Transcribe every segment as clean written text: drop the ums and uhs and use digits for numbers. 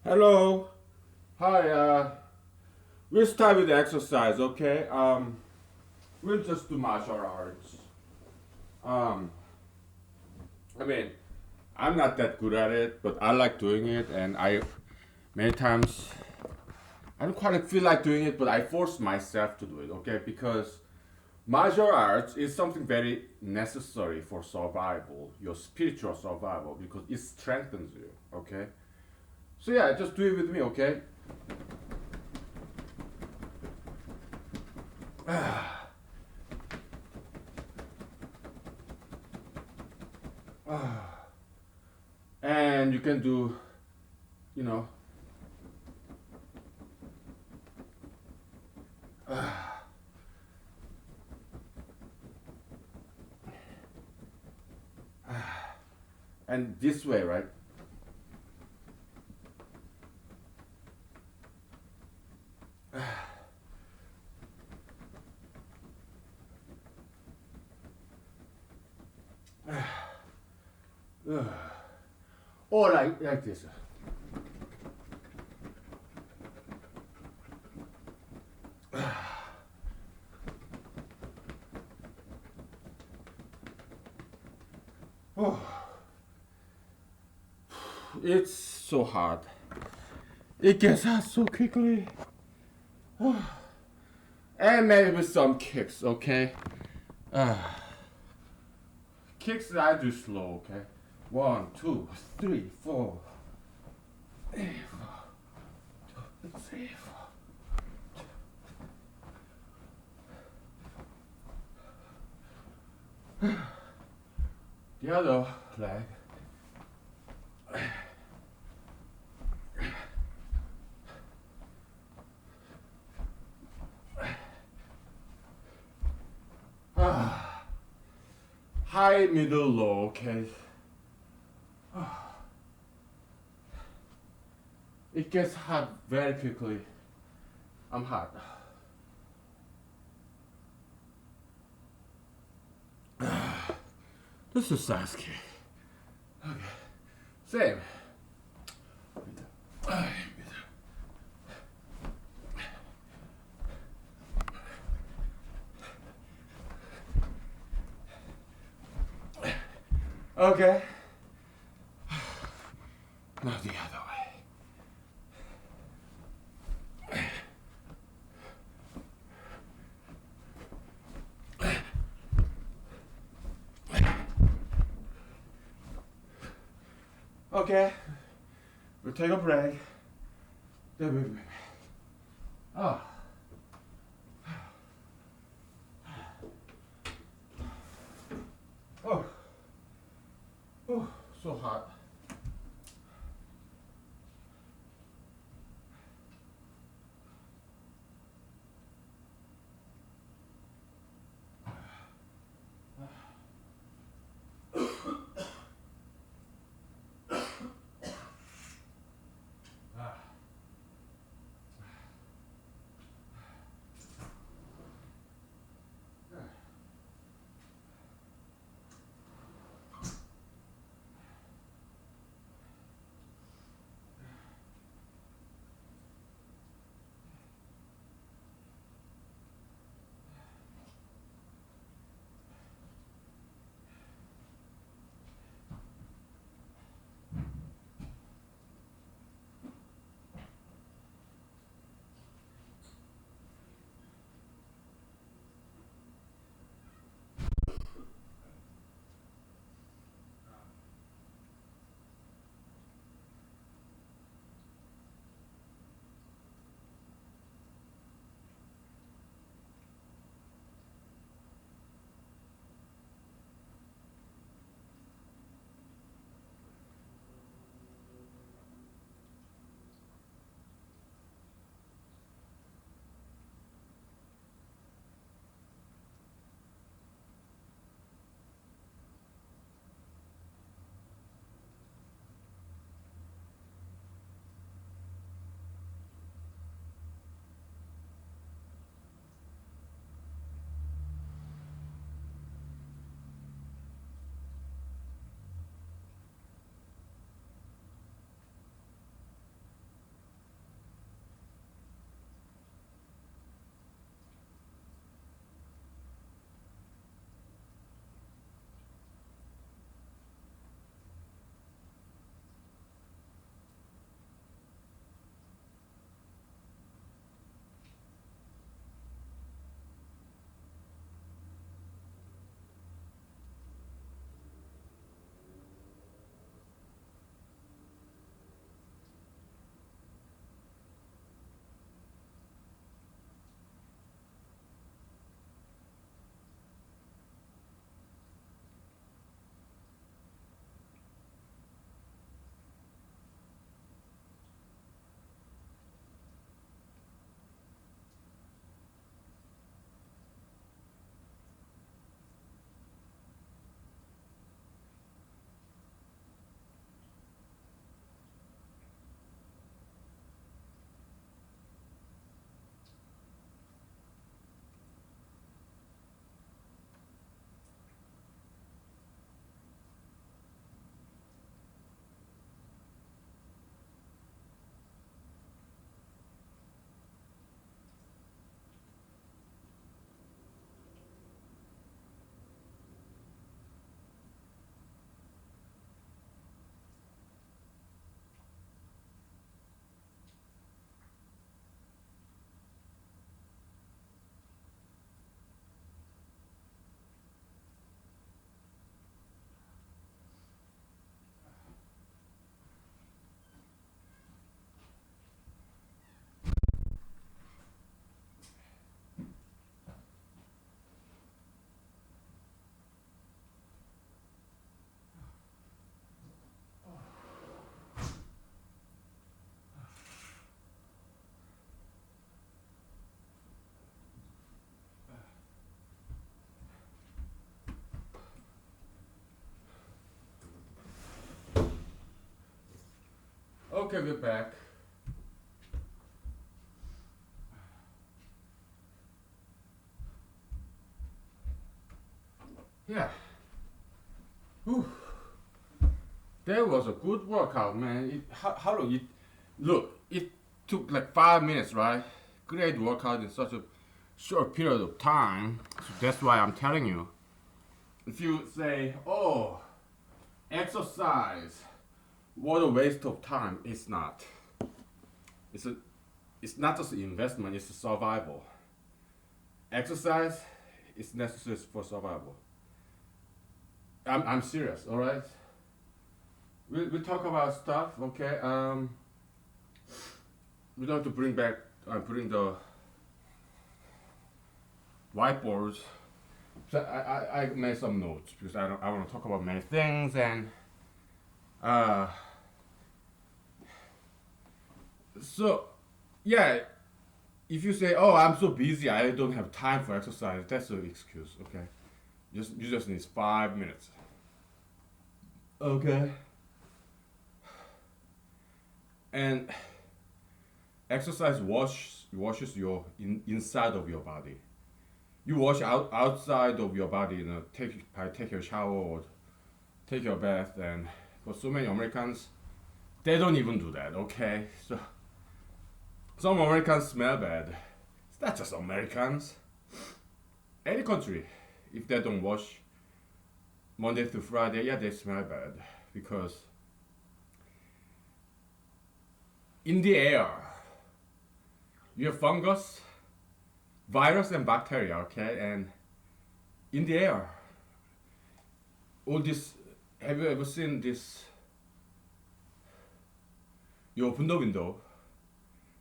Hello. Hi. We'll start with the exercise, okay? We'll just do martial arts. Um, I mean, I'm not that good at it, but I like doing it, and I many times I don't quite feel like doing it, but I force myself to do it, okay? Because martial arts is something very necessary for survival, your spiritual survival, because it strengthens you, okay? So yeah, just do it with me, okay? And you can do, you know, and this way, right? Or like this. Oh, it's so hard. It gets hard so quickly. And maybe with some kicks, okay? Kicks I do slow, okay? 1, 2, 3, 4. 3, 4. The other leg. High, middle, low, okay? It gets hot very quickly. I'm hot. This is Sasuke. Okay. Same. Okay. Now the other way. Okay. We'll take a break. Then we'll be back. Oh. Oh. Oh, so hot. Okay, we're back. Yeah. Whew. That was a good workout, man. How long it? Look, it took like 5 minutes, right? Great workout in such a short period of time. So that's why I'm telling you. If you say, "Oh, exercise, what a waste of time," it's not. It's a, it's not just an investment. It's a survival. Exercise is necessary for survival. I'm serious. All right. We talk about stuff. Okay. We don't have to bring back. Bring the whiteboards. So I made some notes because I want to talk about many things and uh so yeah, if you say, oh, I'm so busy I don't have time for exercise, that's an excuse. Okay, you just need 5 minutes. Okay. And exercise washes your inside of your body. You wash outside of your body, take your shower or take your bath, and for so many Americans, they don't even do that. Okay, so some Americans smell bad. It's not just Americans. Any country, if they don't wash Monday through Friday, yeah, they smell bad because in the air you have fungus, virus, and bacteria. Okay, and in the air, all this. Have you ever seen this? You open the window,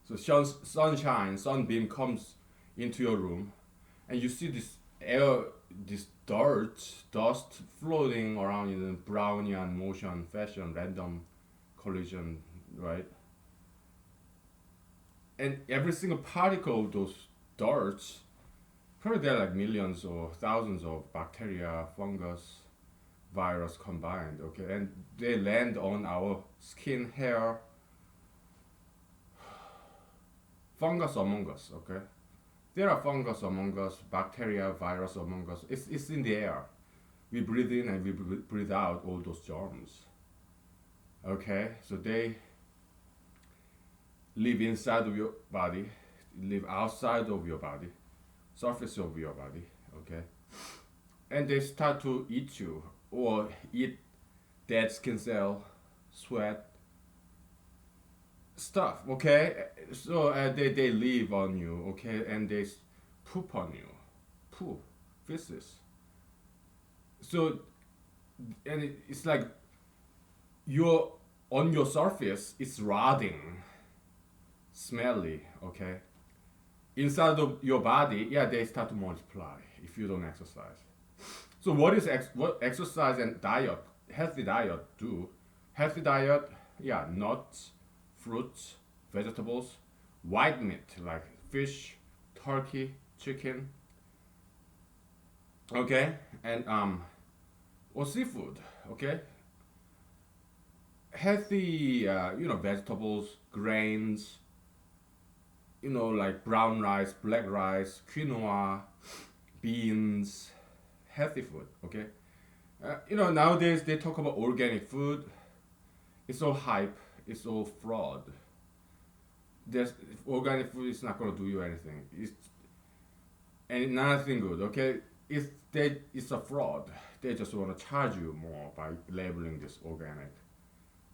so sunshine, sunbeam comes into your room, and you see this air, this dust floating around in a Brownian motion fashion, random collision, right? And every single particle of those darts, probably there are like millions or thousands of bacteria, fungus, virus combined, okay? And they land on our skin, hair, fungus among us, okay? There are fungus among us, bacteria, virus among us. It's in the air. We breathe in and we breathe out all those germs. Okay, so they live inside of your body, live outside of your body, surface of your body. Okay, and they start to eat you or eat dead skin cell, sweat, stuff. Okay, so they live on you. Okay, and they poop on you, poop, feces. So and it's like your on your surface it's rotting, smelly. Okay, inside of your body, yeah, they start to multiply if you don't exercise. So what exercise and diet, healthy diet do? Healthy diet, yeah, nuts, fruits, vegetables, white meat like fish, turkey, chicken. Okay, and or seafood. Okay, healthy, vegetables, grains, like brown rice, black rice, quinoa, beans, healthy food. Okay, nowadays they talk about organic food. It's all hype. It's all fraud. There's organic food is not gonna do you anything. It's and nothing good. Okay, it's a fraud. They just wanna charge you more by labeling this organic.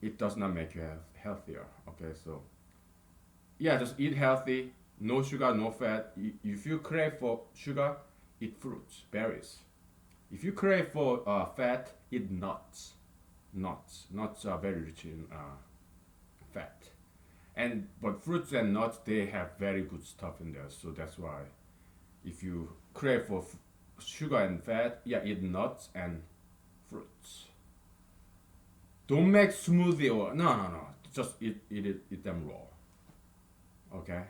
It does not make you healthier. Okay, so yeah, just eat healthy, no sugar, no fat. If you crave for sugar, eat fruits, berries. If you crave for fat, eat nuts. Nuts are very rich in fat. And but fruits and nuts they have very good stuff in there. So that's why if you crave for sugar and fat, yeah, eat nuts and fruits. Don't make smoothie or no. Just eat them raw. Okay.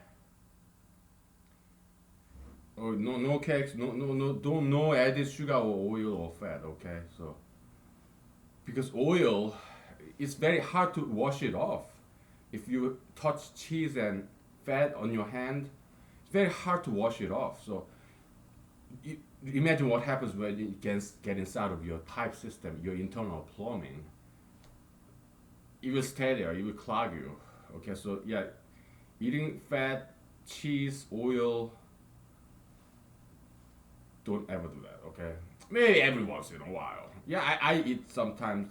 Oh, no cakes, no, don't no added sugar or oil or fat. Okay, so because oil, it's very hard to wash it off. if you touch cheese and fat on your hand, it's very hard to wash it off. So you, imagine what happens when it get inside of your pipe system, your internal plumbing. It will stay there. It will clog you. Okay, so yeah, eating fat, cheese, oil, don't ever do that. Okay, maybe every once in a while. Yeah, I eat sometimes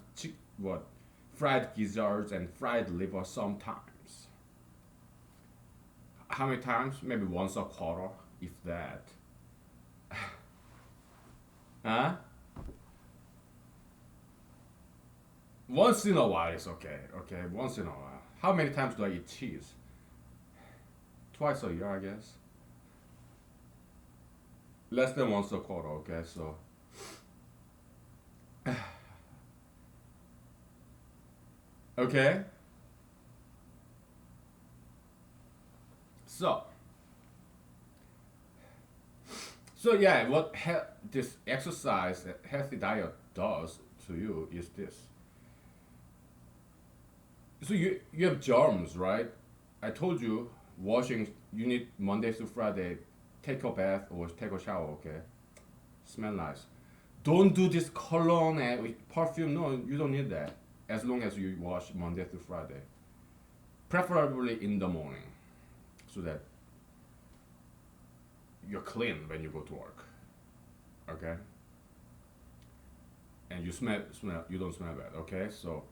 what fried gizzards and fried liver sometimes. How many times? Maybe once a quarter, if that. Huh? Once in a while is okay. Okay, once in a while. How many times do I eat cheese? Twice a year, I guess. Less than once a quarter. Okay, so okay. So yeah, what this exercise, healthy diet does to you is this. So you have germs, right? I told you washing. You need Monday to Friday. Take a bath or take a shower. Okay, smell nice. Don't do this cologne and perfume. No, you don't need that. As long as you wash Monday to Friday, preferably in the morning, so that you're clean when you go to work. Okay, and you don't smell bad. Okay, so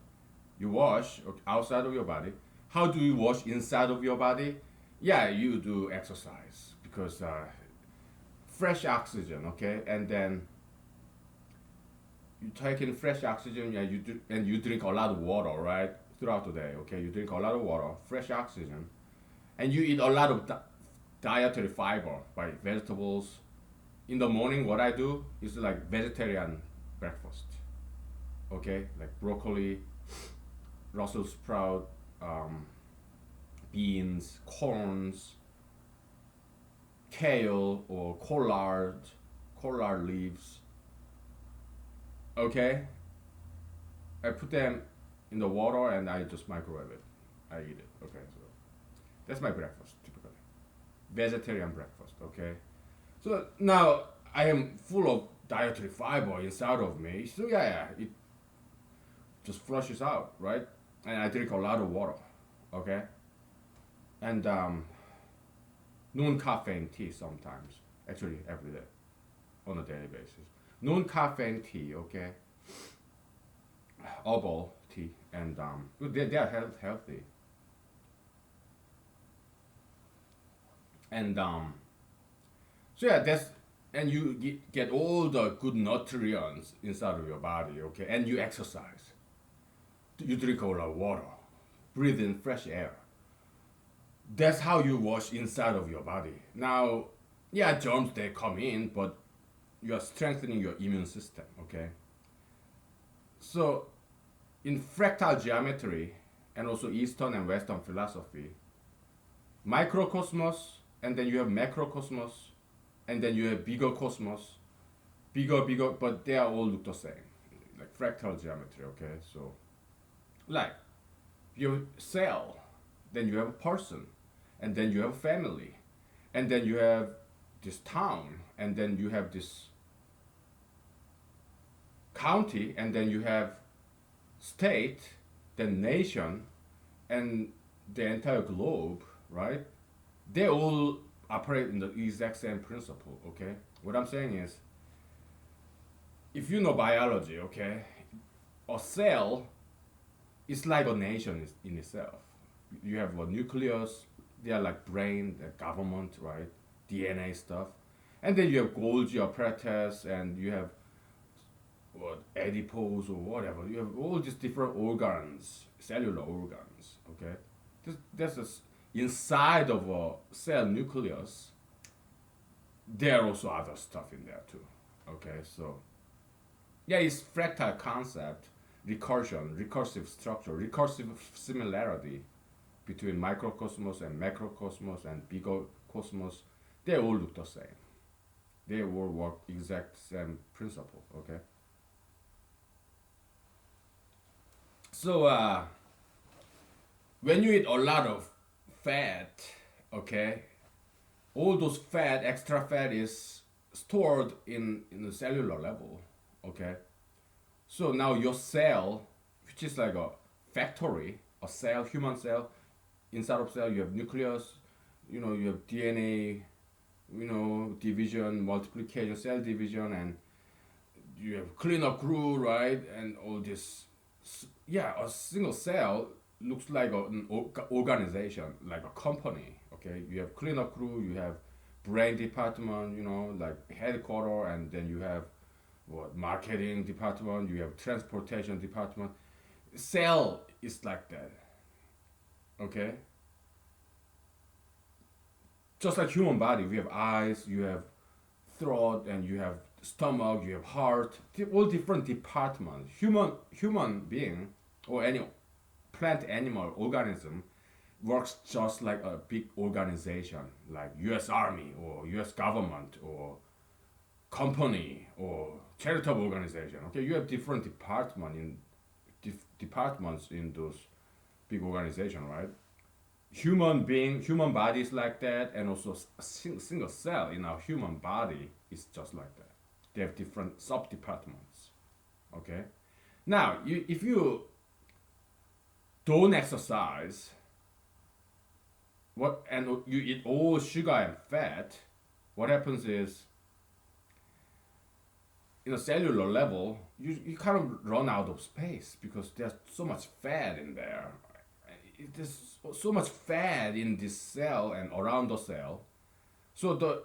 you wash outside of your body. How do you wash inside of your body? Yeah, you do exercise because fresh oxygen. Okay, and then you take in fresh oxygen. Yeah, you do, and you drink a lot of water, right? Throughout the day. Okay, you drink a lot of water, fresh oxygen, and you eat a lot of dietary fiber by vegetables. In the morning, what I do is like vegetarian breakfast. Okay, like broccoli, Brussels sprout, um, beans, corns, kale or collard leaves. Okay, I put them in the water and I just microwave it. I eat it. Okay, so that's my breakfast typically. Vegetarian breakfast. Okay, so now I am full of dietary fiber inside of me. So yeah, it just flushes out, right? And I drink a lot of water. Okay, and non-caffeine tea sometimes. Actually, every day on a daily basis. Non-caffeine tea. Okay, herbal tea, and they are healthy. And so yeah, that's and you get all the good nutrients inside of your body. Okay, and you exercise. You drink a lot of water, breathe in fresh air. That's how you wash inside of your body. Now, yeah, germs they come in, but you are strengthening your immune system. Okay, so in fractal geometry and also Eastern and Western philosophy, microcosmos, and then you have macrocosmos, and then you have bigger cosmos, bigger, but they are all look the same, like fractal geometry. Okay, so like you have cell, then you have a person, and then you have a family, and then you have this town, and then you have this county, and then you have state, then nation, and the entire globe, right? They all operate in the exact same principle. Okay, what I'm saying is, if you know biology, okay, a cell is like a nation in itself. You have a nucleus, they are like brain, the government, right? DNA stuff, and then you have Golgi apparatus, and you have what adipose or whatever. You have all these different organs, cellular organs. Okay, that's just inside of a cell nucleus. There are also other stuff in there too. Okay, so yeah, it's fractal concept, recursion, recursive structure, recursive similarity between microcosmos and macrocosmos and bigger cosmos. They all look the same. They all work exact same principle. Okay. So when you eat a lot of fat, okay, all those fat, extra fat is stored in the cellular level, okay. So now your cell, which is like a factory, a cell, human cell, inside of cell you have nucleus, you have DNA, division, multiplication, cell division, and you have cleanup crew, right? And all this, yeah, a single cell looks like an organization, like a company. Okay, you have cleanup crew, you have brain department, like headquarter, and then you have what marketing department, you have transportation department. Cell is like that. Okay, just like human body, we have eyes, you have throat, and you have stomach, you have heart, all different departments. Human being or any plant, animal, organism works just like a big organization, like U.S. Army or U.S. government or company or charitable organization. Okay, you have different departments in those big organization, right? Human body is like that, and also a single cell in our human body is just like that. They have different sub departments. Okay, now if you don't exercise, what and you eat all sugar and fat, what happens is in a cellular level, you kind of run out of space because there's so much fat in there. There's so much fat in this cell and around the cell. So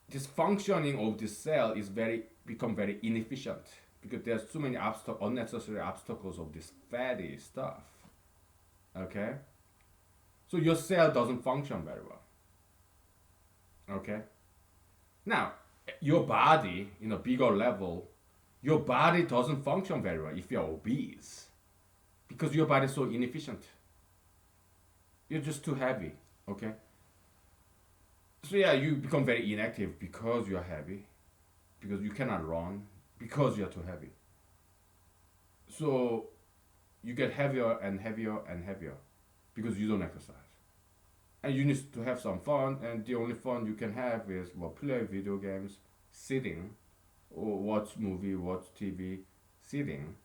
this functioning of this cell is become very inefficient because there's too many unnecessary obstacles of this fatty stuff. Okay, so your cell doesn't function very well. Okay, now your body in a bigger level, your body doesn't function very well if you're obese because your body is so inefficient. You're just too heavy. Okay, so yeah, you become very inactive because you're heavy, because you cannot run, because you're too heavy. So you get heavier and heavier and heavier because you don't exercise. And you need to have some fun, and the only fun you can have is play video games, sitting, or watch movie, watch TV, sitting.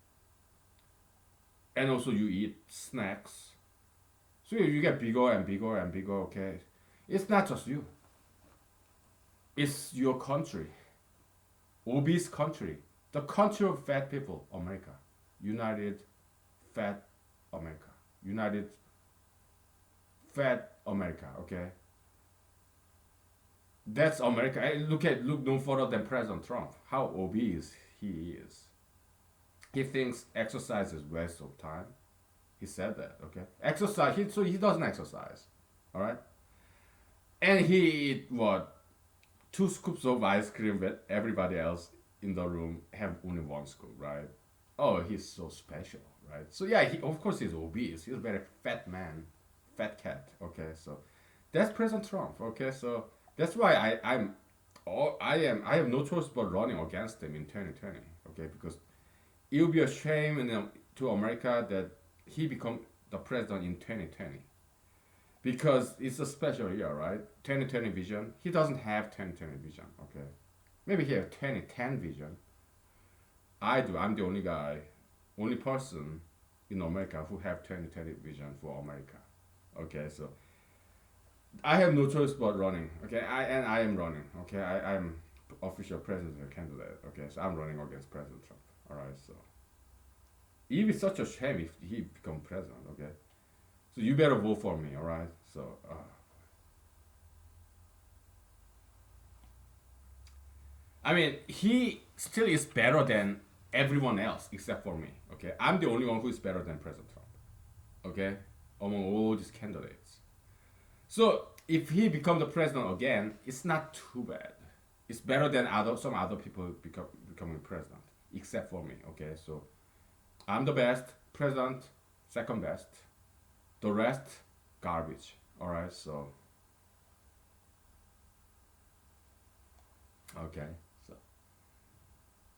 And also you eat snacks. So you get bigger and bigger and bigger, okay? It's not just you. It's your country. Obese country. The country of fat people, America. United Fat America. United Fat America, okay? That's America. Look no further than President Trump. How obese he is. He thinks exercise is waste of time. He said that, okay? So he doesn't exercise, all right? And he eat what? 2 scoops of ice cream, but everybody else in the room have only 1 scoop, right? Oh, he's so special, right? So yeah, of course he's obese. He's a very fat man, fat cat. Okay, so that's President Trump. Okay, so that's why I have no choice but running against him in 2020. Okay, because it would be a shame to America that he become the president in 2020 because it's a special year, right? 2020 vision. He doesn't have 2020 vision. Okay, maybe he have 2010 vision. I do. I'm the only guy, only person in America who have 2020 vision for America. Okay, so I have no choice but running. Okay, I am running. Okay, I'm official president candidate. Okay, so I'm running against President Trump. All right, so it would be such a shame if he become president. Okay, so you better vote for me. All right, so. I mean, he still is better than everyone else except for me. Okay, I'm the only one who is better than President Trump. Okay, among all these candidates. So if he becomes the president again, it's not too bad. It's better than some other people becoming president, except for me. Okay, so I'm the best president, second best. The rest, garbage. All right, so okay. So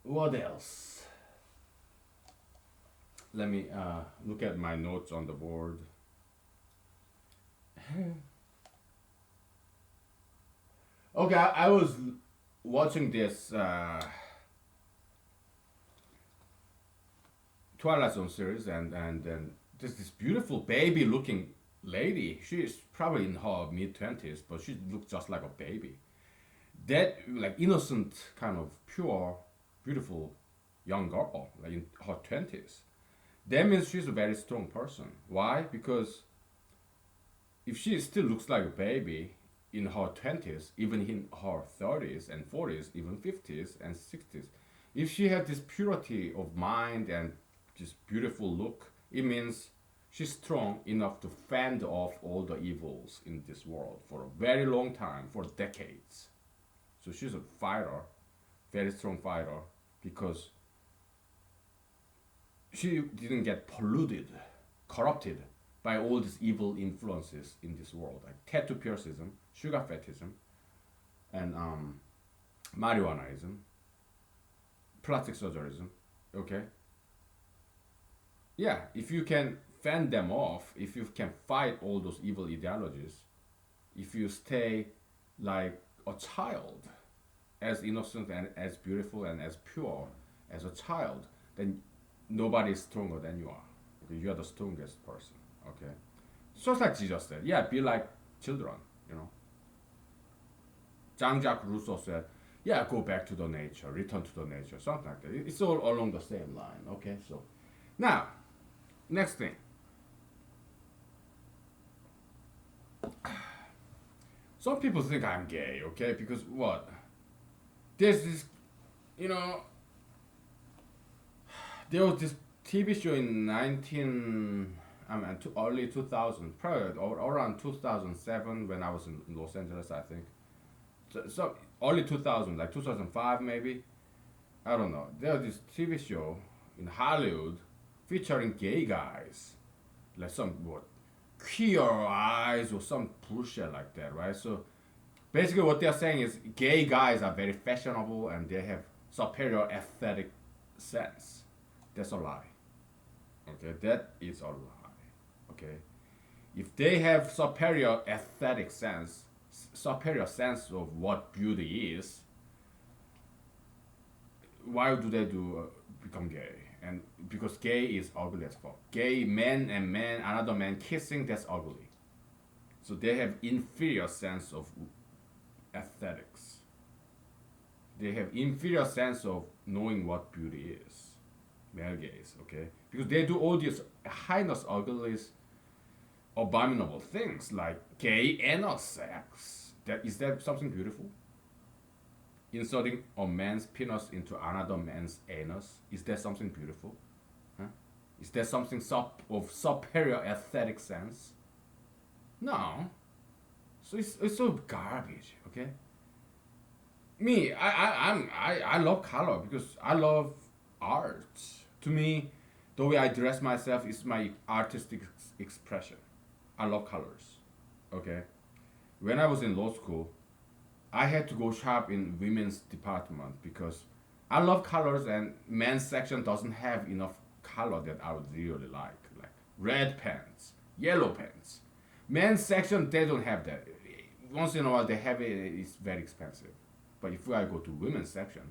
what else? Let me look at my notes on the board. Okay, I was watching this Twilight Zone series, and there's this beautiful baby looking lady. She's probably in her mid 20s, but she looks just like a baby. That like innocent kind of pure, beautiful young girl, like in her 20s. That means she's a very strong person. Why? Because if she still looks like a baby in her 20s, even in her 30s and 40s, even 50s and 60s, if she had this purity of mind and this beautiful look, it means she's strong enough to fend off all the evils in this world for a very long time, for decades. So she's a fighter, very strong fighter, because she didn't get polluted, corrupted by all these evil influences in this world, like tattoo piercism, sugar fetishism, and marijuanaism, plastic surgeryism. Okay, yeah, if you can fend them off, if you can fight all those evil ideologies, if you stay like a child, as innocent and as beautiful and as pure as a child, then nobody is stronger than you are. Okay? You are the strongest person. Okay, it's just like Jesus said. Yeah, be like children. You know, Jean-Jacques Rousseau said, "Yeah, go back to the nature, return to the nature, something like that." It's all along the same line. Okay, so now next thing. Some people think I'm gay. Okay, because what? There's this, you know, there was this TV show in 19, I mean, early 2000, probably around 2007 when I was in Los Angeles, I think. So early 2000, like 2005 maybe. I don't know. There was this TV show in Hollywood featuring gay guys, like some what queer eyes or some bullshit like that, right? So basically, what they're saying is gay guys are very fashionable and they have superior aesthetic sense. That's a lie. Okay, that is a lie. Okay, if they have superior aesthetic sense, superior sense of what beauty is, why do they become gay? And because gay is ugly as fuck. Gay men and man, another man kissing, that's ugly. So they have inferior sense of aesthetics. They have inferior sense of knowing what beauty is. Male gaze, okay? Because they do all these heinous, ugliest, abominable things like gay anal sex. That something beautiful? Inserting a man's penis into another man's anus, is that something beautiful? Huh? Is that something of superior aesthetic sense? No. So it's so garbage, okay? Me, I love color because I love art. To me, the way I dress myself is my artistic expression. I love colors, okay? When I was in law school, I had to go shop in women's department because I love colors and men's section doesn't have enough color that I would really like red pants, yellow pants. Men's section they don't have that. Once in a while they have it. It's very expensive. But if I go to women's section,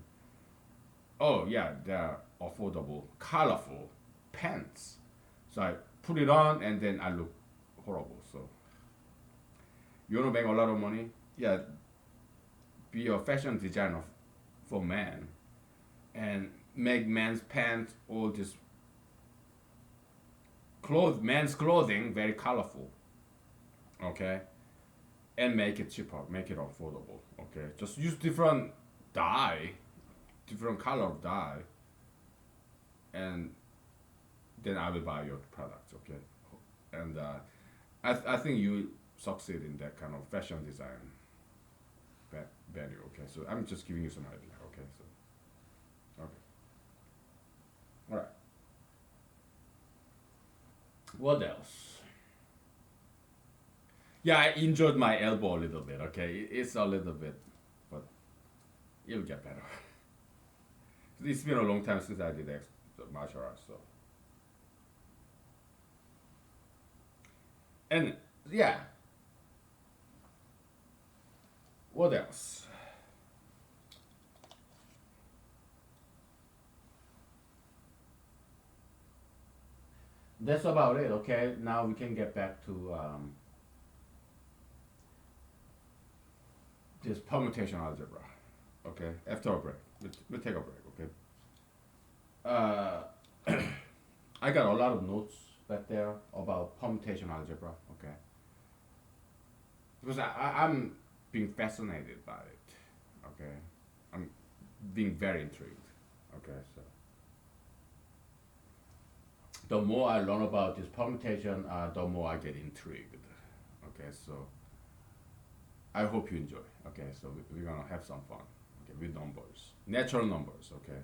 oh yeah, they're affordable, colorful pants. So I put it on and then I look horrible. So you wanna make a lot of money? Yeah, be a fashion designer for men and make men's pants all this men's clothing very colorful, okay, and make it cheaper, make it affordable, okay. Just use different dye, different color of dye, and then I will buy your products, okay. And I think you succeed in that kind of fashion design value, okay. So I'm just giving you some idea, okay. So okay, all right. What else? Yeah, I injured my elbow a little bit. Okay, it's a little bit, but it'll get better. It's been a long time since I did martial arts, so and yeah, What else? That's about it. Okay, now we can get back to this permutation algebra. Okay, after a break, we'll take a break. Okay. I got a lot of notes back there about permutation algebra. Okay, because I'm being fascinated by it. Okay, I'm being very intrigued. Okay, so the more I learn about this permutation, the more I get intrigued. Okay, so I hope you enjoy. Okay, so we're gonna have some fun. Okay, with numbers, natural numbers. Okay,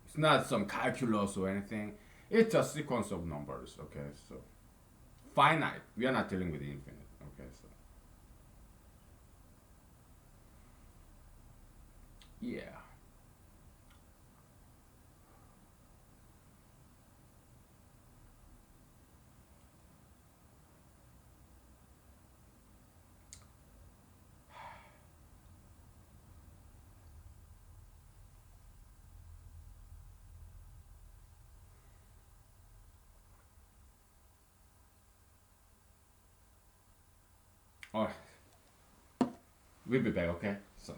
it's not some calculus or anything. It's a sequence of numbers. Okay, so finite. We are not dealing with the infinite. Okay, so yeah. All right, we'll be back. Okay, so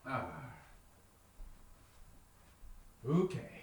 ah, okay.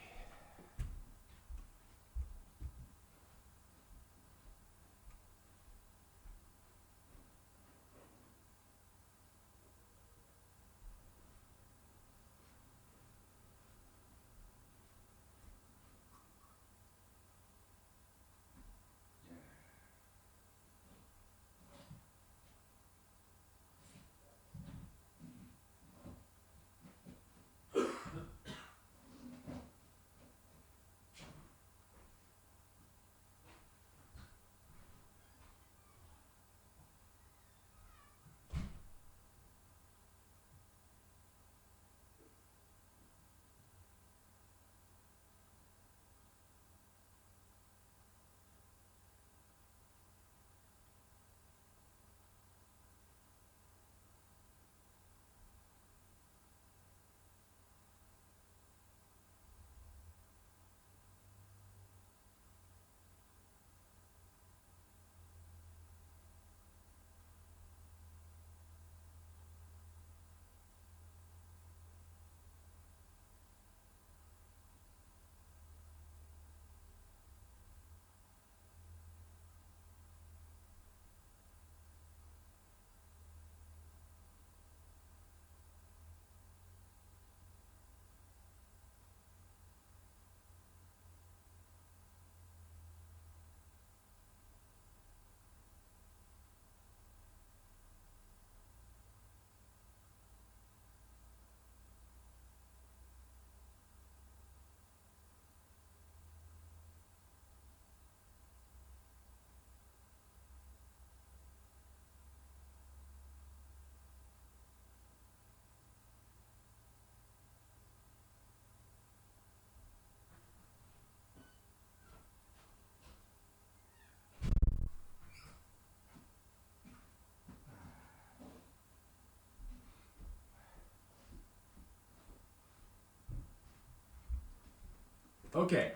Okay.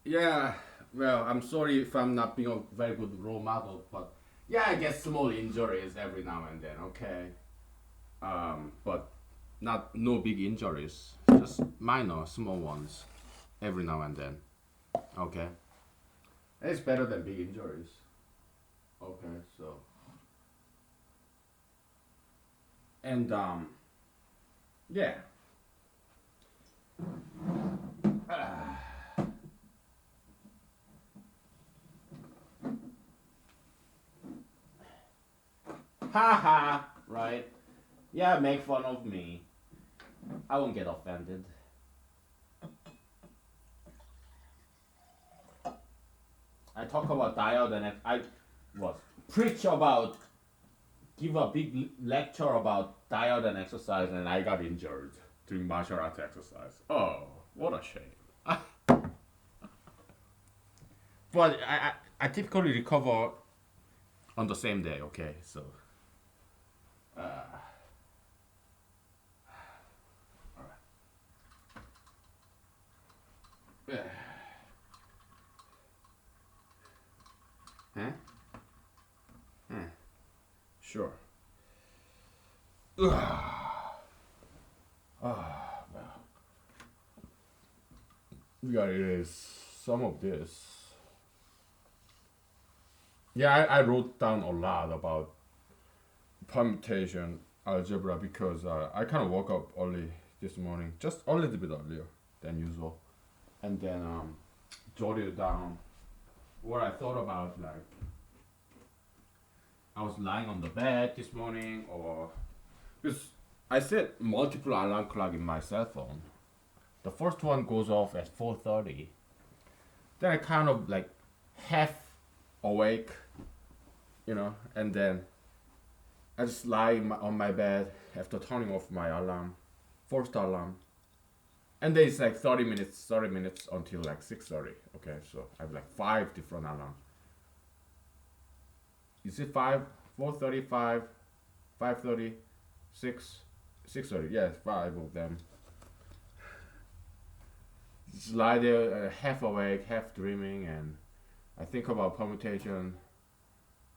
Yeah, well, I'm sorry if I'm not being a very good role model, but yeah, I get small injuries every now and then, okay? But not no big injuries, just minor, small ones every now and then, okay? It's better than big injuries, okay? So, and yeah. Haha, right? Yeah, make fun of me. I won't get offended. I talk about diode and I was preach about give a big lecture about diode and exercise, and I got injured doing martial arts exercise. Oh, what a shame. But I typically recover on the same day. Okay, so huh? Sure. We gotta erase some of this. Yeah, I wrote down a lot about permutation algebra because I kind of woke up early this morning, just a little bit earlier than usual, and then jotted down what I thought about. Like I was lying on the bed this morning, or because I set multiple alarm clock in my cell phone. The first one goes off at 4:30. Then I kind of like half awake, and then I just lie on my bed after turning off my alarm, first alarm, and then it's like 30 minutes until like 6:30. Okay, so I have like five different alarms. Is it five? 4:30, 5:30, 6:30. Yes, five of them. Just lie there, half awake, half dreaming, and I think about permutation.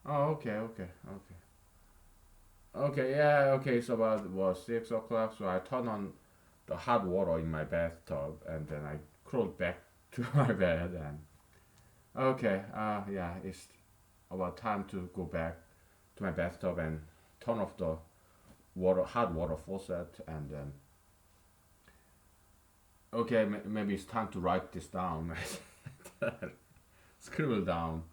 Oh, okay, yeah, okay. So about was 6 o'clock. So I turned on the hot water in my bathtub, and then I crawled back to my bed. And okay, yeah, it's about time to go back to my bathtub and turn off the hot water faucet, and then okay, maybe it's time to write this down. Scribble down.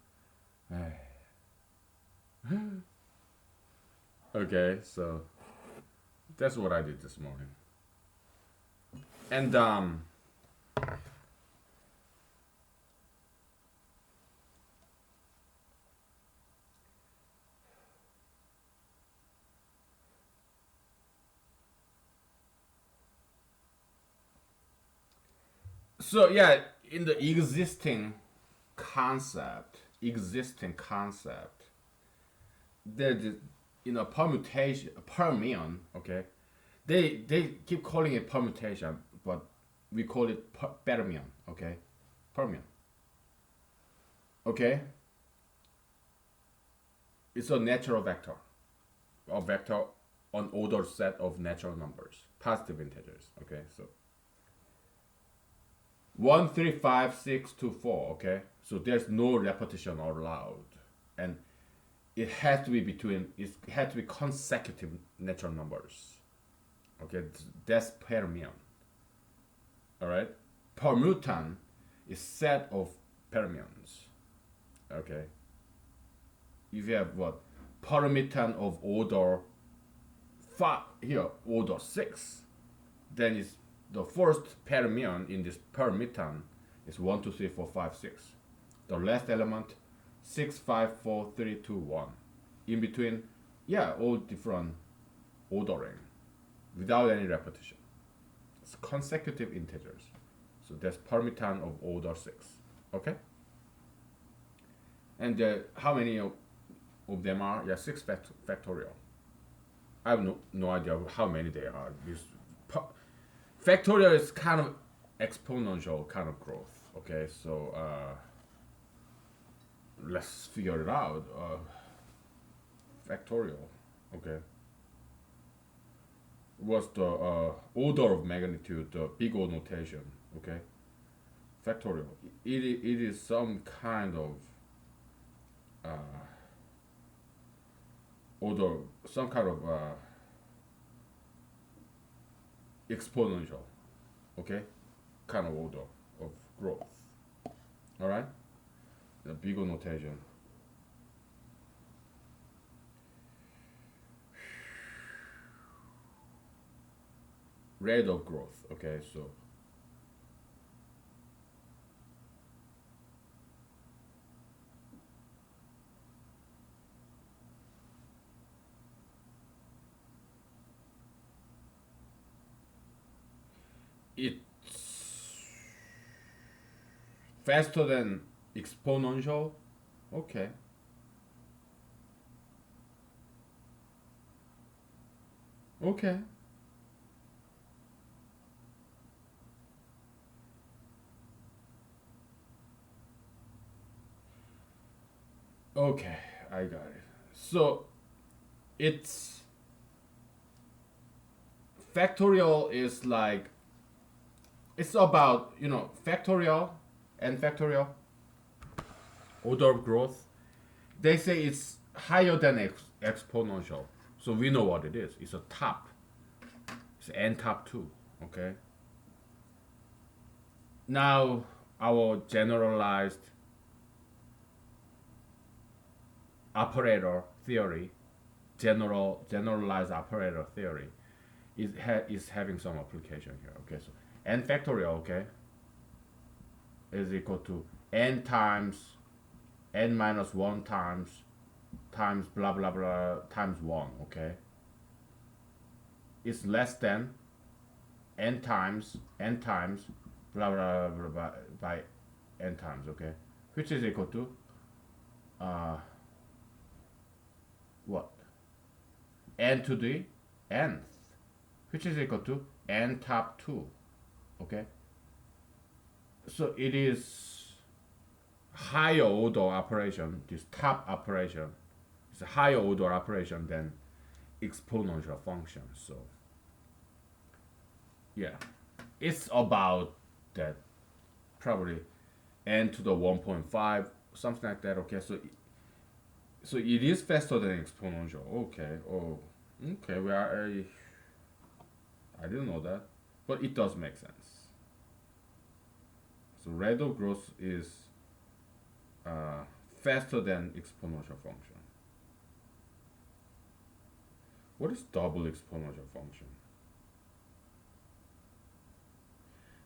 Okay, so that's what I did this morning. And so yeah, in the existing concept, there's permutation, permion. Okay, they keep calling it permutation, but we call it fermion. Okay, fermion. Okay, it's a natural vector, a vector on ordered set of natural numbers, positive integers. Okay, so 1, 3, 5, 6, 2, 4. Okay, so there's no repetition allowed, and it had to be consecutive natural numbers. Okay, that's fermion. All right, permutant is set of fermions. Okay, if you have what permutant of order 5 here, order 6, then it's the first fermion in this permutant is 1, 2, 3, 4, 5, 6. The last element 6, 5, 4, 3, 2, 1. In between, yeah, all different ordering without any repetition. It's consecutive integers. So that's permutant of order 6. Okay? And how many of them are? Yeah, 6 factorial. I have no idea how many they are. Factorial is kind of exponential kind of growth. Okay, so let's figure it out. Factorial. Okay. Was the order of magnitude, the big O notation. Okay. Factorial. It is some kind of order, some kind of exponential, okay, kind of order of growth. All right, the big O notation. Rate of growth. Okay, so it's faster than exponential. Okay. Okay. Okay, I got it. So it's factorial is like it's about factorial and factorial order of growth. They say it's higher than exponential. So we know what it is. It's a top. It's n top 2. Okay. Now our operator theory, generalized operator theory, is having some application here. Okay, so n factorial, okay, is equal to n times n minus 1 times blah blah blah times 1. Okay, it's less than n times blah blah blah, blah by n times. Okay, which is equal to uh what, n to the nth, which is equal to n top 2. Okay, so it is higher order operation. This top operation is a higher order operation than exponential function. So yeah, it's about that, probably n to the 1.5, something like that. Okay, so it is faster than exponential. Okay, oh, okay. I didn't know that, but it does make sense. So rate of growth is uh, faster than exponential function. What is double exponential function?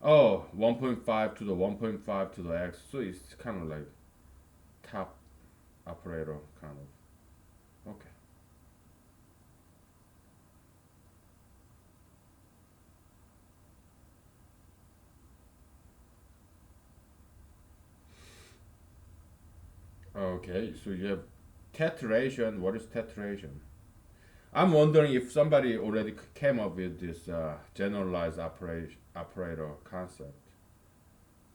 Oh, 1.5 to the 1.5 to the x. So it's kind of like top operator kind of. Okay. Okay, so you have tetraation. What is tetraation? I'm wondering if somebody already came up with this generalized operator concept.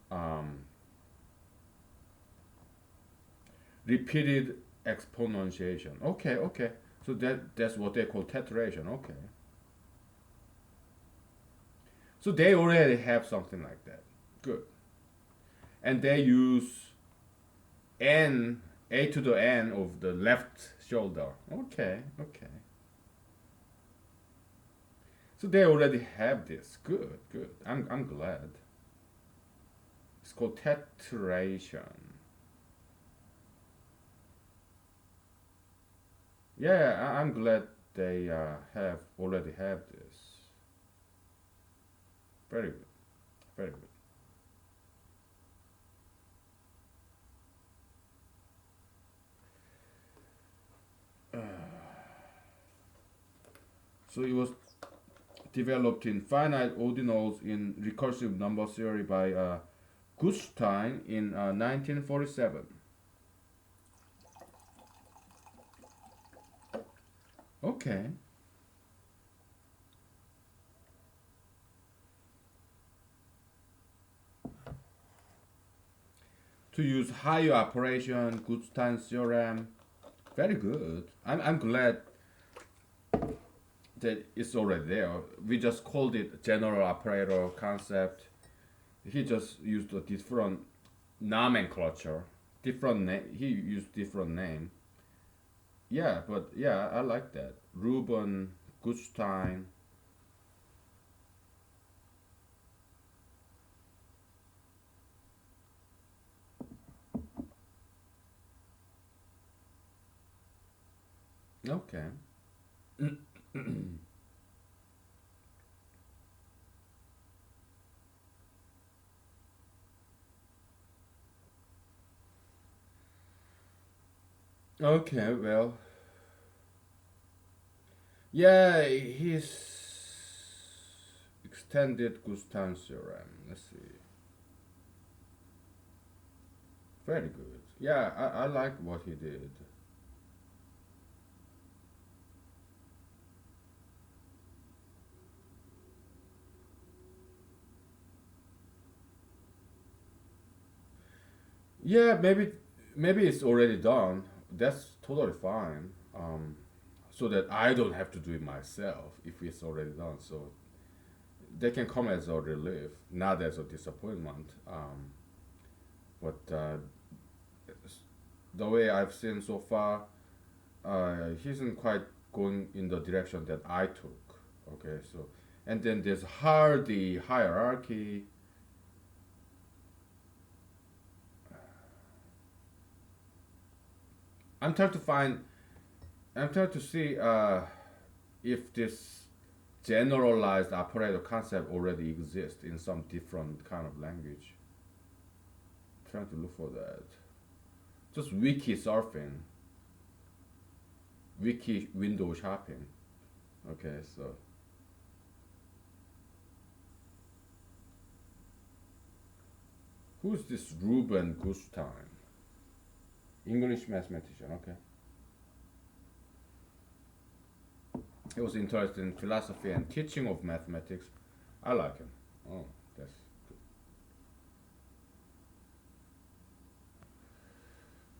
Um, Repeated exponentiation. Okay, okay. So that's what they call tetraation. Okay. So they already have something like that. Good. And they use n, a to the n of the left shoulder. Okay, okay. So they already have this. Good, good. I'm glad. It's called tetration. Yeah, I'm glad they have already have this. Very good, very good. So it was developed in finite ordinals in recursive number theory by Gustein in 1947. Okay. To use higher operation, Gustein's theorem. Very good. I'm glad that it's already there. We just called it general operator concept. He just used a different nomenclature, different name. He used different name. Yeah, but yeah, I like that. Ruben, Gustein. Okay. Okay, well, yeah, he's extended Gustein's theorem. Let's see. Very good. Yeah, I like what he did. Yeah, maybe it's already done. That's totally fine. So that I don't have to do it myself if it's already done. So they can come as a relief, not as a disappointment. But the way I've seen so far, he isn't quite going in the direction that I took. Okay, so and then there's the hierarchy. I'm trying to find. I'm trying to see if this generalized operator concept already exists in some different kind of language. Trying to look for that. Just wiki surfing, wiki window shopping. Okay, so who's this Ruben Gustein? English mathematician. Okay, he was interested in philosophy and teaching of mathematics. I like him. Oh, that's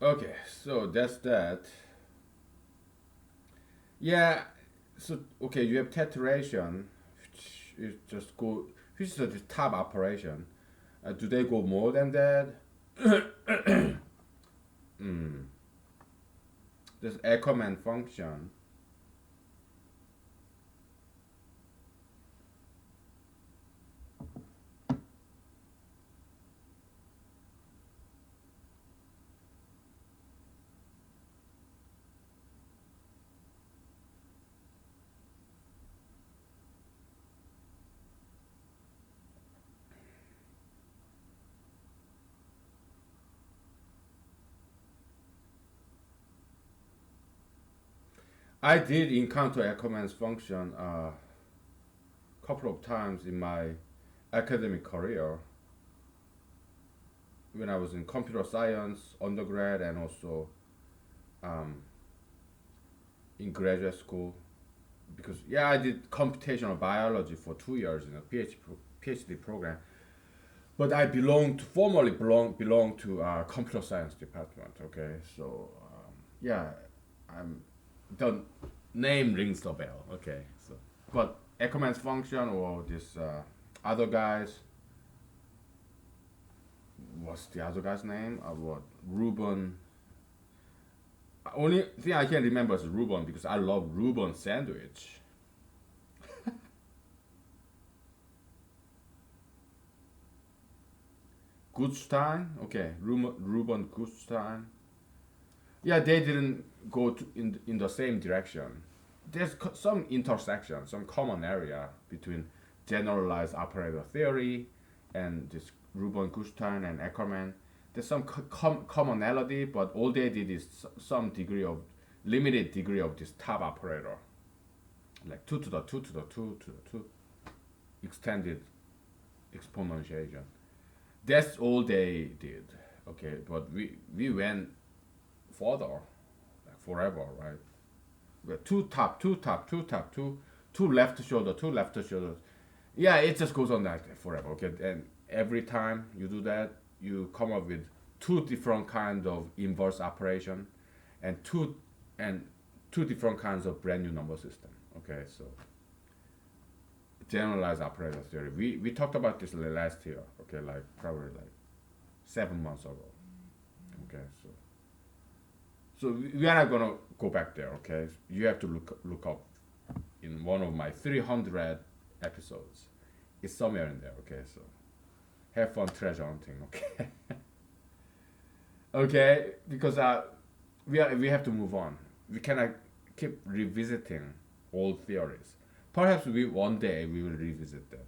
good. Okay. So that's that. Yeah. So okay, you have teteration, which is just go, which is the top operation. Do they go more than that? Mm. This Ackermann function. I did encounter Ackermann's function a couple of times in my academic career when I was in computer science undergrad and also um, in graduate school. Because yeah, I did computational biology for 2 years in a PhD program, but I formally belong to computer science department. Okay, so yeah, I'm the name rings the bell. Okay, so but Ackermann's function or this other guys, what's the other guy's name? What Ruben? Only thing I can remember is Ruben because I love Ruben sandwich. Gutstein, okay, Ruben Gutstein. Yeah, they didn't go in the same direction. There's some intersection, some common area between generalized operator theory and this Ruben Gutstein and Ackermann. There's some commonality, but all they did is some degree of limited degree of this top operator, like two to the two to the two to the two, extended exponentiation. That's all they did. Okay, but we went further, like forever, right? We had two top, two top, two top, two left shoulder, two left shoulder. Yeah, it just goes on like that forever. Okay, and every time you do that, you come up with two different kind of inverse operation, and and two different kinds of brand new number system. Okay, so generalized operator theory. We talked about this last year. Okay, like probably like 7 months ago. Okay, so we are not gonna go back there. Okay, you have to look up in one of my 300 episodes. It's somewhere in there. Okay, so have fun treasure hunting. Okay, okay, because we have to move on. We cannot keep revisiting old theories. Perhaps we one day we will revisit that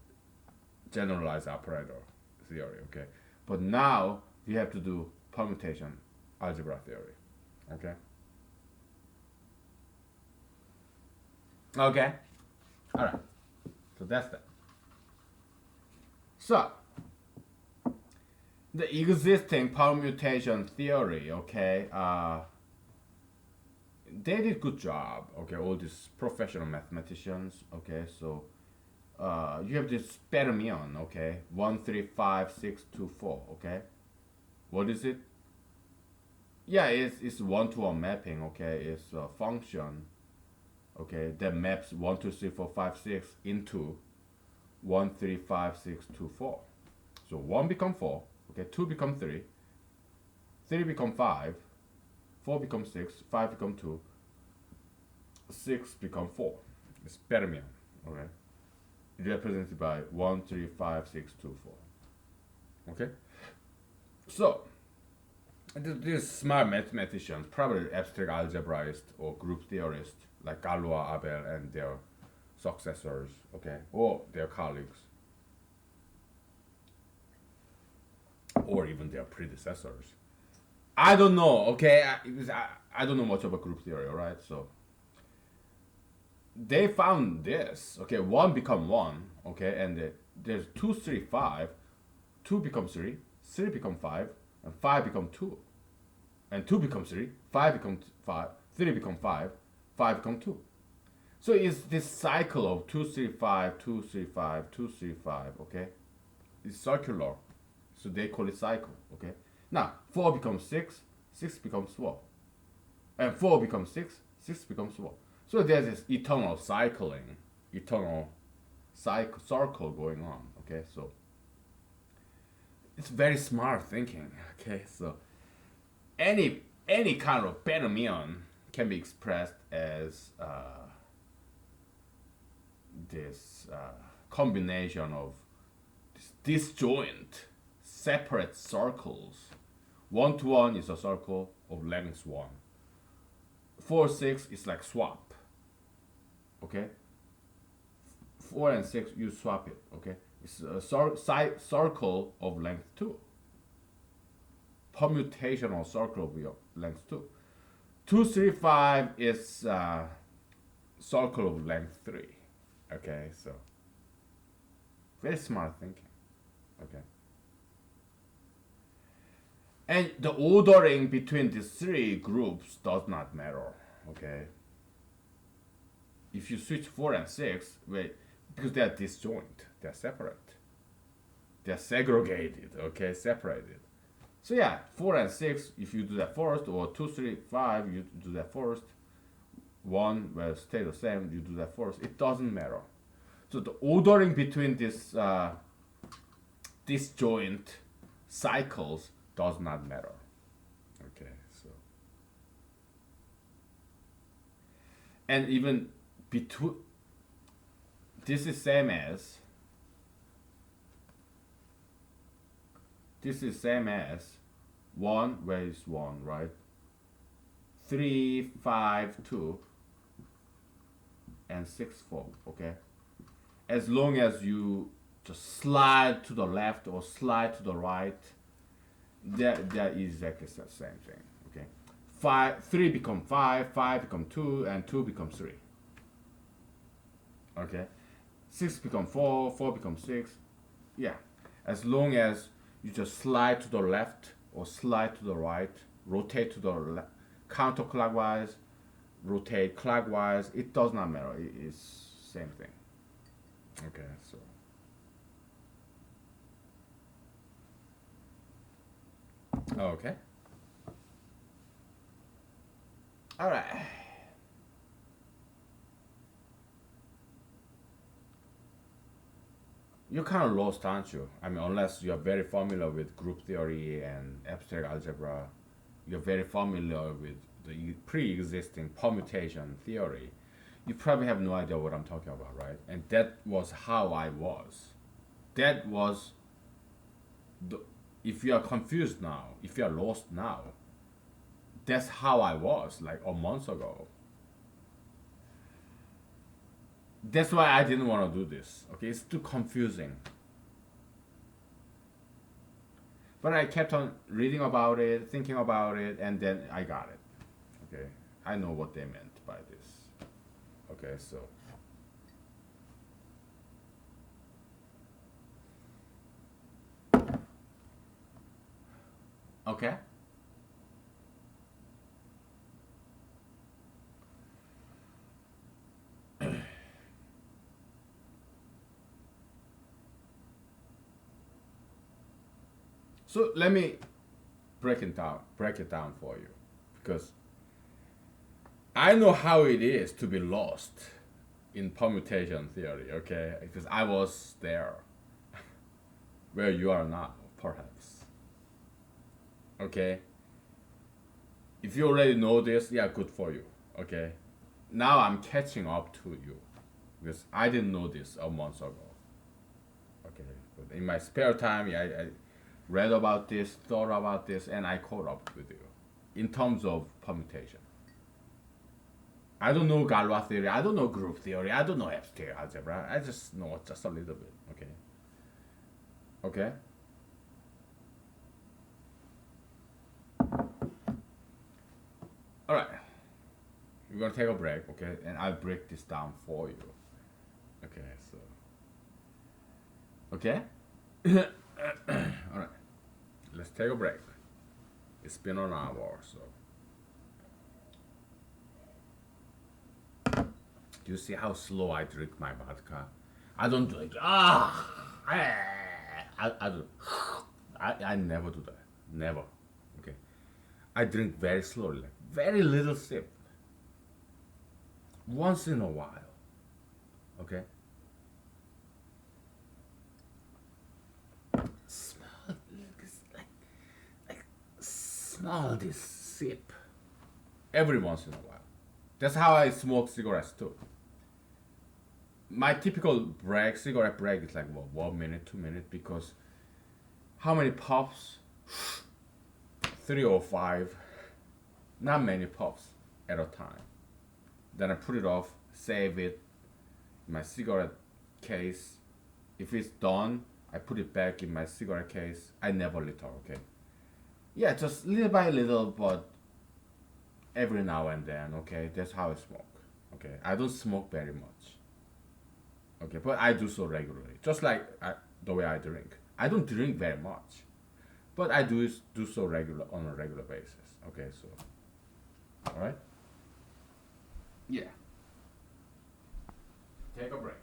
generalized operator theory. Okay, but now we have to do permutation algebra theory. Okay. Okay. All right. So that's that. So the existing permutation theory. Okay. They did good job. Okay. All these professional mathematicians. Okay. So you have this fermion. Okay. 135624. Okay. What is it? Yeah, it's one-to-one mapping. Okay, it's a function. Okay, that maps 1, 2, 3, 4, 5, 6 into 1, 3, 5, 6, 2, 4. So 1 become 4. Okay, 2 become 3. 3 become 5. 4 become 6. 5 become 2. 6 become 4. It's fermion. Okay, represented by 1, 3, 5, 6, 2, 4. Okay, so these smart mathematicians, probably abstract algebraists or group theorists like Galois, Abel, and their successors, okay, or their colleagues, or even their predecessors. I don't know, okay? I don't know much about group theory, alright? So they found this, okay? 1 become 1, okay? And there's 2, 3, 5. 2 become 3, 3 become 5, and 5 become 2. And 2 becomes 3, 5 becomes 5, 3 become 5, 5 become 2. So it's this cycle of 2, 3, 5, 2, 3, 5, 2, 3, 5, okay? It's circular. So they call it cycle, okay? Now, 4 becomes 6, 6 becomes 4. And 4 becomes 6, 6 becomes 4. So there's this eternal cycling, eternal circle going on, okay? So it's very smart thinking, okay? So any kind of fermion can be expressed as this combination of disjoint, separate circles. 1 to 1 is a circle of length 1. 4, 6 is like swap. Okay? 4 and 6, you swap it. Okay? It's a circle of length 2. Permutational circle of length 2. 2, 3, 5 is circle of length 3. Okay? So, very smart thinking. Okay? And the ordering between these three groups does not matter. Okay? If you switch 4 and 6, wait, because they are disjoint, they are separate, they are segregated, okay, separated. So yeah, 4 and 6, if you do that first, or 2, 3, 5, you do that first. 1 will stay the same, you do that first. It doesn't matter. So the ordering between these disjoint cycles does not matter. Okay, so and even between this is same as this is same as 1 where is 1, right? 3, 5, 2 and 6, 4. Okay, as long as you just slide to the left or slide to the right, that is exactly the same thing. Okay, 3 become 5, 5 become 2, and 2 becomes 3. Okay, 6 become 4, 4 becomes 6. Yeah, as long as you just slide to the left or slide to the right, rotate to the counterclockwise, rotate clockwise, it does not matter. It's same thing. Okay, so okay, all right. You're kind of lost, aren't you? I mean, unless you're very familiar with group theory and abstract algebra, you're very familiar with the pre-existing permutation theory. You probably have no idea what I'm talking about, right? And that was how I was. That was the, if you are confused now, if you are lost now, that's how I was like a month ago. That's why I didn't want to do this. Okay, it's too confusing. But I kept on reading about it, thinking about it, and then I got it. Okay, I know what they meant by this. Okay, so okay. So let me break it down for you, because I know how it is to be lost in permutation theory. Okay, because I was there where you are now, perhaps. Okay, if you already know this, yeah, good for you. Okay, now I'm catching up to you because I didn't know this a month ago. Okay, but in my spare time, yeah, I read about this, thought about this, and I caught up with you in terms of permutation. I don't know Galois theory. I don't know group theory. I don't know abstract algebra. I just know just a little bit. Okay. Okay. All right. We're gonna take a break. Okay, and I'll break this down for you. Okay. So. Okay. All right. Let's take a break. It's been an hour, so. Do you see how slow I drink my vodka? I don't do it. I don't. I never do that. Never. Okay. I drink very slowly, like very little sip. Once in a while. Okay. Smell, like smell this sip. Every once in a while. That's how I smoke cigarettes too. My typical cigarette break is like what, 1 minute, 2 minutes, because how many puffs? 3 or 5. Not many puffs at a time. Then I put it off, save it in my cigarette case. If it's done, I put it back in my cigarette case. I never litter, okay? Yeah, just little by little, but every now and then, okay? That's how I smoke, okay? I don't smoke very much, okay? But I do so regularly, just like the way I drink. I don't drink very much, but I do so regular on a regular basis, okay? So, all right? Yeah. Take a break.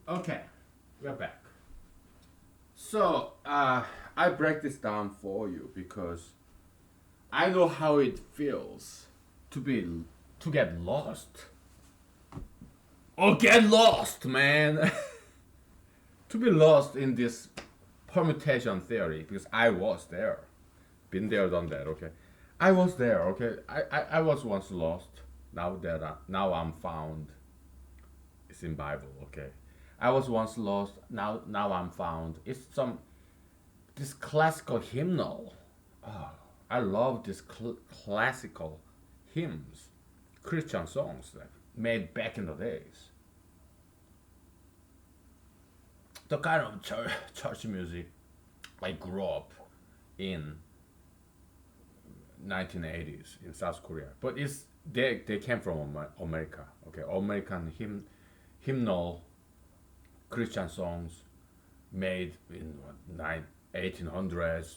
Okay, we're back. So I break this down for you because I know how it feels to be to get lost. Oh, get lost, man! To be lost in this permutation theory because I was there, been there, done that. Okay, I was there. Okay, I was once lost. Now I'm found. It's in Bible. Okay, I was once lost. Now I'm found. It's some this classical hymnal. Oh, I love this classical hymns, Christian songs that made back in the days. The kind of church music I grew up in 1980s in South Korea, but they came from America. Okay, American hymnal Christian songs made in what, 1800s,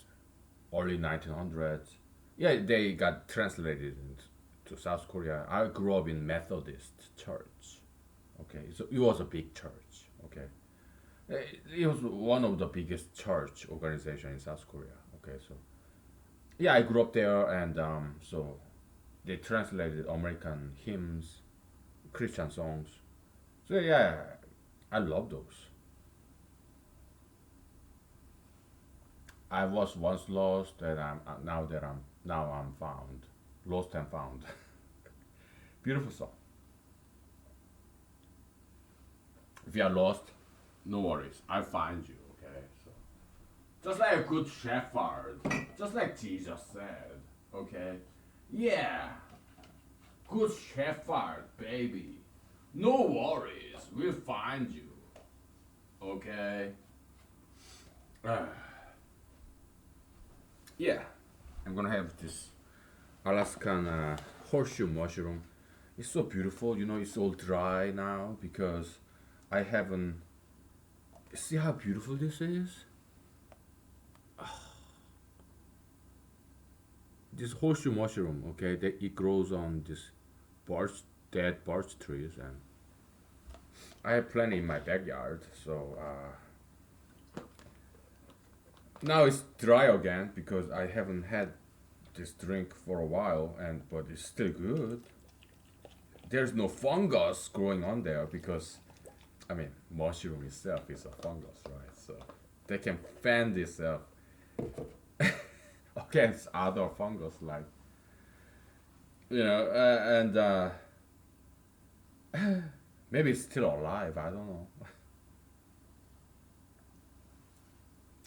early 1900s. Yeah, they got translated into South Korea. I grew up in Methodist church. Okay, so it was a big church. Okay, it was one of the biggest church organization in South Korea. Okay, so yeah, I grew up there, and so they translated American hymns, Christian songs. So yeah, I love those. I was once lost, and I'm found, lost and found. Beautiful song. If you are lost, no worries, I'll find you. Okay, so just like a good shepherd, just like Jesus said. Okay, yeah, good shepherd, baby. No worries, we'll find you. Okay. Uh, yeah, I'm gonna have this Alaskan horseshoe mushroom. It's so beautiful, it's all dry now because I haven't. See how beautiful this is? This horseshoe mushroom, okay, it grows on this birch, dead birch trees, and I have plenty in my backyard. So now it's dry again because I haven't had this drink for a while, and but it's still good. There's no fungus growing on there because, I mean, mushroom itself is a fungus, right? So they can fend itself against other fungus, like and maybe it's still alive. I don't know.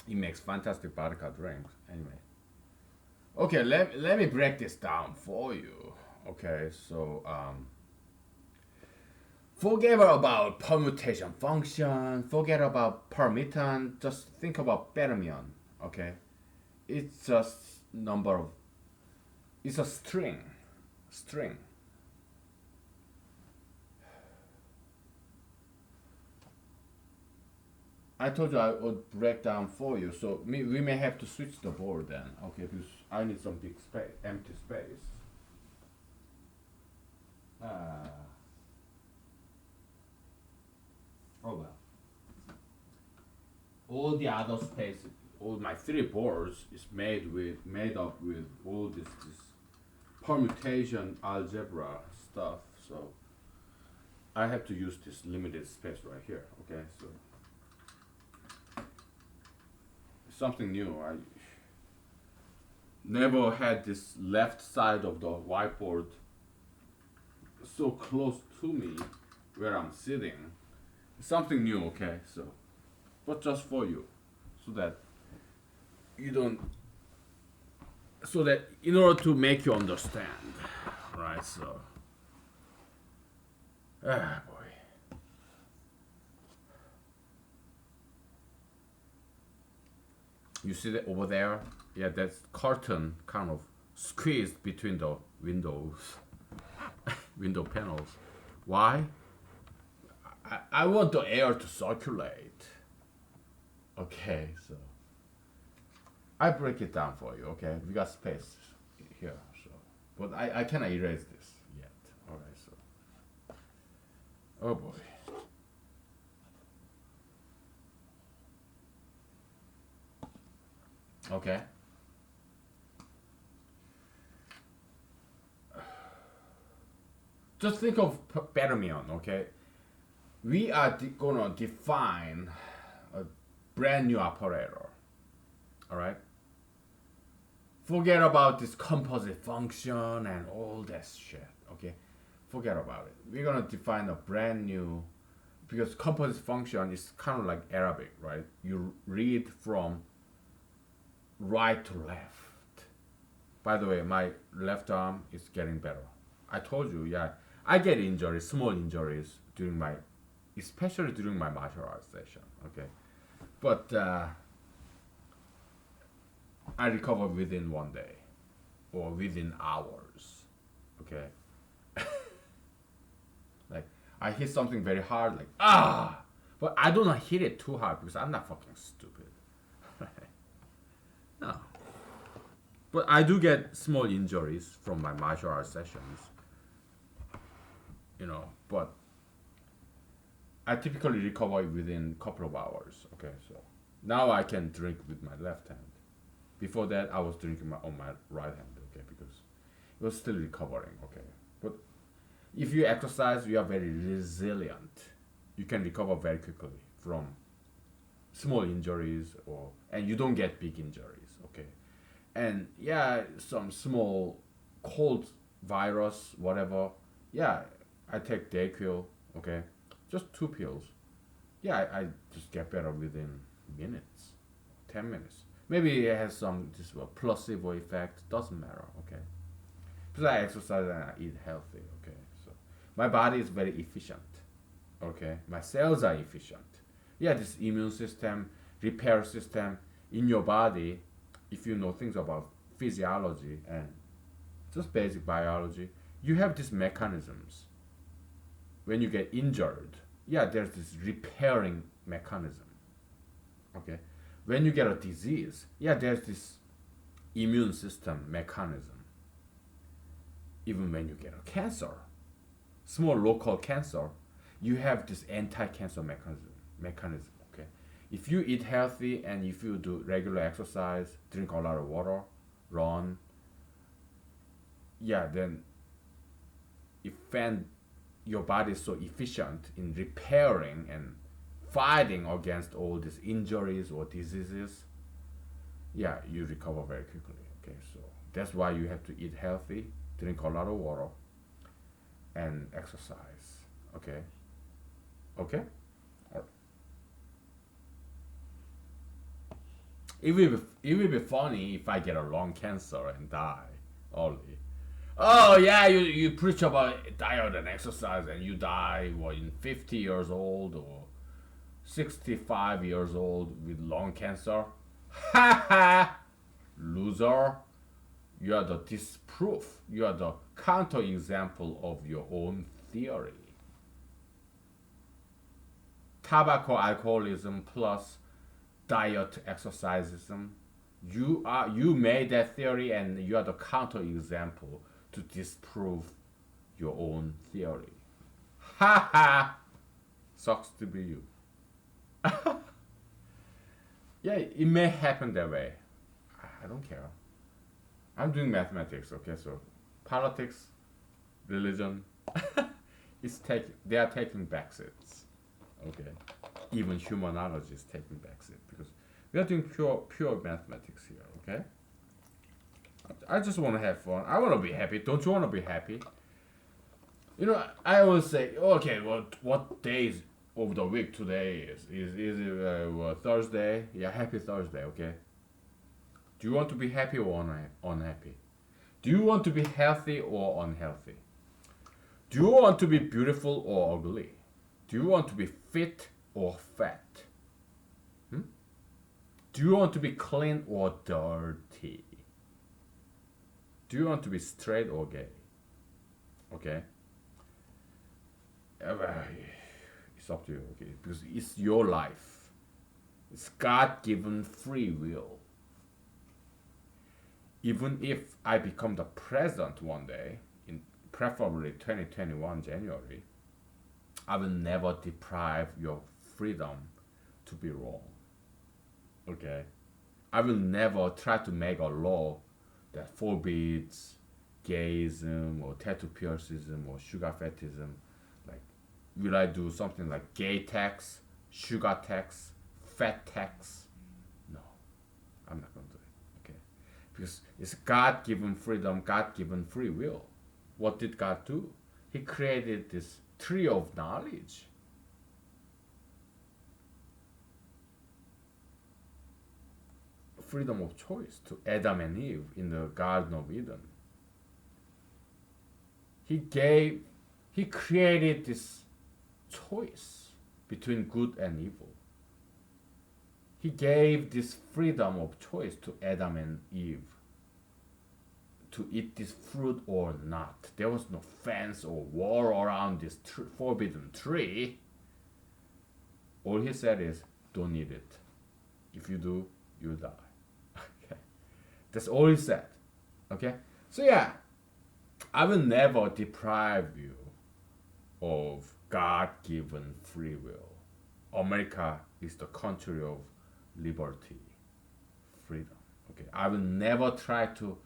It makes fantastic vodka drinks. Anyway, okay, let me break this down for you. Okay, so forget about permutation function, forget about permutant, just think about fermion. Okay, it's just number of, it's a string. I told you I would break down for you, so we may have to switch the board then. Okay, because I need some big space, empty space. uh, oh well, all the other space, all my three boards is made up with all this permutation algebra stuff. So I have to use this limited space right here. Okay, so something new. I never had this left side of the whiteboard so close to me where I'm sitting. Something new. Okay, so but just for you, so that you don't, so that in order to make you understand, right? So ah boy, you see that over there? Yeah, that's curtain kind of squeezed between the windows, window panels. Why? I want the air to circulate. Okay, so I break it down for you. Okay, we got space here, so but I cannot erase this yet. All right, so oh boy. Okay. Just think of Batman. Okay. We are gonna define a brand new operator. All right. Forget about this composite function and all that shit. Okay. Forget about it. We're gonna define a brand new, because composite function is kind of like Arabic, right? You read from right to left. By the way, my left arm is getting better. I told you, yeah, I get injuries, small injuries during my, especially during my martial arts session. Okay, but I recover within 1 day or within hours. Okay, like I hit something very hard, like but I do not hit it too hard because I'm not fucking stupid. No, but I do get small injuries from my martial arts sessions, but I typically recover within a couple of hours. Okay, so now I can drink with my left hand. Before that, I was drinking on my right hand. Okay, because it was still recovering. Okay, but if you exercise, you are very resilient. You can recover very quickly from small injuries, and you don't get big injuries. Okay, and yeah, some small cold virus, whatever. Yeah, I take Dayquil. Okay, just 2 pills. Yeah, I just get better within minutes, 10 minutes. Maybe it has some this placebo effect. Doesn't matter. Okay, because I exercise and I eat healthy. Okay, so my body is very efficient. Okay, my cells are efficient. Yeah, this immune system, repair system in your body, if you know things about physiology and just basic biology, you have these mechanisms. When you get injured, yeah, there's this repairing mechanism. Okay, when you get a disease, yeah, there's this immune system mechanism. Even when you get a cancer, small local cancer, you have this anti-cancer mechanism. Okay, if you eat healthy and if you do regular exercise, drink a lot of water, run, yeah, then if your body is so efficient in repairing and fighting against all these injuries or diseases, yeah, you recover very quickly. Okay, so that's why you have to eat healthy, drink a lot of water, and exercise. Okay, okay. It will be funny if I get a lung cancer and die early. Oh yeah, you preach about diet and exercise and you die in 50 years old or 65 years old with lung cancer. Ha ha! Loser. You are the disproof. You are the counterexample of your own theory. Tobacco alcoholism plus diet exercisism. You made that theory and you are the counterexample to disprove your own theory. Ha ha! Sucks to be you. Yeah, it may happen that way. I don't care. I'm doing mathematics, okay? So politics, religion, they are taking backseats, okay? Even humanology is taking backseat because we are doing pure mathematics here, okay? I just want to have fun. I want to be happy. Don't you want to be happy? I always say, okay, what days of the week today is? Is it Thursday? Yeah, happy Thursday, okay? Do you want to be happy or unhappy? Do you want to be healthy or unhealthy? Do you want to be beautiful or ugly? Do you want to be fit or fat? Hmm? Do you want to be clean or dirty? Do you want to be straight or gay? Okay? It's up to you, okay? Because it's your life. It's God-given free will. Even if I become the president one day, in preferably 2021 January, I will never deprive your freedom to be wrong. Okay? I will never try to make a law that forbids gayism or tattoo piercism or sugar fetism. Like, will I do something like gay tax, sugar tax, fat tax? No, I'm not gonna do it. Okay, because it's God-given freedom, God-given free will. What did God do? He created this tree of knowledge. Freedom of choice to Adam and Eve in the Garden of Eden. He created this choice between good and evil. He gave this freedom of choice to Adam and Eve to eat this fruit or not. There was no fence or wall around this forbidden tree. All he said is, don't eat it. If you do, you'll die. Okay. That's all he said. Okay? So yeah, I will never deprive you of God-given free will. America is the country of liberty, freedom. Okay, I will never try to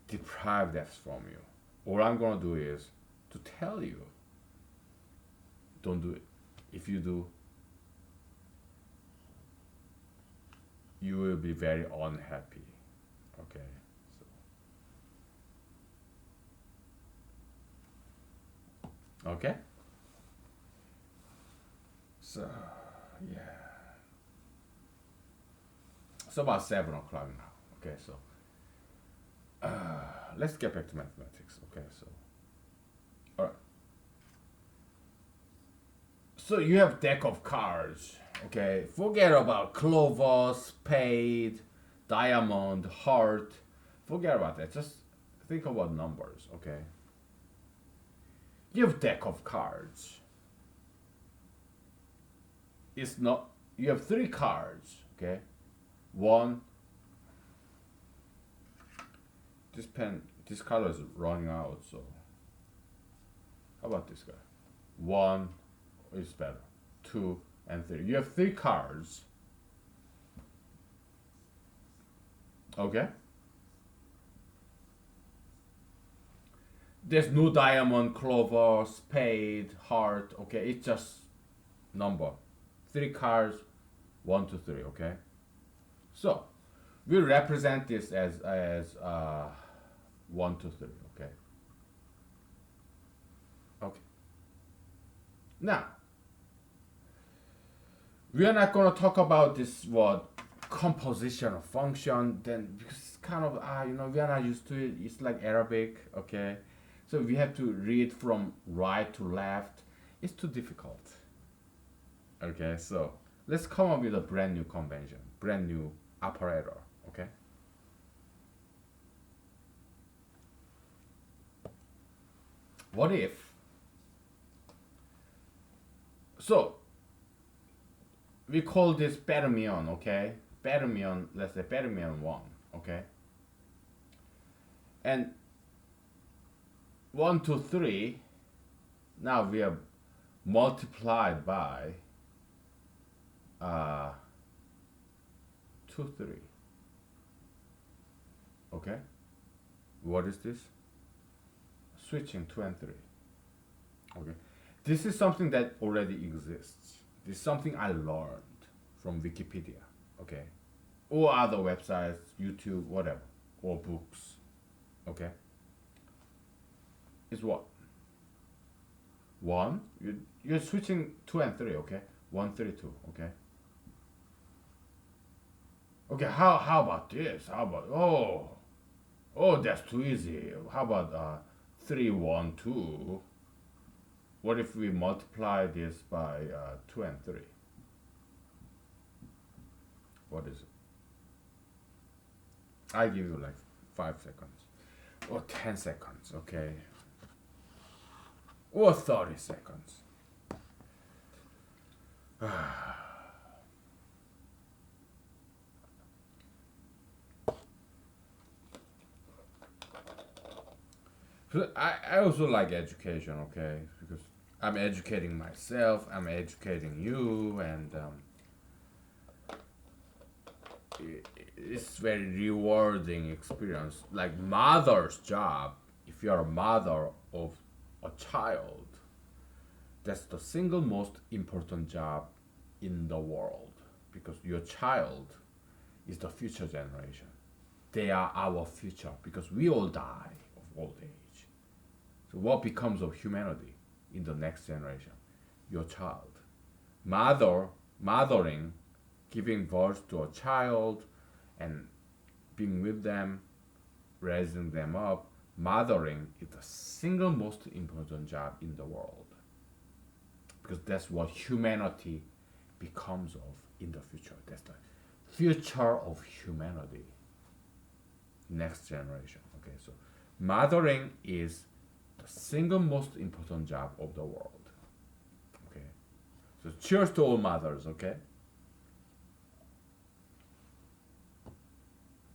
deprive that from you. All I'm gonna do is to tell you, don't do it. If you do, you will be very unhappy. Okay, so okay. So yeah, it's about 7 o'clock now. Okay, so let's get back to mathematics. Okay, so all right. So you have deck of cards. Okay, forget about clover, spade, diamond, heart. Forget about that. Just think about numbers. Okay. You have deck of cards. It's not. You have 3 cards. Okay. One. This color is running out. So how about this guy? 1 is better. 2 and 3. You have 3 cards. Okay. There's no diamond, clover, spade, heart. Okay, it's just number. 3 cards, 1 to 3. Okay. So we represent this as 1 to 3. Okay. Okay. Now we are not going to talk about this word composition of function then, because it's kind of we are not used to it. It's like Arabic. Okay, so we have to read from right to left. It's too difficult. Okay, so let's come up with a brand new convention, brand new operator. Okay, what if, so we call this fermion. Okay, fermion, let's say fermion 1. Okay, and 1 to 3, now we have multiplied by 2 3. Okay, what is this? Switching 2 and 3. Okay, this is something that already exists. This is something I learned from Wikipedia. Okay, or other websites, YouTube, whatever, or books. Okay, is what? 1, you're switching 2 and 3. Okay, 1 3 2. Okay, okay, how about this? How about, oh, that's too easy. How about 3 1 2? What if we multiply this by 2 and 3? What is it? I give you like 5 seconds or 10 seconds. Okay, or 30 seconds. I also like education. Okay, because I'm educating myself, I'm educating you, and it's very rewarding experience. Like mother's job, if you're a mother of a child, that's the single most important job in the world because your child is the future generation. They are our future because we all die of old age. So what becomes of humanity in the next generation? Your child. Mothering, giving birth to a child and being with them, raising them up, mothering is the single most important job in the world. Because that's what humanity becomes of in the future. That's the future of humanity. Next generation. Okay, so mothering is the single most important job of the world. Okay, so cheers to all mothers. Okay,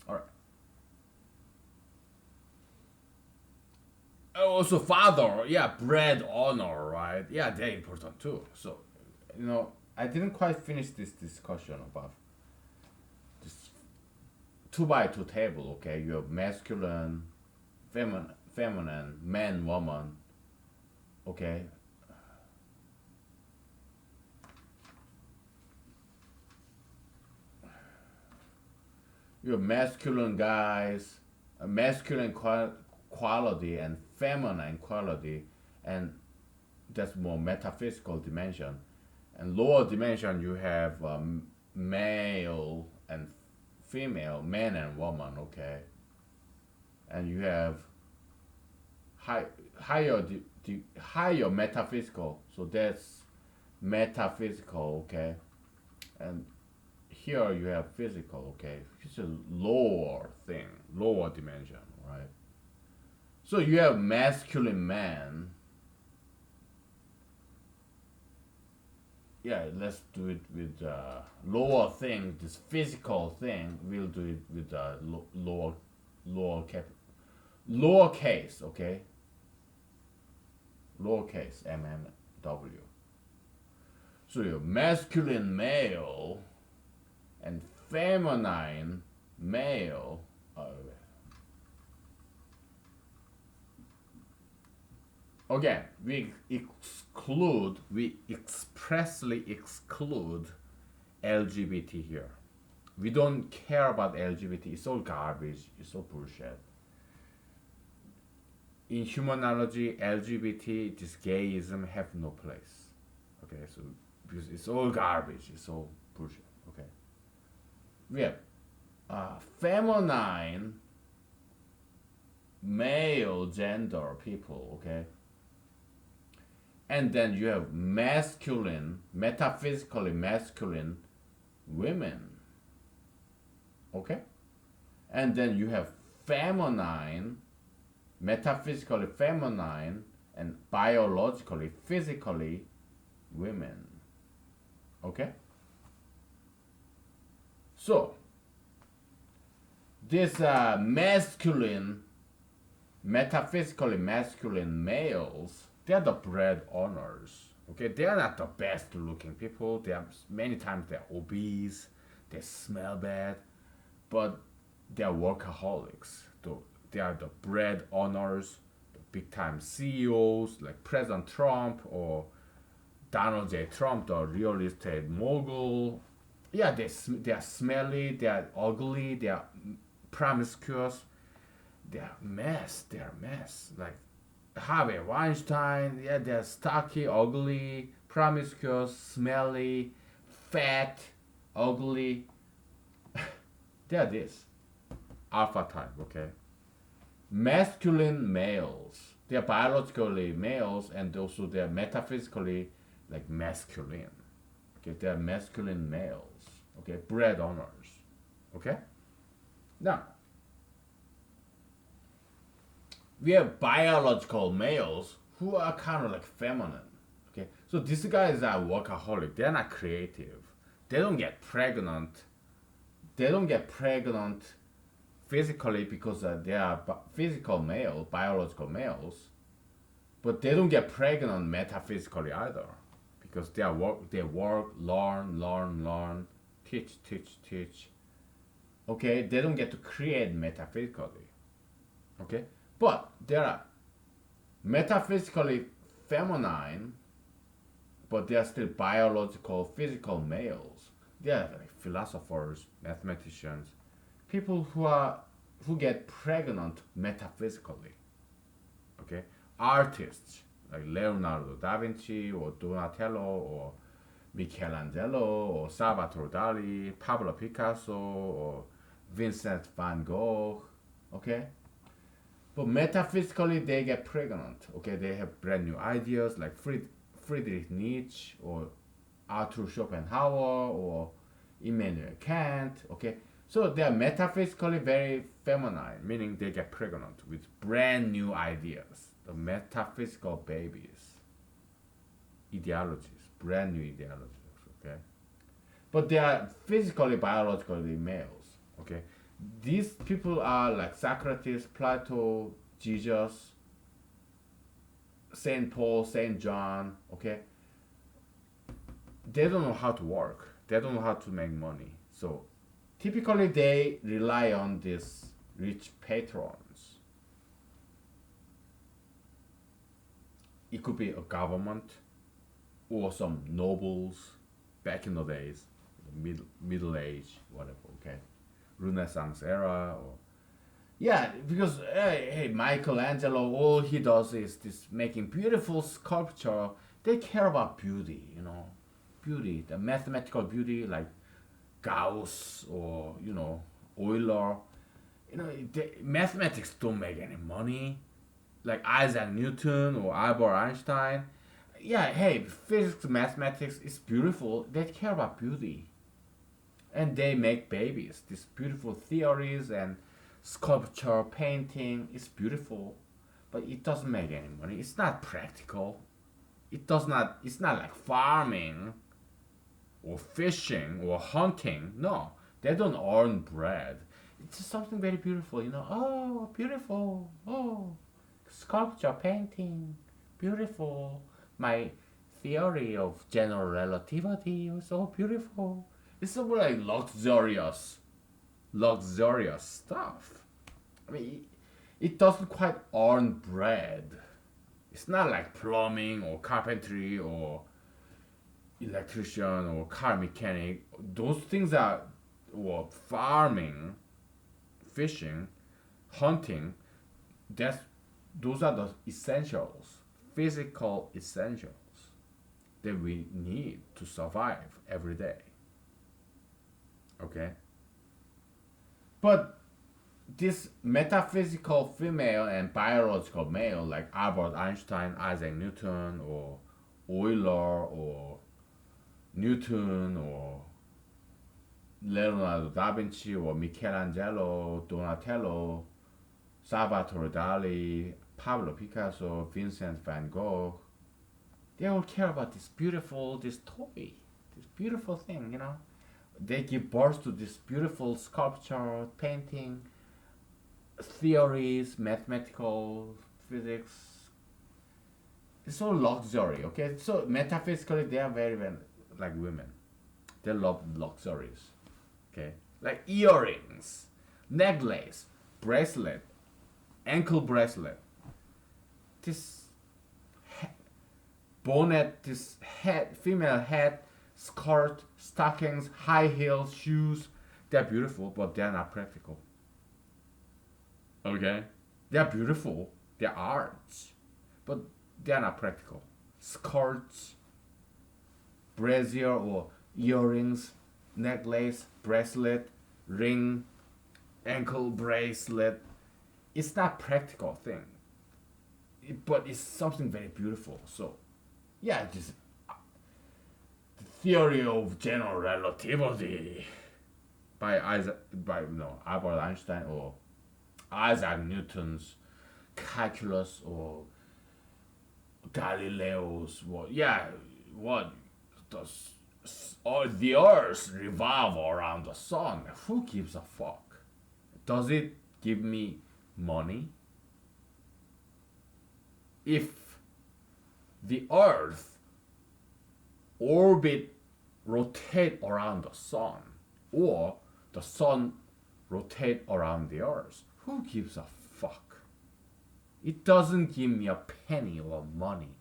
all right. Also, father, yeah, bread honor, right? Yeah, they're important too. So, I didn't quite finish this discussion about this two by two table. Okay, you have masculine, feminine, man, woman. Okay, you have masculine guys, a masculine quality and feminine quality, and that's more metaphysical dimension. And lower dimension, you have male and female, man and woman. Okay, and you have higher metaphysical. So that's metaphysical. Okay, and here you have physical. Okay, it's a lower thing, lower dimension, right? So you have masculine man. Yeah, let's do it with lower thing. This physical thing, we'll do it with lower cap, lowercase. Okay, lowercase mmw. So you have masculine male and feminine male. Again, we expressly exclude LGBT here. We don't care about LGBT. It's all garbage. It's all bullshit. In humanology, LGBT, this gayism have no place. Okay, so because it's all garbage. It's all bullshit. Okay, we have feminine male gender people. Okay, and then you have masculine, metaphysically masculine women. Okay, and then you have feminine, metaphysically feminine, and biologically, physically women. Okay, so this masculine, metaphysically masculine males, they're the bread owners. Okay, they're not the best looking people. They are many times they're obese, they smell bad, but they're workaholics. They are the bread owners, the big time CEOs like President Trump or Donald J. Trump, the real estate mogul. Yeah, they are smelly, they are ugly, they are promiscuous, they are mess. They are mess. Like Harvey Weinstein, yeah, they're stocky, ugly, promiscuous, smelly, fat, ugly. They're this alpha type, okay? Masculine males. They're biologically males and also they're metaphysically like masculine. Okay, they're masculine males. Okay, bread owners. Okay? Now, we have biological males who are kind of like feminine. Okay, so these guys are workaholic. They're not creative. They don't get pregnant. They don't get pregnant physically because they are physical male, biological males. But they don't get pregnant metaphysically either, because they work, learn, teach, Okay, they don't get to create metaphysically. Okay, but there are metaphysically feminine, but they are still biological, physical males. They are like philosophers, mathematicians, people who get pregnant metaphysically. Okay, artists like Leonardo da Vinci or Donatello or Michelangelo or Salvatore Dali, Pablo Picasso or Vincent van Gogh. Okay, but metaphysically they get pregnant. Okay, they have brand new ideas like Friedrich Nietzsche or Arthur Schopenhauer or Immanuel Kant. Okay, so they are metaphysically very feminine, meaning they get pregnant with brand new ideas. The metaphysical babies, ideologies, brand new ideologies. Okay, but they are physically, biologically males. Okay, these people are like Socrates, Plato, Jesus, Saint Paul, Saint John. Okay, they don't know how to work. They don't know how to make money. So typically they rely on these rich patrons. It could be a government or some nobles back in the days, middle age, whatever. Okay, Renaissance era or yeah, because hey, Michelangelo, all he does is this making beautiful sculpture. They care about beauty, beauty, the mathematical beauty, like Gauss or Euler. Mathematics don't make any money. Like Isaac Newton or Albert Einstein. Yeah, hey, physics, mathematics is beautiful. They care about beauty, and they make babies. These beautiful theories and sculpture, painting is beautiful, but it doesn't make any money. It's not practical. It does not. It's not like farming or fishing or hunting. No, they don't earn bread. It's just something very beautiful. Oh, beautiful. Oh, sculpture, painting, beautiful. My theory of general relativity was so beautiful. It's so like luxurious stuff. I mean, it doesn't quite earn bread. It's not like plumbing or carpentry or electrician or car mechanic. Those things are farming, fishing, hunting. That's those are the essentials, physical essentials that we need to survive every day. Okay, but this metaphysical female and biological male, like Albert Einstein, Isaac Newton, or Euler, or Newton, or Leonardo da Vinci, or Michelangelo, Donatello, Salvatore Dali, Pablo Picasso, Vincent van Gogh, they all care about this toy, this beautiful thing. They give birth to this beautiful sculpture, painting, theories, mathematical, physics. It's all luxury, okay? So metaphysically, they are very, very like women. They love luxuries, okay? Like earrings, necklace, bracelet, ankle bracelet, this bonnet, this head, female head, skirt, stockings, high heels, shoes. They're beautiful, but they're not practical. Okay? They're beautiful. They're arts. But they're not practical. Skirts, brazier or earrings, necklace, bracelet, ring, ankle bracelet. It's not practical thing. But it's something very beautiful. So, yeah, just the theory of general relativity by Albert Einstein or Isaac Newton's calculus or Galileo's what does all the earth revolve around the sun? Who gives a fuck? Does it give me money? If the earth orbit rotate around the sun, or the sun rotate around the earth. Who gives a fuck? It doesn't give me a penny or money.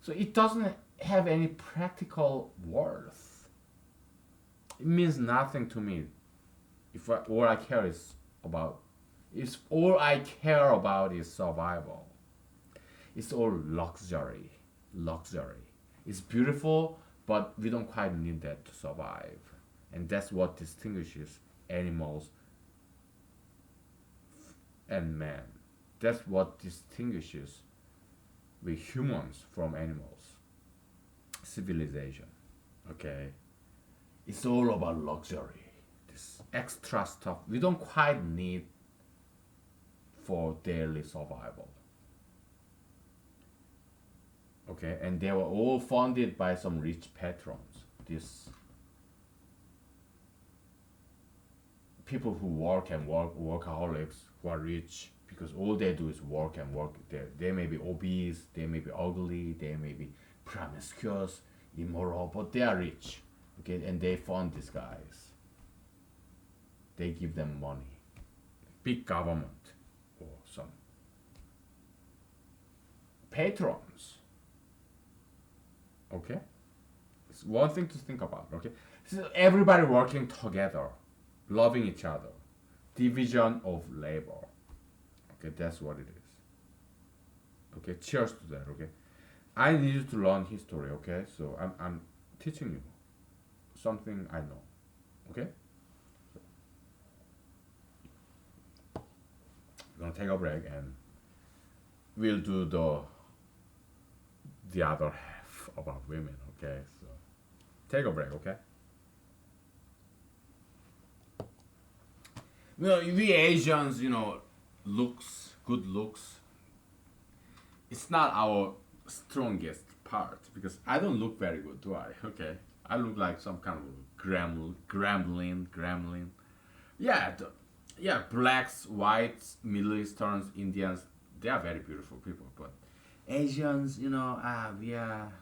So it doesn't have any practical worth. It means nothing to me. If all I care is about, is all I care about is survival. It's all luxury, luxury. It's beautiful, but we don't quite need that to survive, and that's what distinguishes animals and man. That's what distinguishes we humans from animals. Civilization, okay? It's all about luxury. This extra stuff we don't quite need for daily survival. Okay, and they were all funded by some rich patrons. These people who work and work, workaholics who are rich because all they do is work and work. They may be obese, they may be ugly, they may be promiscuous, immoral, but they are rich. Okay, and they fund these guys. They give them money. Big government or some patrons. Okay, it's one thing to think about. Okay, so everybody working together, loving each other, division of labor. Okay, that's what it is. Okay, cheers to that. Okay, I need you to learn history. Okay, so I'm teaching you something I know. Okay, we're gonna take a break and we'll do the other half about women. Okay, so take a break. Okay. We Asians, looks, good looks, it's not our strongest part because I don't look very good, do I? Okay, I look like some kind of gremlin. Yeah, yeah, blacks, whites, Middle Easterns, Indians, they are very beautiful people, but Asians, we are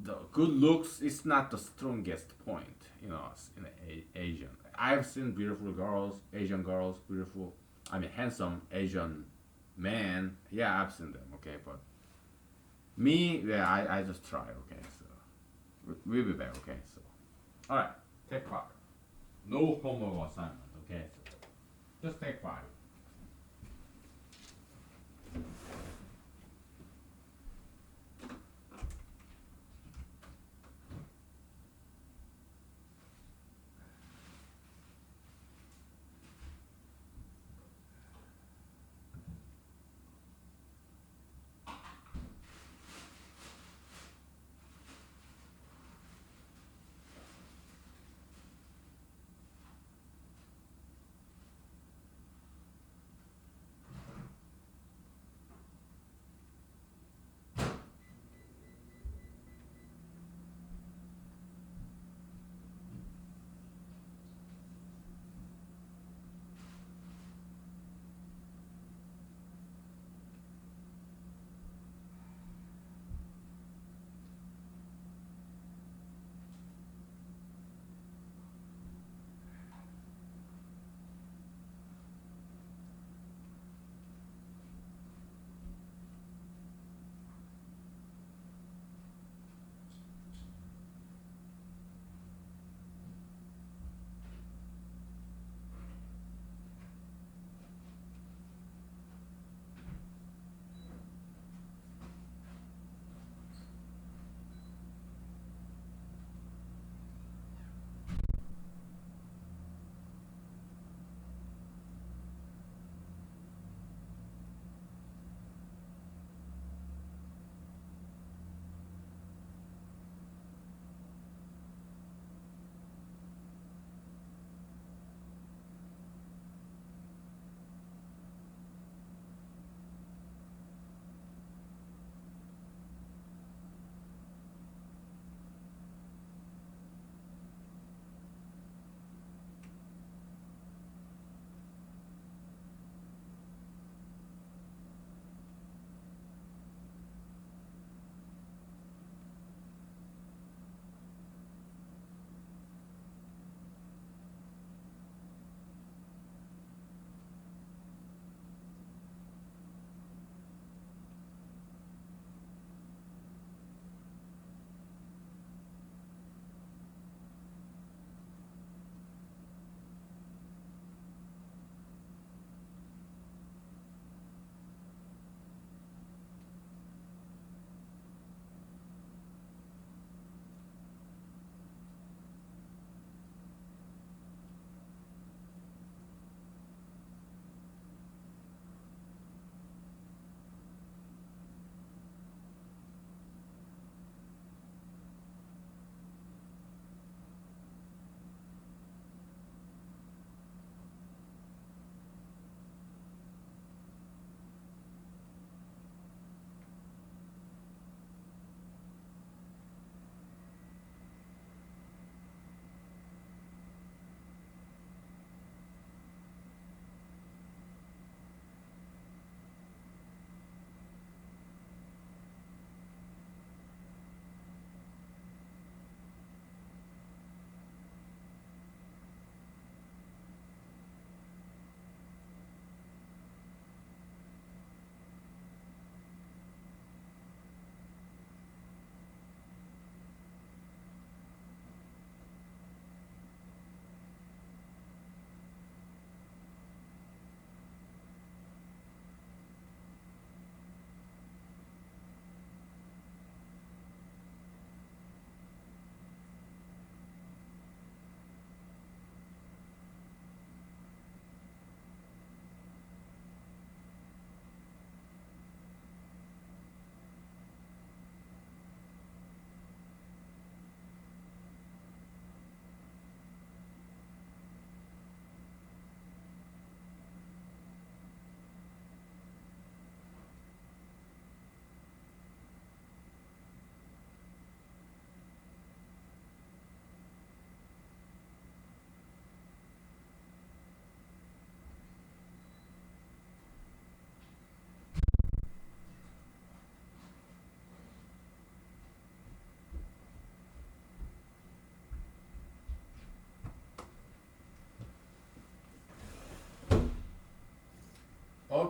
the good looks is not the strongest point, in Asian. I've seen beautiful girls, Asian girls, beautiful, I mean, handsome Asian men. Yeah, I've seen them, okay, but me, yeah, I just try, okay, so we'll be back, okay, so. Alright, take 5. No homework assignment, okay, so just take 5.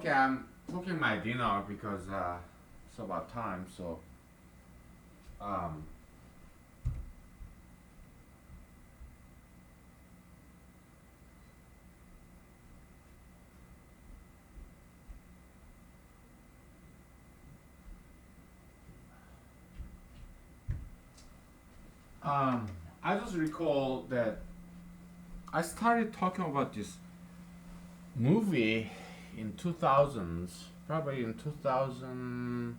Okay, I'm cooking my dinner because it's about time. So um, um, I just recall that I started talking about this movie in 2000s, probably in 2010,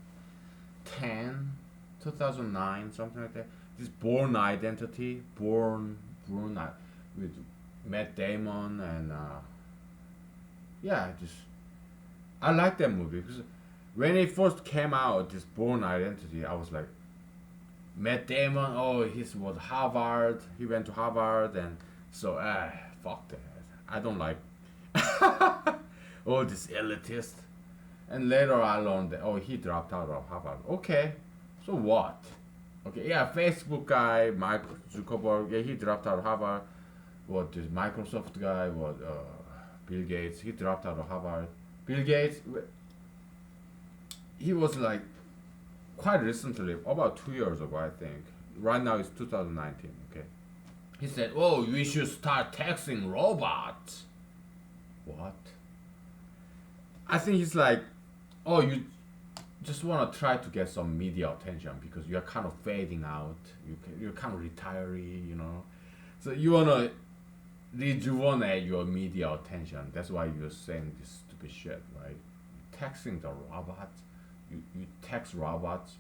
2009, something like that. This Born Identity, with Matt Damon and yeah, just I like that movie because when it first came out, this Born Identity, I was like, Matt Damon, oh, he was Harvard, he went to Harvard, and so fuck that, I don't like all this elitist. And later I learned that oh he dropped out of Harvard. Okay, so what? Okay, yeah, Facebook guy, Mike Zuckerberg, yeah, he dropped out of Harvard. What this Microsoft guy? What Bill Gates? He dropped out of Harvard. Bill Gates, he was like quite recently, about 2 years ago, I think. Right now it's 2019. Okay, he said, "Oh, we should start taxing robots." What? I think he's like, "Oh, you just want to try to get some media attention because you're kind of fading out. You're kind of retiree, you know. So you want to rejuvenate your media attention. That's why you're saying this stupid shit, right? Taxing the robots. You tax robots.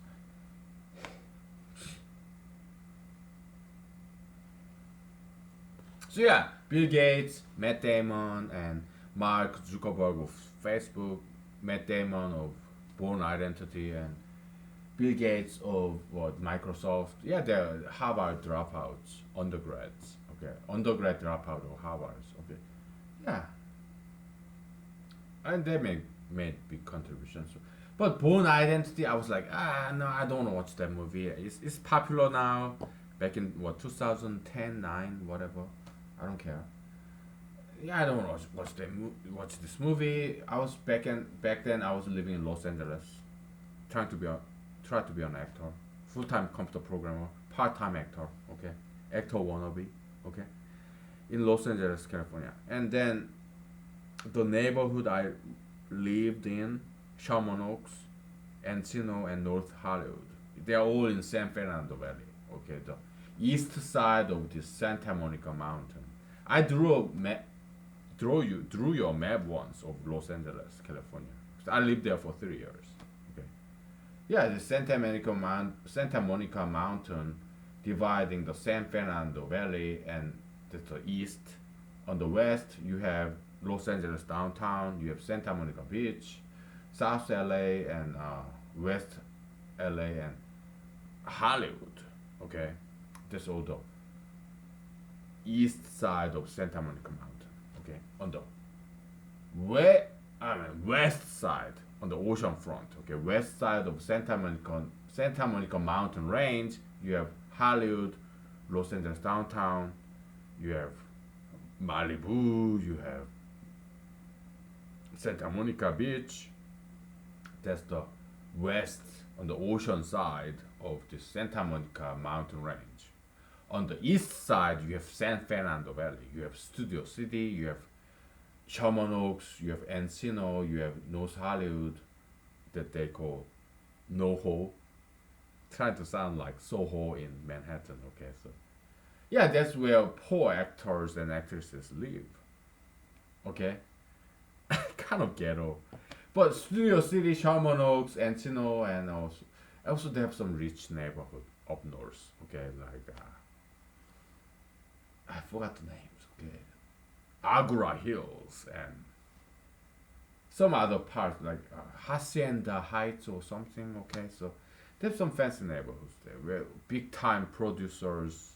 So yeah, Bill Gates, Matt Damon, and Mark Zuckerberg of Facebook, Matt Damon of Born Identity, and Bill Gates of what Microsoft. Yeah, they're Harvard dropouts, undergrads. Okay, undergrad dropout of Harvard. Okay, yeah, and they made big contributions. But Born Identity, I was like, no, I don't want to watch that movie. It's popular now. Back in what 2010, 9, whatever. I don't care. Yeah, I don't want to watch this movie. I was back then. I was living in Los Angeles, trying to be a try to be an actor, full time computer programmer, part time actor. Okay, actor wannabe. Okay, in Los Angeles, California, and then the neighborhood I lived in, Sherman Oaks, Encino, and North Hollywood. They are all in San Fernando Valley. Okay, the east side of the Santa Monica Mountain. I drew your map once of Los Angeles, California. I lived there for 3 years. Okay. Yeah, the Santa Monica Mountain dividing the San Fernando Valley and the east. On the west, you have Los Angeles downtown. You have Santa Monica Beach, South LA, and West LA, and Hollywood. Okay, that's all the east side of Santa Monica Mountain. Okay, on the west side on the ocean front. Okay, west side of Santa Monica Mountain Range. You have Hollywood, Los Angeles downtown. You have Malibu. You have Santa Monica Beach. That's the west on the ocean side of the Santa Monica Mountain Range. On the east side, you have San Fernando Valley. You have Studio City. You have Sherman Oaks. You have Encino. You have North Hollywood, that they call NoHo. Trying to sound like Soho in Manhattan. Okay, so yeah, that's where poor actors and actresses live. Okay, kind of ghetto. But Studio City, Sherman Oaks, Encino, and also they have some rich neighborhood up north. Okay, like I forgot the names. Okay, Agora Hills and some other parts like Hacienda Heights or something. Okay, so there's some fancy neighborhoods there where big time producers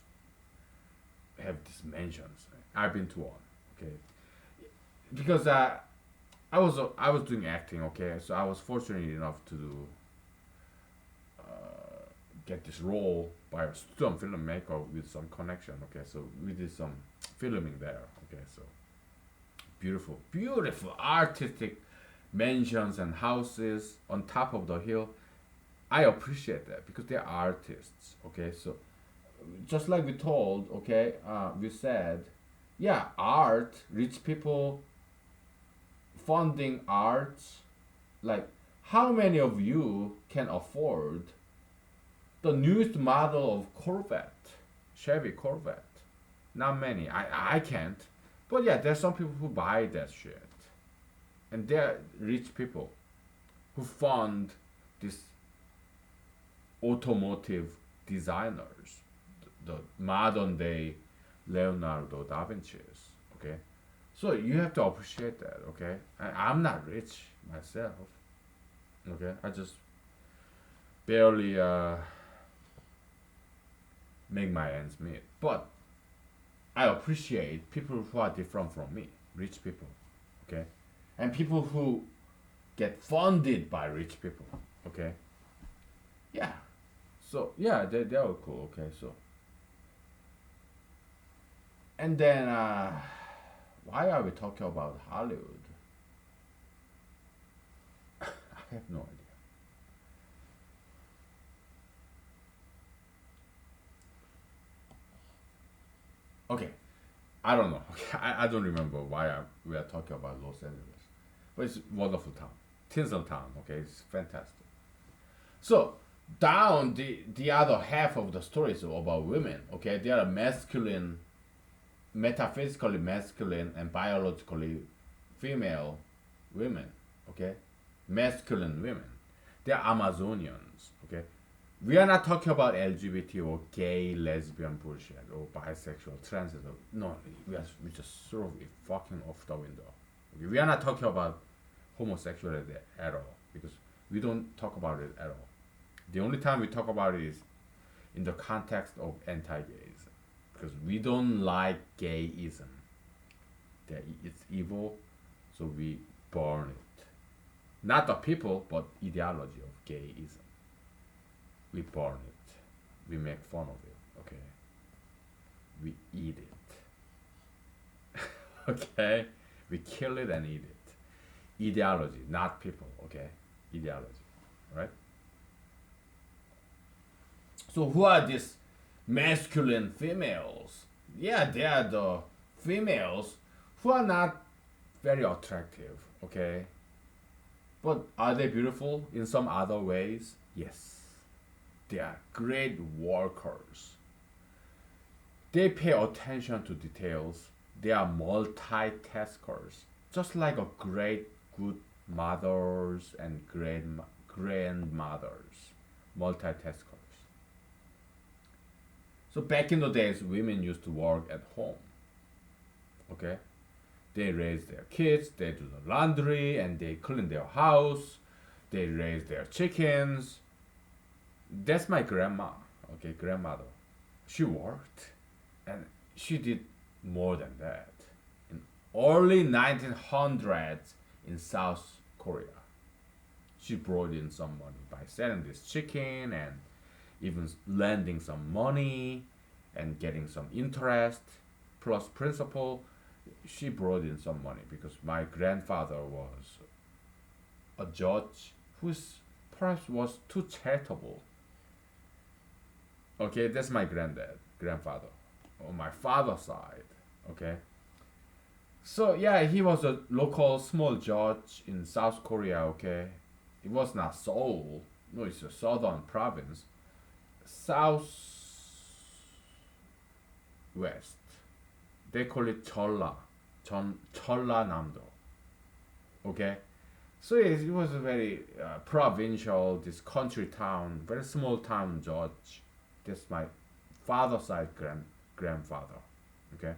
have these mansions. I've been to one. Okay, because I was doing acting. Okay, so I was fortunate enough to get this role by a student filmmaker with some connection. Okay, so we did some filming there. Okay, so beautiful, beautiful artistic mansions and houses on top of the hill. I appreciate that because they're artists. Okay, so just like we told, okay, we said, yeah, art, rich people funding arts, like how many of you can afford the newest model of Corvette, Chevy Corvette? Not many. I can't. But yeah, there's some people who buy that shit. And they're rich people who fund these automotive designers, the modern day Leonardo da Vinci's. Okay? So you have to appreciate that, okay? I'm not rich myself. Okay? I just barely make my ends meet. But I appreciate people who are different from me, rich people, okay, and people who get funded by rich people, okay. Yeah, so yeah, they are cool, okay. So and then why are we talking about Hollywood? I have no idea. Okay, I don't know. Okay, I don't remember why we are talking about Los Angeles, but it's a wonderful town, tinsel town. Okay, it's fantastic. So down the other half of the story is about women. Okay, they are masculine, metaphysically masculine and biologically female women. Okay, masculine women. They are Amazonians. Okay, we are not talking about LGBT or gay, lesbian bullshit or bisexual, transgender. No, we just throw it fucking off the window. Okay? We are not talking about homosexuality at all because we don't talk about it at all. The only time we talk about it is in the context of anti-gays because we don't like gayism. That it's evil, so we burn it. Not the people, but ideology of gayism. We burn it. We make fun of it. Okay. We eat it. Okay. We kill it and eat it. Ideology, not people. Okay. Ideology. Right. So who are these masculine females? Yeah, they are the females who are not very attractive. Okay. But are they beautiful in some other ways? Yes. They are great workers. They pay attention to details. They are multitaskers. Just like a great good mothers and grandmothers. Multitaskers. So back in the days, women used to work at home. Okay? They raise their kids, they do the laundry, and they clean their house. They raise their chickens. That's my grandma, okay, grandmother. She worked and she did more than that. In early 1900s in South Korea, she brought in some money by selling this chicken and even lending some money and getting some interest plus principal. She brought in some money because my grandfather was a judge who's perhaps was too charitable. Okay, that's my grandfather, on my father's side. Okay, so yeah, he was a local small judge in South Korea. Okay, it was not Seoul. No, it's a southern province, south west. They call it Cholla, Cholla Namdo. Okay, so it was a very provincial, this country town, very small town judge. That's my father's side grandfather. Okay,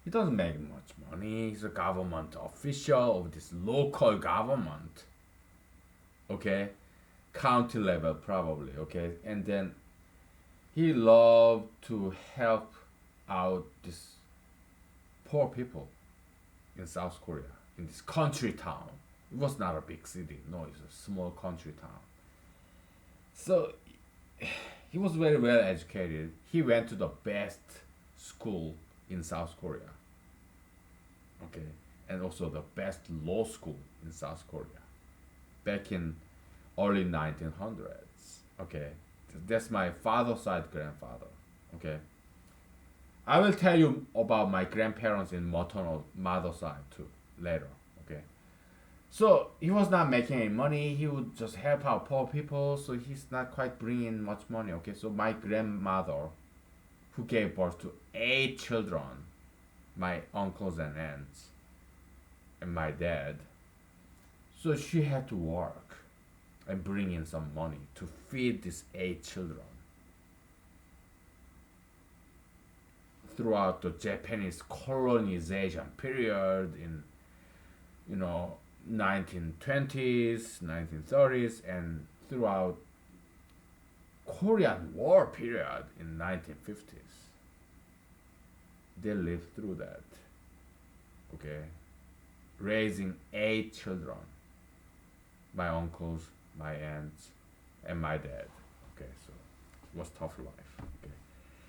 he doesn't make much money. He's a government official of this local government. Okay, county level probably. Okay, and then he loved to help out these poor people in South Korea in this country town. It was not a big city. No, it's a small country town. So he was very well educated. He went to the best school in South Korea. Okay, and also the best law school in South Korea back in early 1900s. Okay, that's my father's side grandfather. Okay, I will tell you about my grandparents in maternal mother side too later. Okay, so he was not making any money. He would just help out poor people. So he's not quite bringing much money. Okay, so my grandmother, who gave birth to 8 children, my uncles and aunts, and my dad. So she had to work and bring in some money to feed these 8 children throughout the Japanese colonization period in, you know, 1920s, 1930s, and throughout Korean War period in 1950s. They lived through that. Okay, raising 8 children, my uncles, my aunts, and my dad. Okay, so it was tough life. Okay,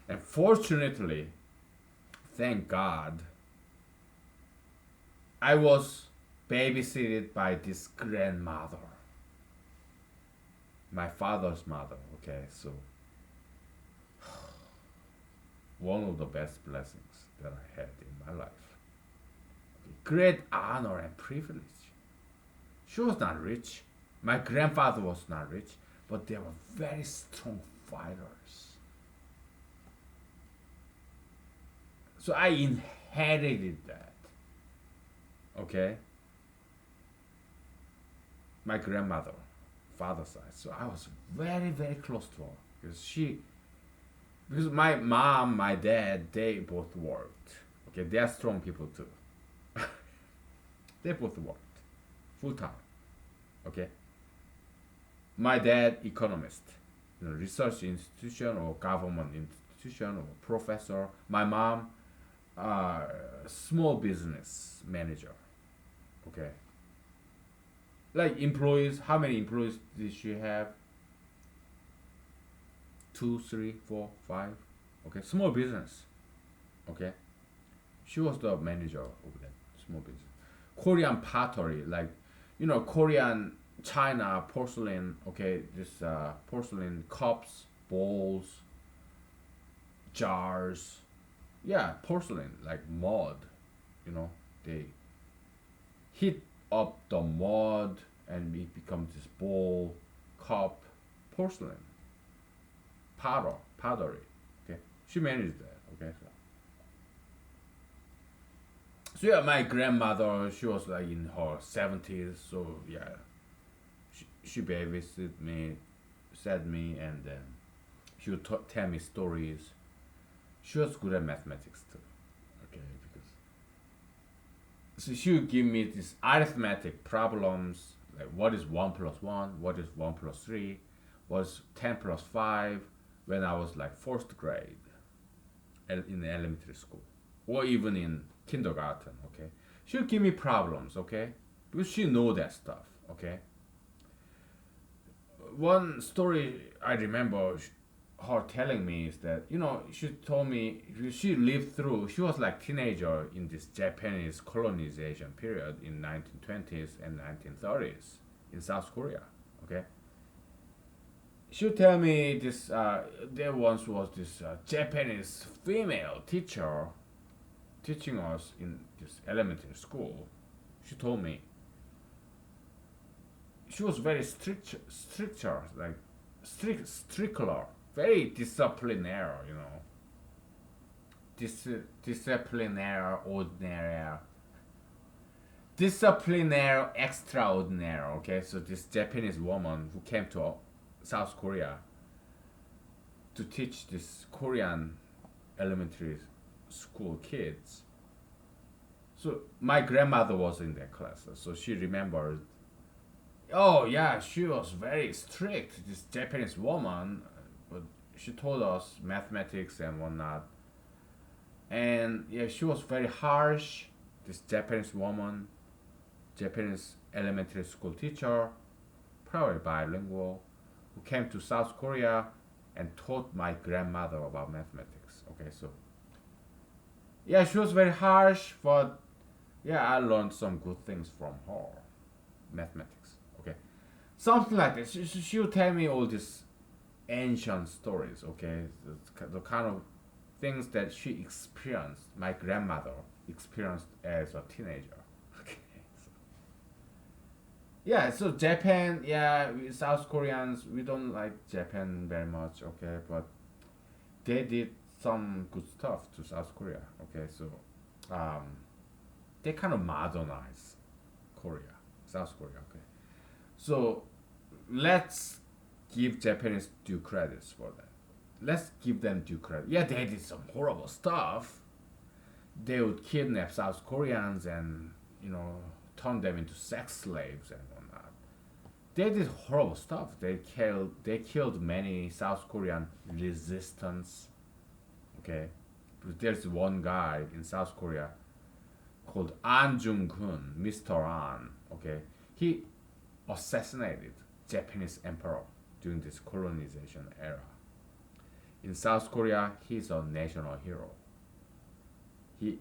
and fortunately, thank God, I was babysitted by this grandmother, my father's mother. Okay, so one of the best blessings that I had in my life. Great honor and privilege. She was not rich. My grandfather was not rich, but they were very strong fighters. So I inherited that. Okay? My grandmother, father's side. So I was very, very close to her. Because my mom, my dad, they both worked. Okay, they are strong people too. They both worked full time. Okay. My dad, economist, research institution or government institution or professor. My mom, small business manager. Okay. Like employees, how many employees did she have? 2, 3, 4, 5. Okay, small business. Okay. She was the manager of that small business. Korean pottery, like, Korean China porcelain. Okay, this porcelain cups, bowls, jars. Yeah, porcelain, like mud. They heat up the mud and it becomes this bowl, cup, porcelain, pottery. Okay, she managed that. Okay, so yeah, my grandmother, she was like in her 70s. So yeah, she babysitted me, said me, and then she would tell me stories. She was good at mathematics too. Okay, because so she would give me these arithmetic problems like what is 1 plus 1, what is 1 plus 3, what's 10 plus 5 when I was like fourth grade in the elementary school or even in kindergarten. Okay, she would give me problems. Okay, because she know that stuff. Okay, one story I remember her telling me is that she told me she lived through. She was like teenager in this Japanese colonization period in 1920s and 1930s in South Korea. Okay, she would tell me this. There once was this Japanese female teacher teaching us in this elementary school. She told me she was very stricter, like strictler, very disciplinary, disciplinary, ordinary, disciplinary, extraordinary. Okay, so this Japanese woman who came to South Korea to teach this Korean elementary school kids. So my grandmother was in that class, so she remembered. Oh yeah, she was very strict. This Japanese woman, but she told us mathematics and whatnot. And yeah, she was very harsh. This Japanese woman, Japanese elementary school teacher, probably bilingual, who came to South Korea and taught my grandmother about mathematics. Okay, so yeah, she was very harsh, but Yeah, I learned some good things from her. Mathematics. Okay. Something like this. She would tell me all these ancient stories, okay? The kind of things that she experienced, my grandmother experienced as a teenager. Okay. So, yeah, so Japan, yeah, South Koreans, we don't like Japan very much, okay? But they did some good stuff to South Korea, okay? So um, they kind of modernize Korea, South Korea, okay? So let's give Japanese due credits for that. Let's give them due credit. Yeah, they did some horrible stuff. They would kidnap South Koreans and turn them into sex slaves and whatnot. They did horrible stuff. They killed many South Korean resistance. Okay, but there's one guy in South Korea called An Jung Kun, Mr. An. Okay, he assassinated Japanese emperor during this colonization era. In South Korea, he's a national hero. He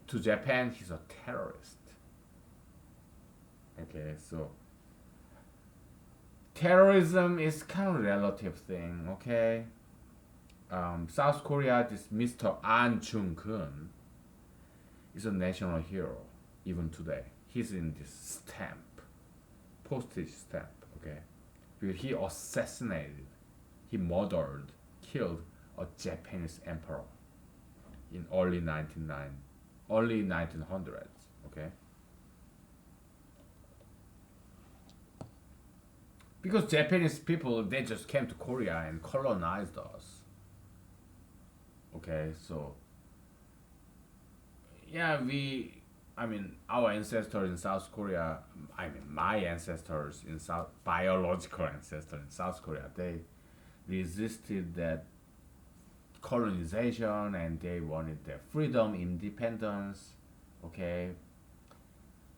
to Japan, he's a terrorist. Okay, so terrorism is kind of relative thing. Okay, South Korea, this Mr. An Chung Kun is a national hero even today. He's in this stamp, postage stamp. Okay, because he assassinated, he murdered, killed a Japanese emperor in early 1900s. Okay, because Japanese people, they just came to Korea and colonized us. Okay, so yeah, I mean, our ancestors in South Korea, I mean, my ancestors in South, biological ancestors in South Korea, they resisted that colonization and they wanted their freedom, independence. Okay,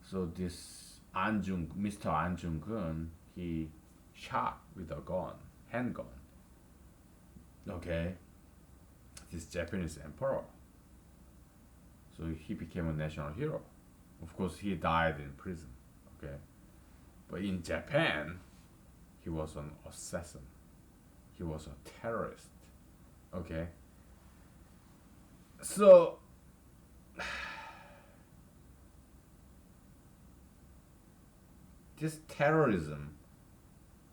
so this Mr. Anjung Kun, he shot with a gun, handgun. Okay, this Japanese emperor. So he became a national hero. Of course, he died in prison. Okay, but in Japan, he was an assassin. He was a terrorist. Okay, so this terrorism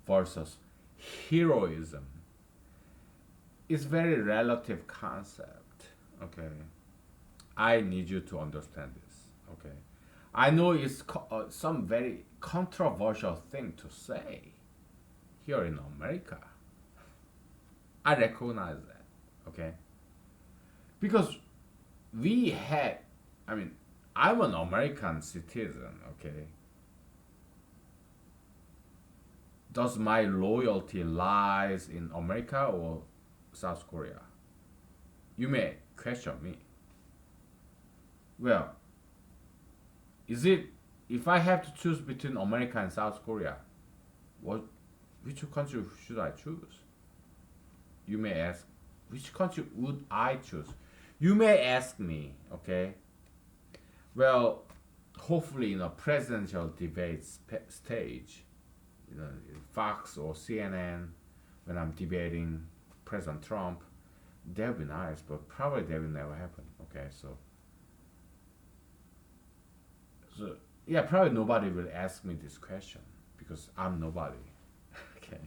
versus heroism is very relative concept. Okay, I need you to understand this. Okay, I know it's some very controversial thing to say here in America. I recognize that. Okay, because we had, I mean, I'm an American citizen. Okay, does my loyalty lies in America or South Korea? You may question me. Well, is it, if I have to choose between America and South Korea, what which country should I choose? You may ask, which country would I choose? You may ask me, okay? Well, hopefully in a presidential debate stage, in Fox or CNN, when I'm debating President Trump, that would be nice, but probably that will never happen. Okay, so yeah, probably nobody will ask me this question because I'm nobody. Okay,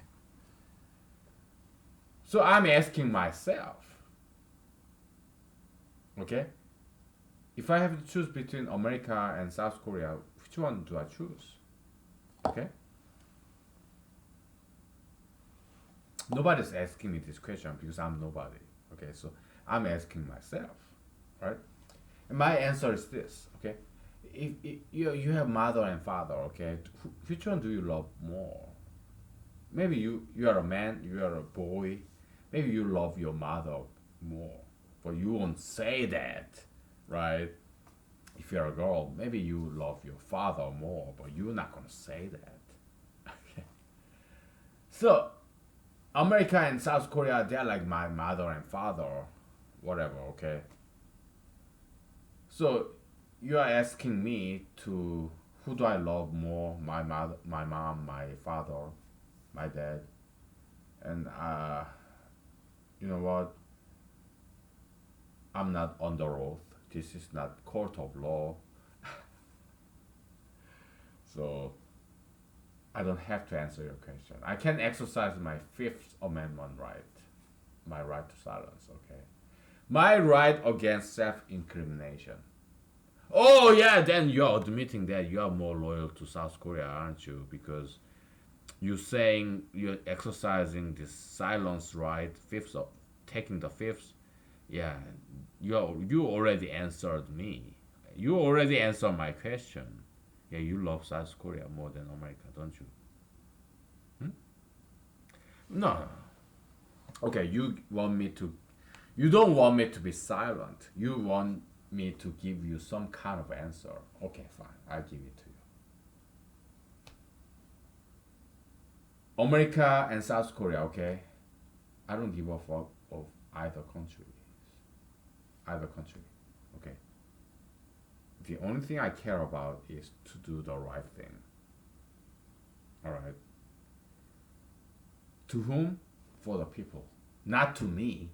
so I'm asking myself, okay, if I have to choose between America and South Korea, which one do I choose? Okay, nobody's asking me this question because I'm nobody. Okay, so I'm asking myself, right? And my answer is this. Okay, if you have mother and father, okay, which one do you love more? Maybe you are a man, you are a boy. Maybe you love your mother more, but you won't say that, right? If you're a girl, maybe you love your father more, but you're not gonna say that. Okay. So America and South Korea, they're like my mother and father, whatever. Okay. So you are asking me to who do I love more? My mother, my mom, my father, my dad, and you know what? I'm not under oath. This is not court of law, so I don't have to answer your question. I can exercise my Fifth Amendment right, my right to silence. Okay, my right against self-incrimination. Oh yeah, then you're admitting that you are more loyal to South Korea, aren't you? Because you saying you're exercising this silence right, fifth of taking the fifth. Yeah, you already answered me. You already answered my question. Yeah, you love South Korea more than America, don't you? Hmm? No, no. Okay, you want me to. You don't want me to be silent. You want me to give you some kind of answer. Okay, fine. I'll give it to you. America and South Korea. Okay, I don't give a fuck of either country. Either country. Okay. The only thing I care about is to do the right thing. All right. To whom? For the people, not to me.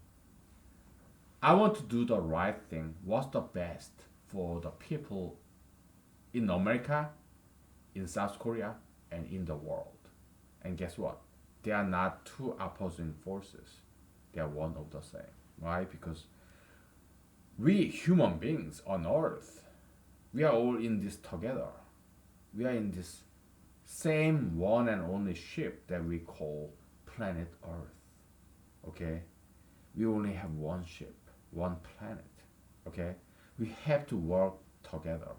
I want to do the right thing. What's the best for the people in America, in South Korea, and in the world? And guess what? They are not two opposing forces. They are one of the same, right? Because we human beings on Earth, we are all in this together. We are in this same one and only ship that we call planet Earth. Okay? We only have one ship, one planet. Okay? We have to work together.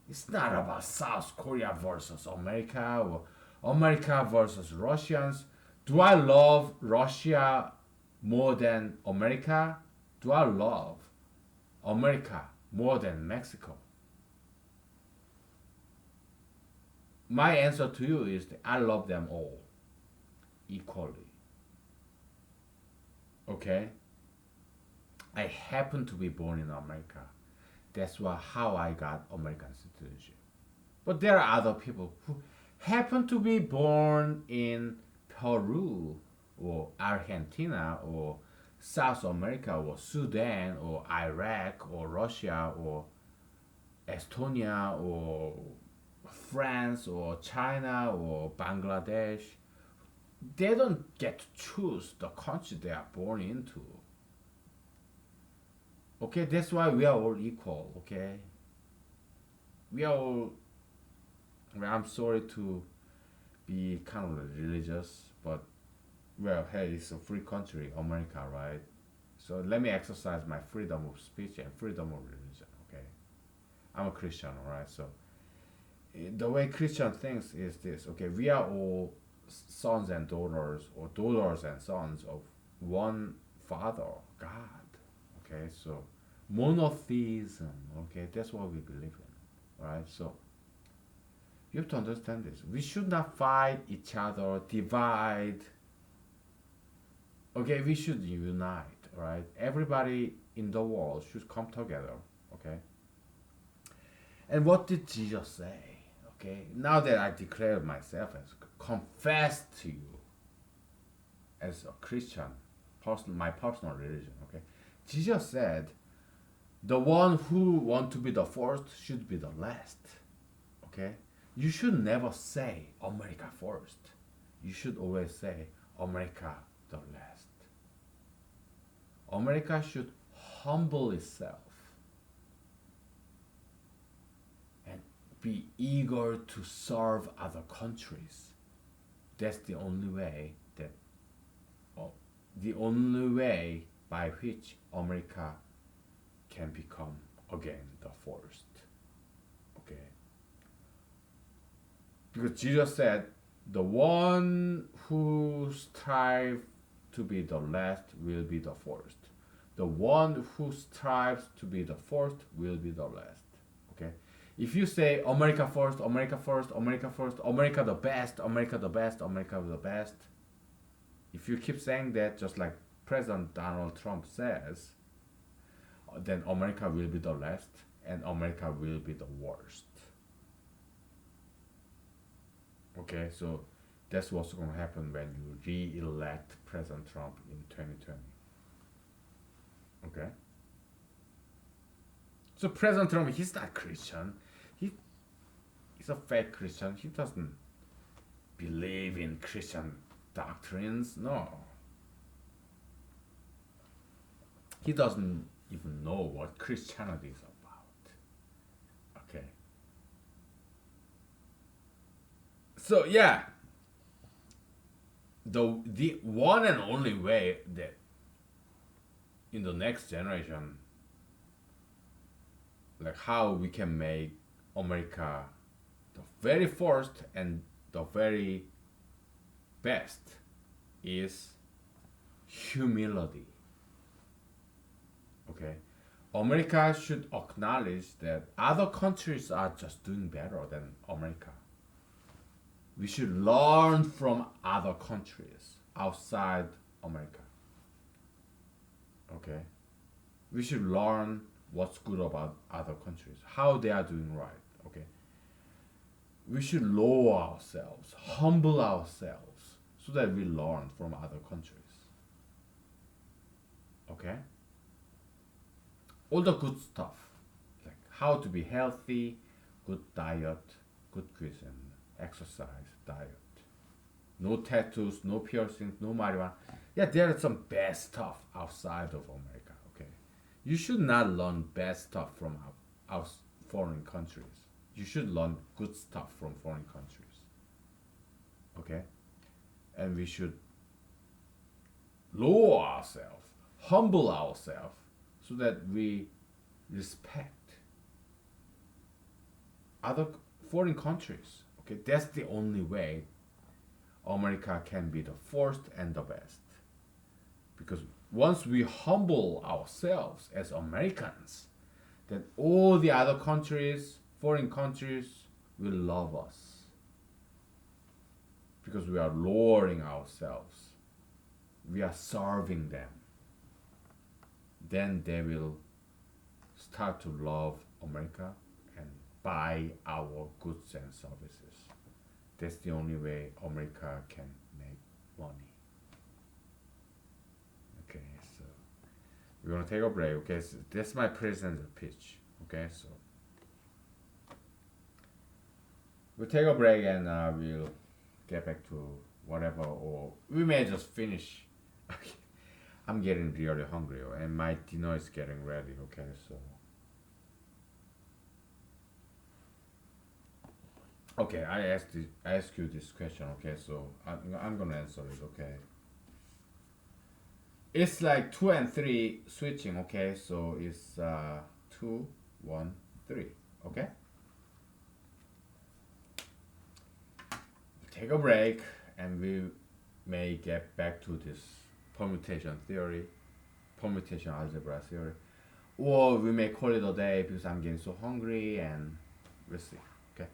It's not about South Korea versus America or America versus Russians. Do I love Russia more than America? Do I love America more than Mexico? My answer to you is that I love them all equally. Okay? I happen to be born in America. That's how I got American citizenship. But there are other people who happen to be born in Peru or Argentina or South America or Sudan or Iraq or Russia or Estonia or France or China or Bangladesh. They don't get to choose the country they are born into. Okay, that's why we are all equal. Okay, we are all. Well, I'm sorry to be kind of religious, but well, hey, it's a free country, America, right? So let me exercise my freedom of speech and freedom of religion. Okay, I'm a Christian, all right. So the way Christian thinks is this. Okay, we are all sons and daughters, or daughters and sons of one Father, God. Okay, so monotheism. Okay, that's what we believe in, right? So you have to understand this. We should not fight each other, divide. Okay, we should unite, right? Everybody in the world should come together, okay? And what did Jesus say? Okay, now that I declared myself as confessed to you as a Christian, my personal religion, okay? Jesus said, the one who want to be the first should be the last, okay? You should never say America first. You should always say America the last. America should humble itself and be eager to serve other countries. That's the only way that, oh, the only way by which America can become again the first. Okay. Because Jesus said, the one who strives to be the last will be the first. The one who strives to be the first will be the last. Okay? If you say America first, America first, America first, America the best, America the best, America the best, if you keep saying that just like President Donald Trump says, then America will be the last. and America will be the worst. Okay, so that's what's going to happen when you re-elect President Trump in 2020. Okay, so President Trump, he's not Christian. He he's a fake Christian. He doesn't believe in Christian doctrines. No, he doesn't even know what Christianity is about. Okay, so yeah, the one and only way that in the next generation, like how we can make America the very first and the very best is humility. Okay, America should acknowledge that other countries are just doing better than America. We should learn from other countries outside America. Okay, we should learn what's good about other countries, how they are doing right. Okay, we should lower ourselves, humble ourselves, so that we learn from other countries. Okay, all the good stuff, like how to be healthy, good diet, good cuisine, exercise, diet, no tattoos, no piercings, no marijuana. Yeah, there are some bad stuff outside of America. Okay, you should not learn bad stuff from our foreign countries. You should learn good stuff from foreign countries. Okay, and we should lower ourselves, humble ourselves, so that we respect other foreign countries. Okay, that's the only way America can be the first and the best. Because once we humble ourselves as Americans, then all the other countries, foreign countries, will love us. Because we are lowering ourselves, we are serving them. Then they will start to love America and buy our goods and services. That's the only way America can make money. Okay, so we're gonna take a break. Okay, so that's my presenter's pitch. Okay, so we'll take a break and we'll get back to whatever, or we may just finish. I'm getting really hungry, and my dinner is getting ready. Okay, so okay, I ask you this question. Okay, so I'm gonna answer it. Okay, it's like 2 and 3 switching. Okay, so it's 2, 1, 3. Okay, take a break, and we may get back to this permutation theory, permutation algebra theory, or we may call it a day because I'm getting so hungry, and we'll see. Okay.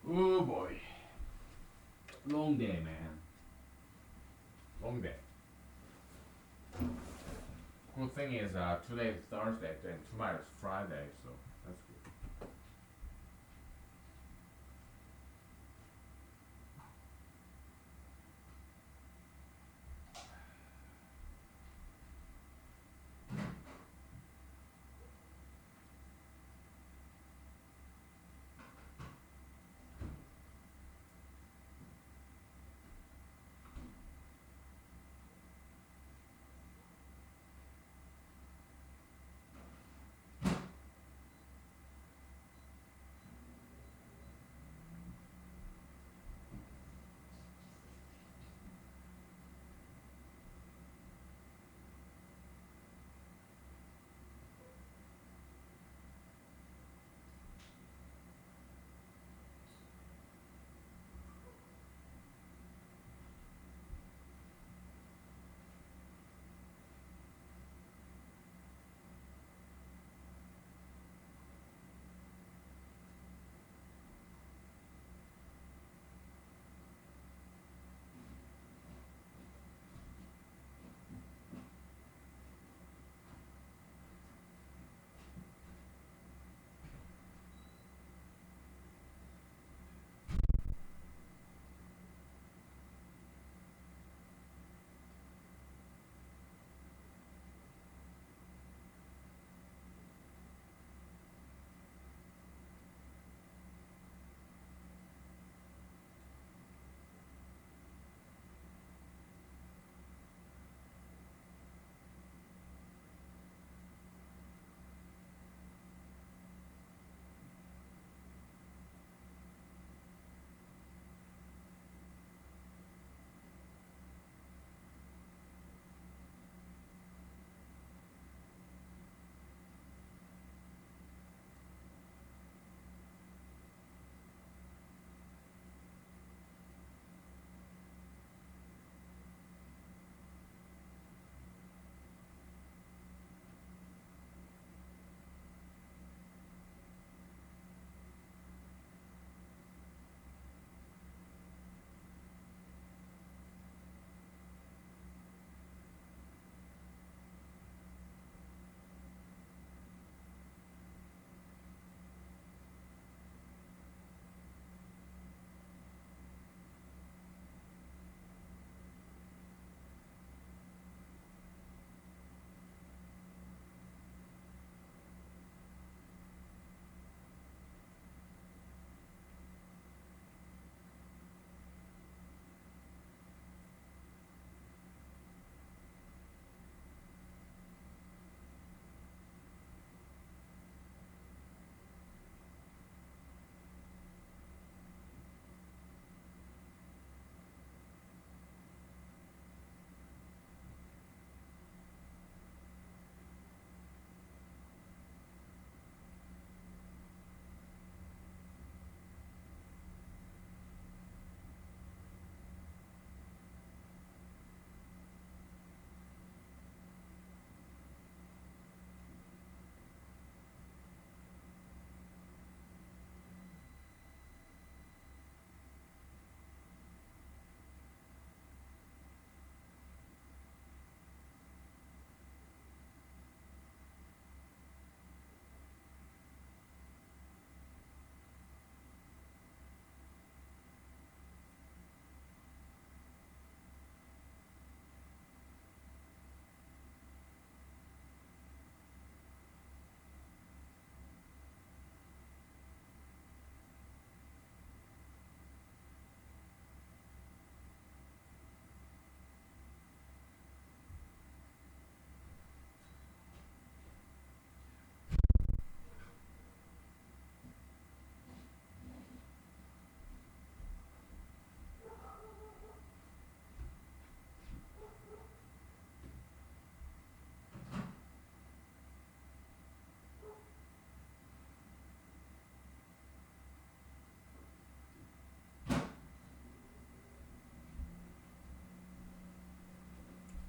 Oh boy, long day, man. Long day. Good thing is today is Thursday and tomorrow is Friday, so that's good.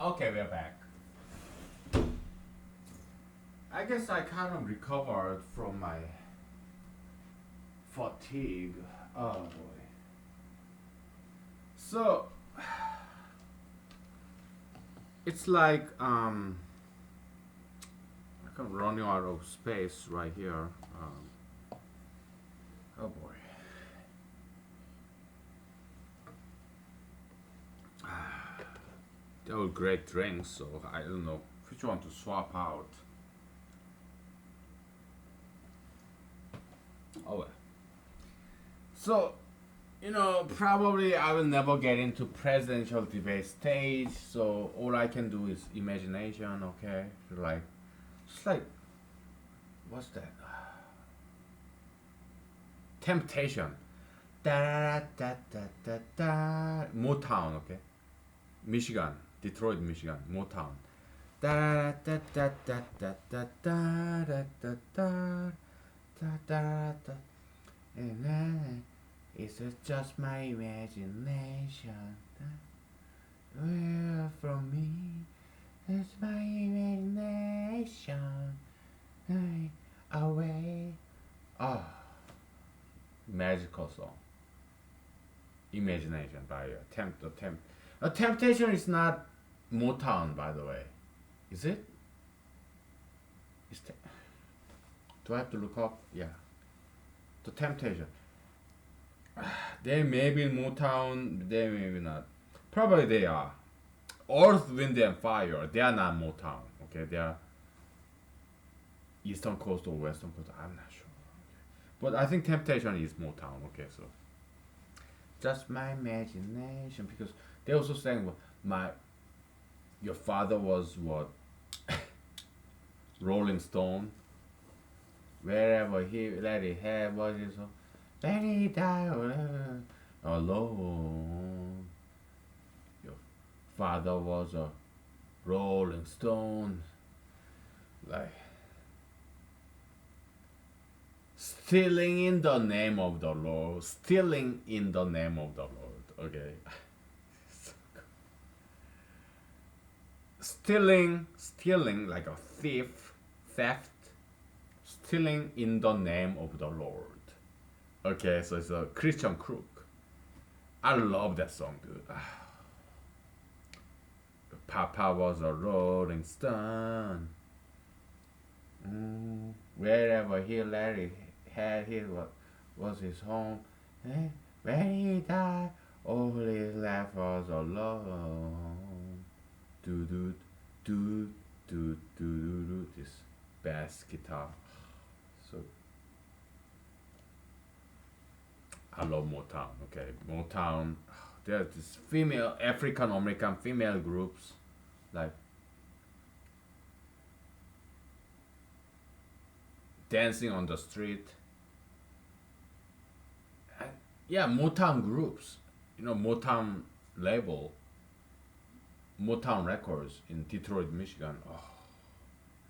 Okay, we're back. I guess I kind of recovered from my fatigue. Oh boy. So it's like I'm running out of space right here. Oh boy. They were great drinks, so I don't know which one to swap out. Oh well. So, probably I will never get into presidential debate stage. So all I can do is imagination. Okay, so like, just like, what's that? Temptation. Da da da da da. Motown. Okay, Michigan, Detroit, Michigan, Motown. Da da da da da da da da da da da da da. And then it's just my imagination. Well, from me, it's my imagination. Away. Oh, magical song. Imagination by A Temptation is not Motown, by the way. Is it? Do I have to look up? Yeah. The Temptation. They may be in Motown, they may be not. Probably they are. Earth, Wind and Fire, they are not Motown. Okay, they are Eastern Coast or Western Coast. I'm not sure. But I think Temptation is Motown. Okay, so just my imagination, because they also saying your father was what, Rolling Stone. Wherever he let it have was his home. Then he died alone. Your father was a Rolling Stone. Like, stealing in the name of the Lord. Stealing in the name of the Lord. Okay. Stealing like a thief, theft, stealing in the name of the Lord. Okay, so it's a Christian crook. I love that song, dude. Papa was a Rolling Stone. Wherever he let it had his was his home. When he died, all his life was alone. Do do do do do do. This bass guitar. So I love Motown. Okay, Motown. There's this female African American female groups like dancing on the street. And yeah, Motown groups. Motown label, Motown Records in Detroit, Michigan. Oh,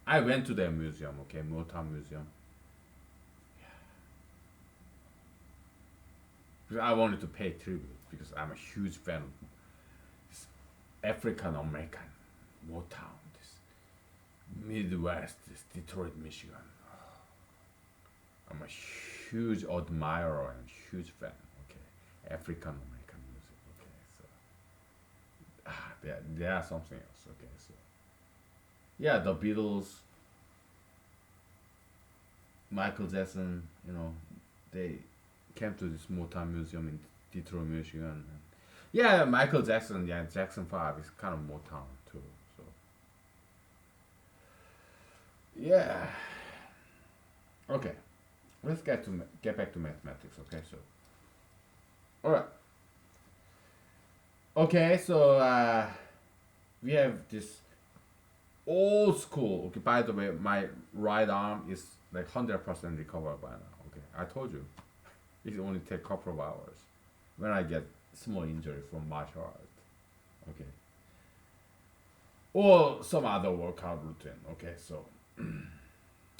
I went to their museum. Okay, Motown Museum. Because I wanted to pay tribute because I'm a huge fan of this African American Motown, this Midwest, this Detroit, Michigan. I'm a huge admirer and huge fan. Okay, African American music. Okay, so there are something else. Okay, so yeah, the Beatles, Michael Jackson. They came to this Motown museum in Detroit, Michigan. And yeah, Michael Jackson. Yeah, Jackson 5 is kind of Motown too. So yeah. Okay, let's get back to mathematics. Okay, so all right. Okay, so we have this old school. Okay, by the way, my right arm is like 100% recovered by now. Okay, I told you, it only take a couple of hours when I get small injury from martial art. Okay, or some other workout routine. Okay, so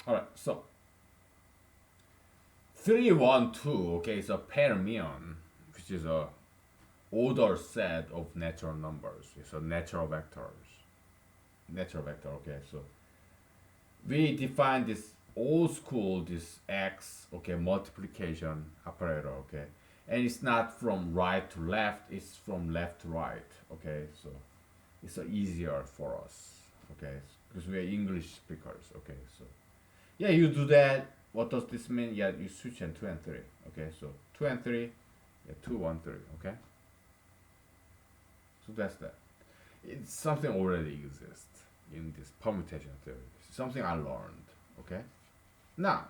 all right, so 312. Okay, is a fermion, which is a order set of natural numbers. It's a natural vectors. natural vector. Okay, so we define this old school this x, okay, multiplication operator, okay, and it's not from right to left, it's from left to right, okay, so it's easier for us, okay, because we are English speakers, okay, so yeah, you do that. What does this mean? Yeah, you switch in 2 and 3, okay, so 2 and 3, yeah, 2 1 3, okay, so that's that. It's something already exists in this permutation theory, something I learned, okay. Now,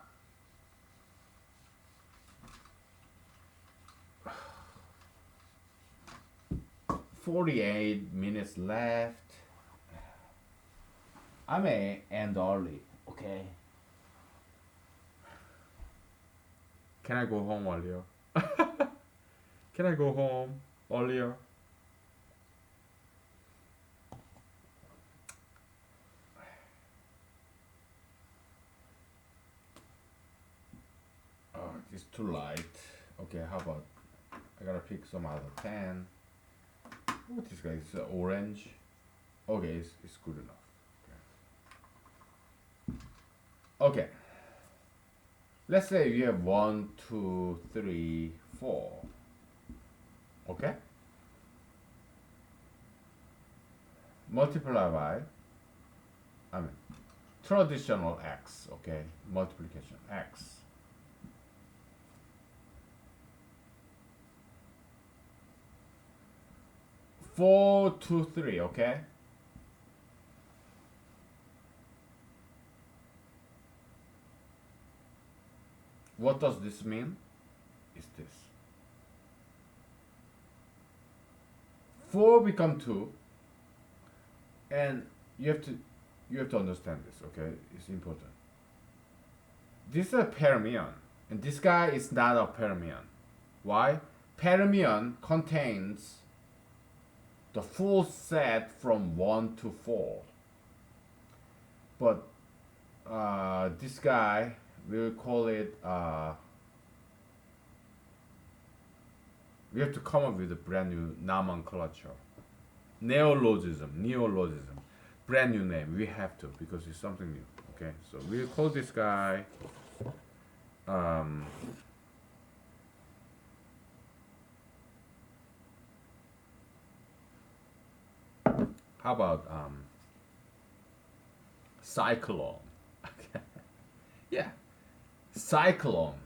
48 minutes left. I may end early, okay? Can I go home earlier? Can I go home earlier? Oh, it's too light. Okay, how about I gotta pick some other pen. What this guy is orange. Okay, it's good enough. Okay. Okay. Let's say you have 1, 2, 3, 4. Okay? Multiply by, I mean, traditional x, okay? Multiplication x. 4 2 3, okay? What does this mean? Is this 4 become 2, and you have to understand this, okay? It's important. This is a fermion, and this guy is not a fermion. Why? Fermion contains the full set from 1 to 4, but this guy, we'll call it, we have to come up with a brand new nomenclature. Neologism, brand new name. We have to, because it's something new. Okay, so we'll call this guy, how about cyclone? Okay. Yeah, cyclone.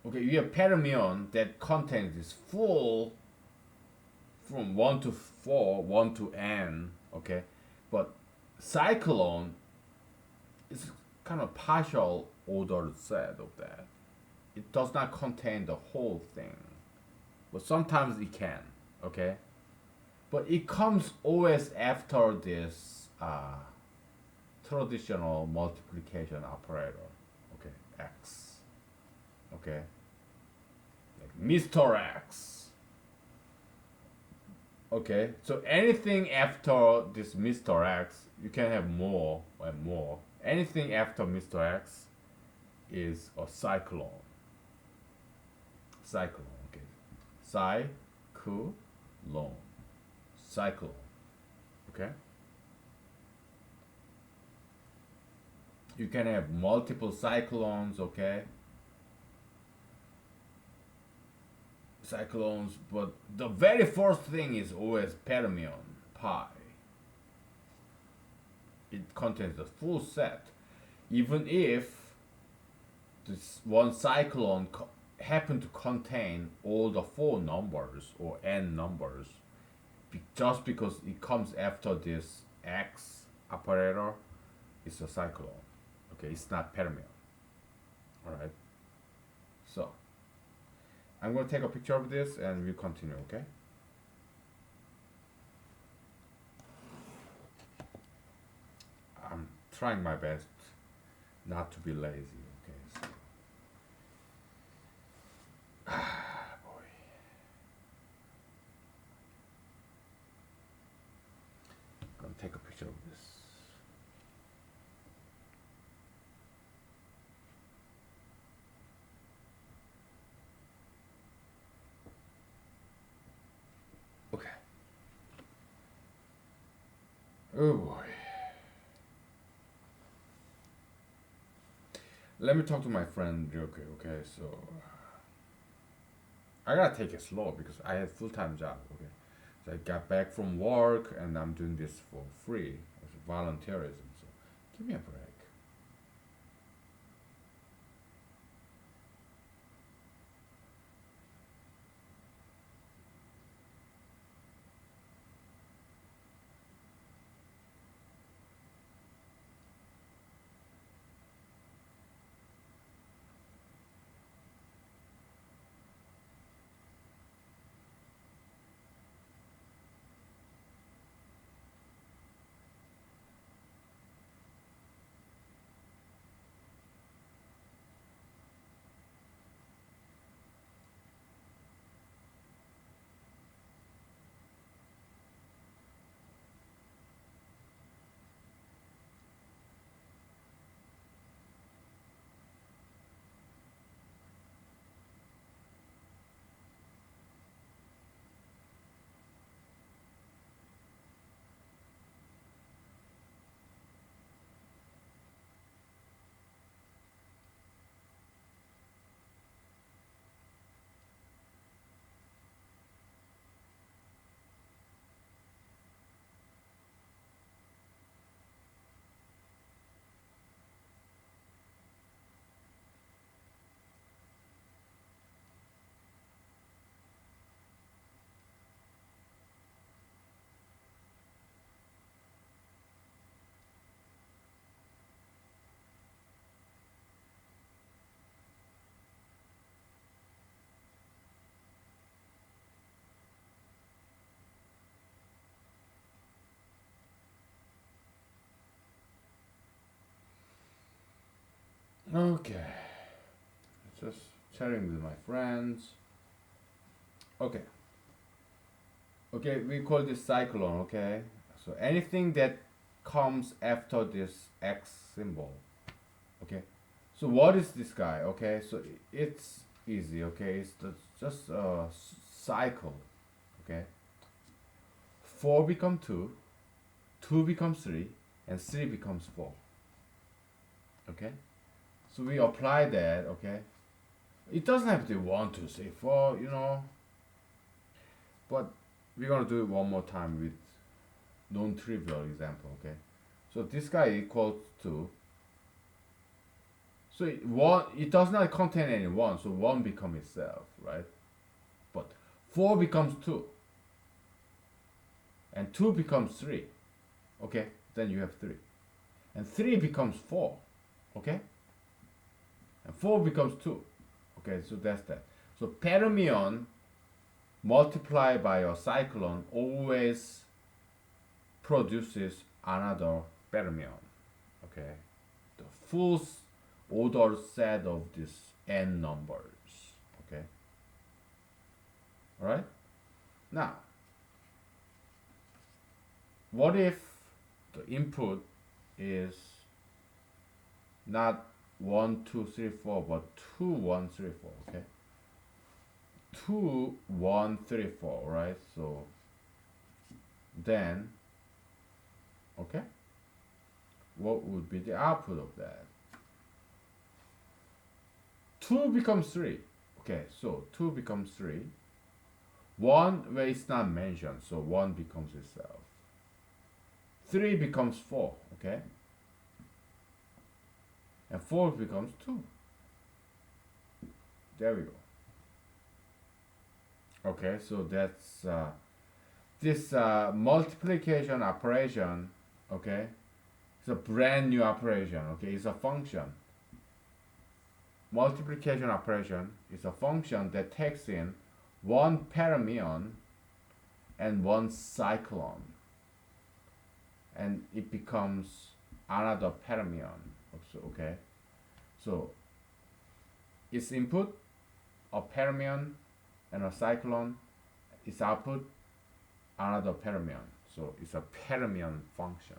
Okay, you have fermion that contains this full from 1 to 4, 1 to n, okay? But cyclone is kind of partial ordered set of that. It does not contain the whole thing, but sometimes it can, okay? But it comes always after this traditional multiplication operator, okay, x, okay, like Mr. X, okay. So anything after this Mr. X, you can have more and more. Anything after Mr. X is a cyclone. Cyclone, okay. Cyclone. Cyclone, okay. You can have multiple cyclones, okay. Cyclones, but the very first thing is always fermion pi. It contains the full set, even if this one cyclone happen to contain all the 4 numbers or n numbers, just because it comes after this x operator, it's a cyclone. Okay, it's not fermion. All right. So I'm going to take a picture of this and we'll continue, okay? I'm trying my best not to be lazy, okay? So. Boy. I'm going to take a picture of this. Okay. Oh boy. Let me talk to my friend real quick, okay? So I gotta take it slow because I had full-time job, okay? So I got back from work and I'm doing this for free. It's volunteerism, so give me a break. Okay. Just chatting with my friends. Okay. Okay, we call this cyclone, okay? So anything that comes after this X symbol, okay? So what is this guy, okay? So it's easy, okay? It's just a cycle, okay? 4 become 2, 2 becomes 3, and 3 becomes 4, okay? So we apply that, okay? It doesn't have to be 1, 2, 3, 4, you know, but we're gonna do it one more time with non-trivial example, okay? So this guy equals to, so it does not contain any 1, so 1 becomes itself, right? But 4 becomes 2, and 2 becomes 3, okay? Then you have 3. And 3 becomes 4, okay? And 4 becomes 2, okay? So that's that. So fermion multiplied by a cyclone always produces another fermion, okay? The full order set of these n numbers, okay? All right? Now, what if the input is not 1, 2, 3, 4, but 2, 1, 3, 4, okay? 2, 1, 3, 4, right? So then, okay, what would be the output of that? 2 becomes 3. Okay, so 2 becomes 3. 1 where it's not mentioned, so 1 becomes itself. 3 becomes 4, okay? And 4 becomes 2. There we go. Okay, so that's this multiplication operation, okay? It's a brand new operation, okay? It's a function. Multiplication operation is a function that takes in one fermion and one cyclone, and it becomes another fermion. Okay, so its input a fermion and a cyclone, its output another fermion. So it's a fermion function.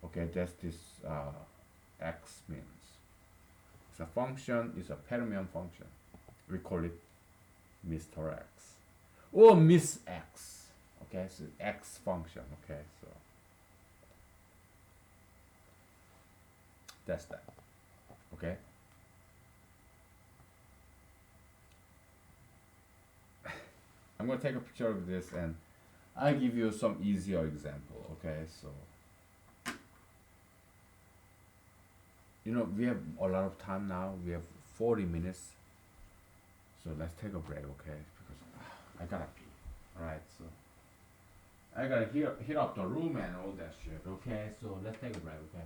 Okay, that's this x means. It's a function. It's a fermion function. We call it Mr. X or Miss X. Okay, so X function. Okay, so That's that. Okay. I'm gonna take a picture of this and I'll give you some easier example. Okay, so we have a lot of time now. We have 40 minutes. So let's take a break, okay? Because I gotta pee. Alright, so I gotta heat up the room and all that shit, okay? So let's take a break, okay?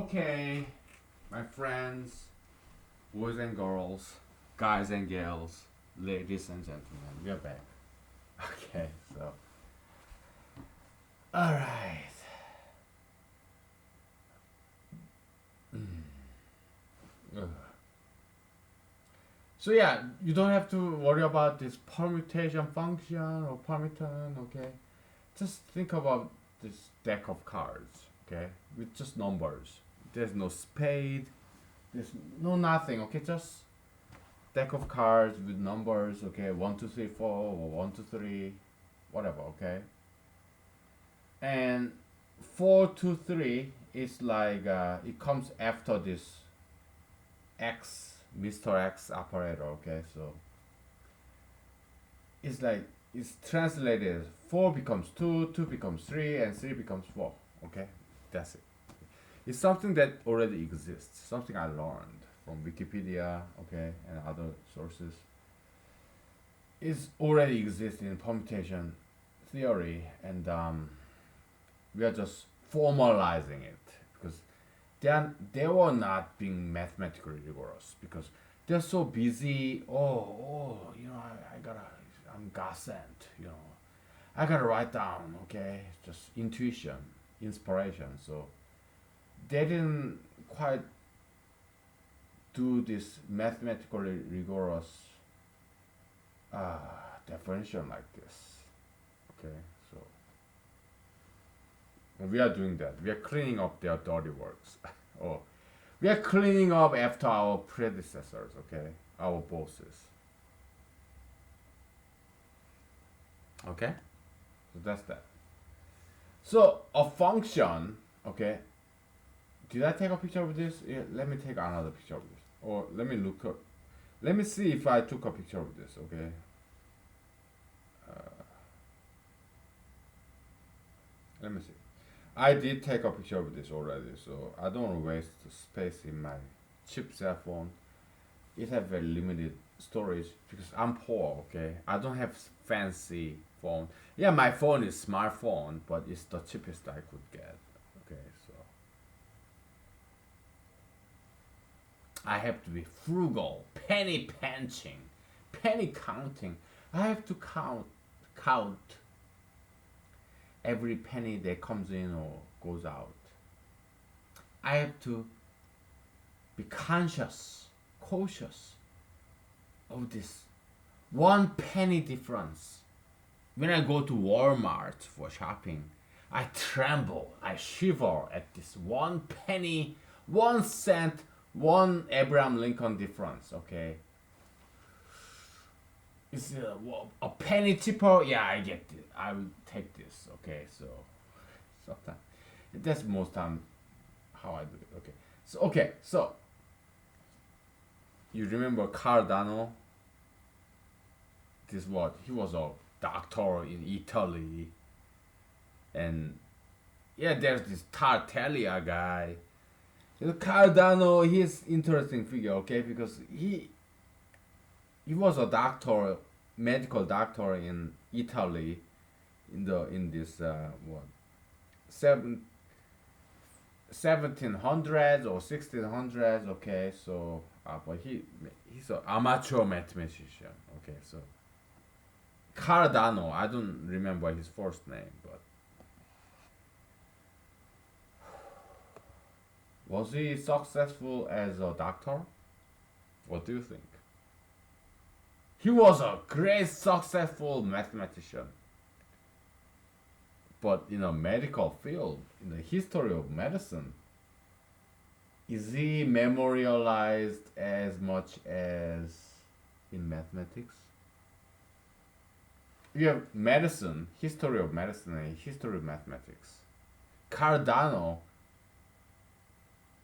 Okay, my friends, boys and girls, guys and girls, ladies and gentlemen, we are back. Okay, so. Alright. Ugh. So yeah, you don't have to worry about this permutation function or permutant, okay? Just think about this deck of cards, okay? With just numbers. There's no spade, there's no nothing, okay? Just deck of cards with numbers, okay? 1, 2, 3, 4, or 1, 2, 3, whatever, okay? And 4, 2, 3 is like, it comes after this X, Mr. X operator, okay? So it's like, it's translated 4 becomes 2, 2 becomes 3, and 3 becomes 4, okay? That's it. It's something that already exists, something I learned from Wikipedia, okay, and other sources. It's already exists in permutation theory, and we are just formalizing it because they were not being mathematically rigorous because they're so busy. I'm godsent, I gotta write down, okay, just intuition, inspiration. So they didn't quite do this mathematically rigorous definition like this. Okay, so we are doing that. We are cleaning up their dirty works. Oh, we are cleaning up after our predecessors. Okay, our bosses. Okay, so that's that. So a function. Okay, did I take a picture of this? Yeah, let me take another picture of this. Or let me look up. Let me see if I took a picture of this, okay? Let me see. I did take a picture of this already, so I don't want to waste space in my cheap cell phone. It has very limited storage because I'm poor, okay? I don't have fancy phone. Yeah, my phone is smartphone, but it's the cheapest I could get. Okay, so I have to be frugal, penny pinching, penny counting. I have to count every penny that comes in or goes out. I have to be cautious of this 1 penny difference. When I go to Walmart for shopping, I tremble, I shiver at this 1 penny, 1 cent, one Abraham Lincoln difference, okay? Is a penny cheaper? Yeah, I get it. I will take this. Okay, so sometimes that's most time how I do it. So you remember Cardano? This what he was a doctor in Italy, and yeah, there's this Tartaglia guy. Cardano, he's interesting figure. Okay, because he was a doctor, medical doctor in Italy, in this what seven 1700s or 1600s. Okay, so but he's an amateur mathematician. Okay, so Cardano, I don't remember his first name, but was he successful as a doctor? What do you think? He was a great successful mathematician. But in a medical field, in the history of medicine, is he memorialized as much as in mathematics? You have medicine, history of medicine, and history of mathematics. Cardano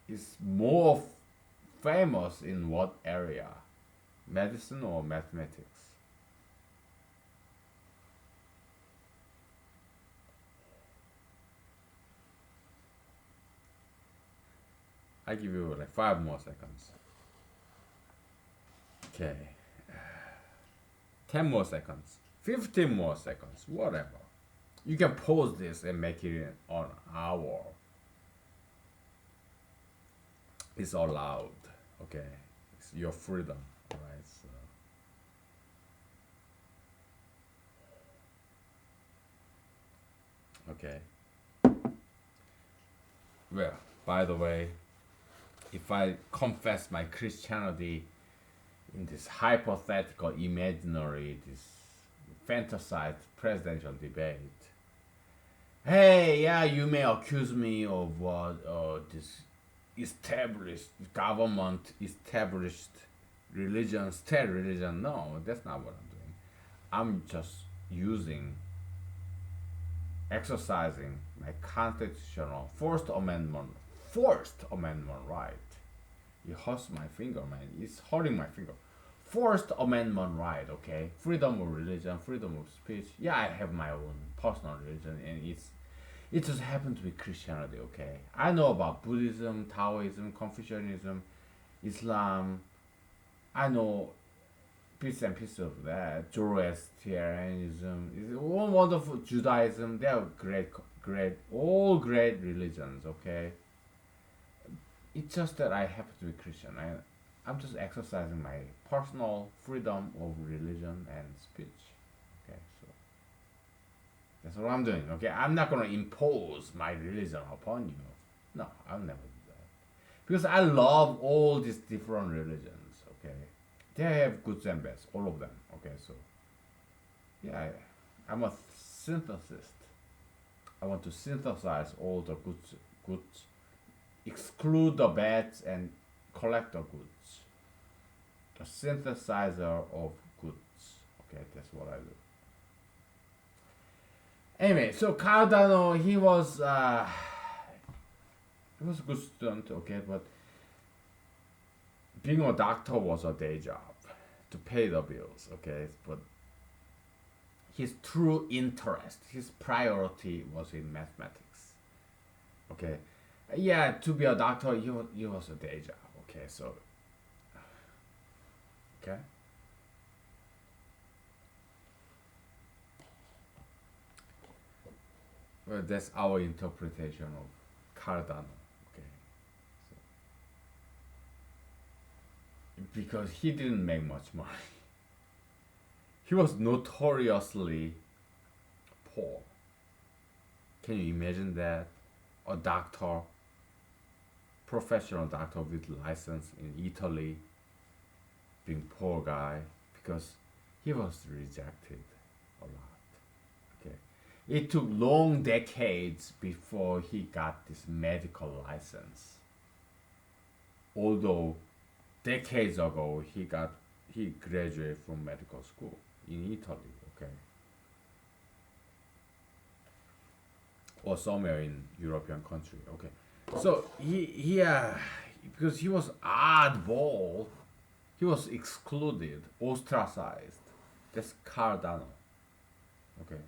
is more famous in what area? Medicine or mathematics? I give you like 5 more seconds. Okay. 10 more seconds. 15 more seconds. Whatever. You can pause this and make it an hour. is allowed. Okay, it's your freedom. All right. So okay. Well, by the way, if I confess my Christianity in this hypothetical, imaginary, this fantasized presidential debate, hey, yeah, you may accuse me of what this established government, established religion, state religion. No, that's not what I'm doing. I'm just using, exercising my constitutional First Amendment right. It hurts my finger, man. It's hurting my finger. First Amendment right, okay? Freedom of religion, freedom of speech. Yeah, I have my own personal religion, and it just happened to be Christianity, okay? I know about Buddhism, Taoism, Confucianism, Islam. I know bits and pieces of that. Zoroastrianism is all wonderful. Judaism, they are all great religions, okay? It's just that I happen to be Christian. I'm just exercising my personal freedom of religion and speech. Okay, so that's what I'm doing. Okay, I'm not gonna impose my religion upon you. No, I'll never do that because I love all these different religions. Okay, they have goods and bads, all of them. Okay, so yeah, I'm a synthesist. I want to synthesize all the goods, exclude the bads, and collect the goods. A synthesizer of goods. Okay, that's what I do. Anyway, so Cardano, he was a good student, okay, but being a doctor was a day job to pay the bills, okay, but his true interest, his priority was in mathematics, okay. Yeah, to be a doctor, he was a day job, okay, so, okay. Well, that's our interpretation of Cardano. Okay, so, because he didn't make much money, he was notoriously poor. Can you imagine that? A doctor, professional doctor with license in Italy, being poor guy because he was rejected a lot. Okay, it took long decades before he got this medical license. Although decades ago he graduated from medical school in Italy, okay, or somewhere in European country, okay. So because he was oddball, he was excluded, ostracized. That's Cardano, okay.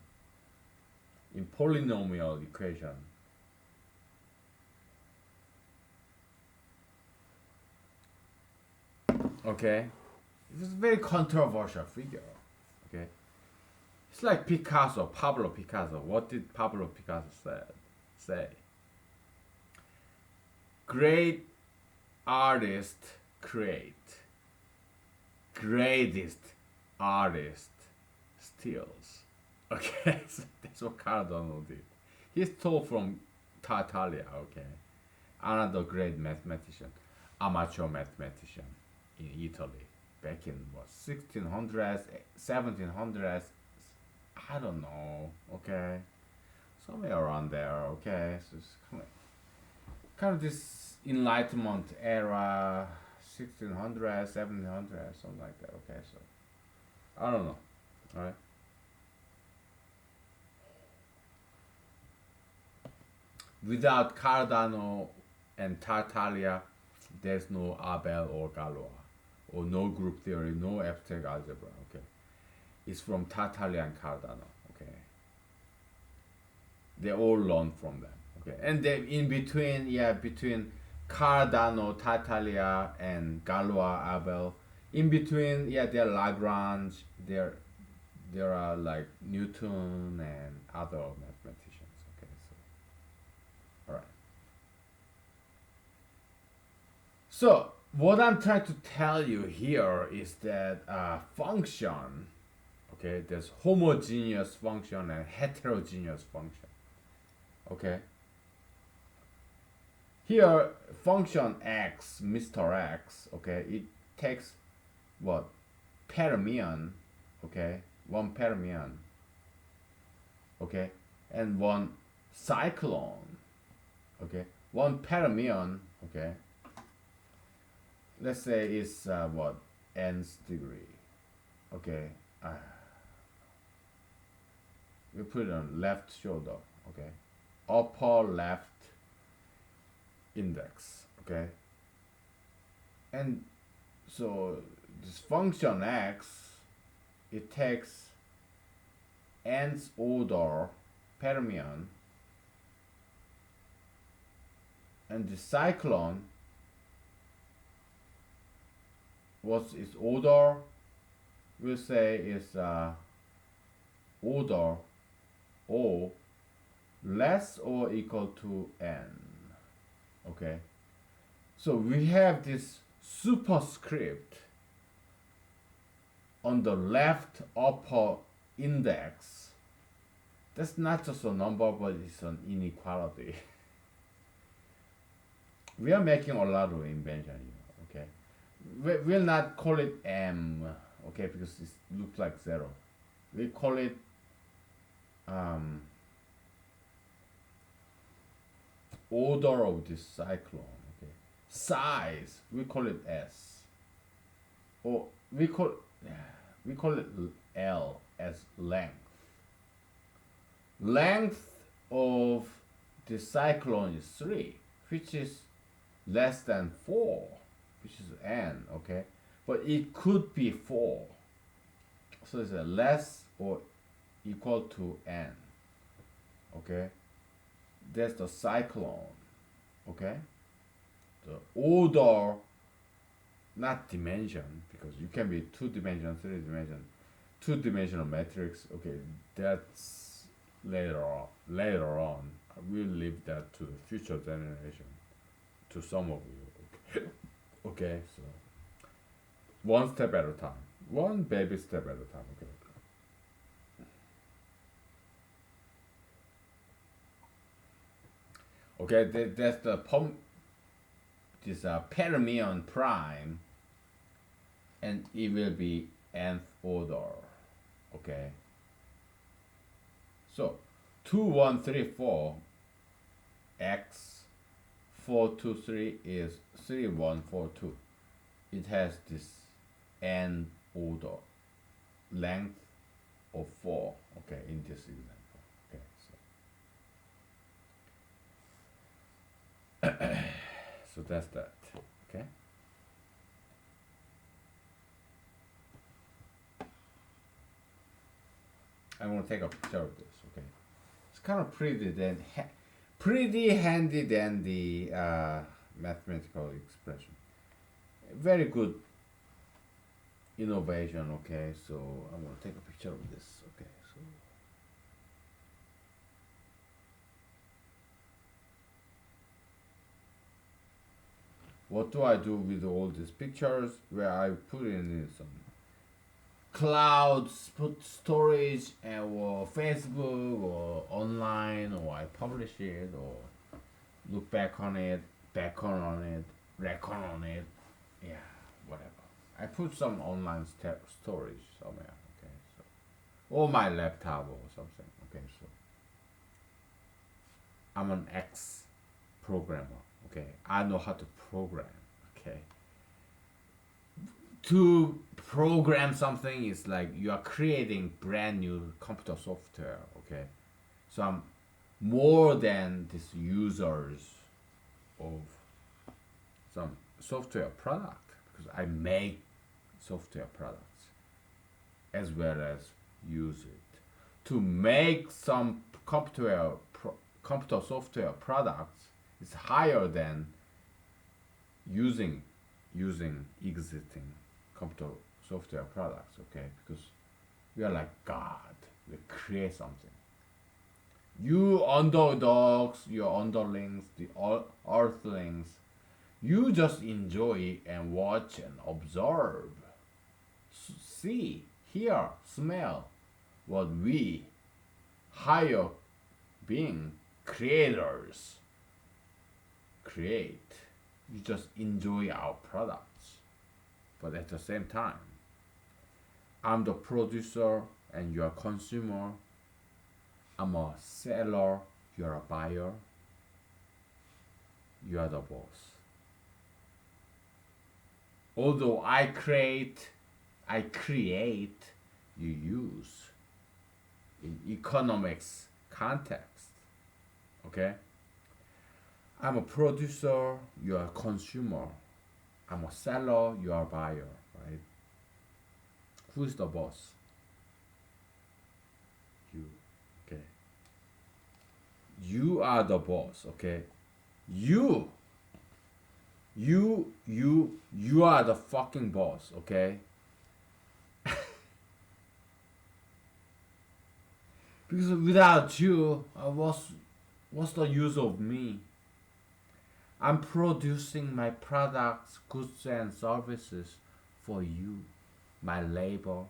In polynomial equation, okay, it was a very controversial figure, okay. It's like Picasso, Pablo Picasso. What did Pablo Picasso say? Great artist create. Greatest artist steals. Okay, so that's what Cardano did. He stole from Tartaglia, okay, another great mathematician, amateur mathematician in Italy back in what 1600s, 1700s, I don't know, okay, somewhere around there, okay. So it's kind of this Enlightenment era, 1600s, 1700s, something like that, okay. So I don't know, all right. Without Cardano and Tartaglia, there's no Abel or Galois, or no group theory, no abstract algebra, okay. It's from Tartaglia and Cardano, okay. They all learn from them, okay. And then in between, yeah, between Cardano, Tartaglia, and Galois, Abel, in between, yeah, they're Lagrange, there are like Newton and other mathematicians, okay. So, all right. So what I'm trying to tell you here is that function, okay, there's homogeneous function and heterogeneous function. Okay. Here, function x, Mr. X, okay, it takes what? Fermion, okay, one fermion, okay, and one cyclone, okay, one fermion, okay, let's say it's what? Nth degree, okay, we put it on left shoulder, okay, upper left index, okay, and so this function x, it takes nth order fermion, and the cyclone, what's its order? We'll say is order O less or equal to n. Okay, so we have this superscript on the left upper index. That's not just a number, but it's an inequality. We are making a lot of invention here. Okay, we'll not call it m, okay, because it looks like zero. We call it order of this cyclone. Okay, size, we call it s, or we call it L as length. Length of the cyclone is 3, which is less than 4, which is n, okay? But it could be 4. So it's a less or equal to n, okay? That's the cyclone, okay? The order, not dimension, because you can be 2-dimensional, 3-dimensional, 2-dimensional matrix, okay? That's later on. Later on, we'll leave that to the future generation, to some of you. Okay, okay, so one step at a time, one baby step at a time. Okay. Okay, that's the this fermion prime, and it will be nth order. Okay. So 2, 1, 3, 4 x 4, 2, 3 is 3, 1, 4, 2. It has this n order, length of 4. Okay, in this example. Okay, so so that's that. Okay. I'm gonna take a picture of this. Okay, it's kind of pretty handy than the mathematical expression. Very good innovation. Okay, so I'm gonna take a picture of this. Okay, so what do I do with all these pictures? Where I put in some clouds, put storage, or Facebook, or online, or I publish it, or look back on it, record on it, yeah, whatever. I put some online storage somewhere, okay, so, or my laptop or something, okay, so I'm an ex programmer, okay, I know how to program, okay. To program something is like you are creating brand new computer software, okay, so I'm more than these users of some software product, because I make software products as well as use it. To make some computer software products is higher than using existing computer software products, okay, because we are like God, we create something. You underdogs, your underlings, the earthlings, You just enjoy and watch and observe. See, hear, smell what we, higher being creators, create. You just enjoy our products. But at the same time, I'm the producer and you're a consumer. I'm a seller, you're a buyer. You are the boss. Although I create, you use in economics context. Okay? I'm a producer, you are a consumer. I'm a seller, you are a buyer, right? Who's the boss? You. Okay. You are the boss, okay? You you are the fucking boss, okay? Because without you, what's the use of me? I'm producing my products, goods and services for you. My labor,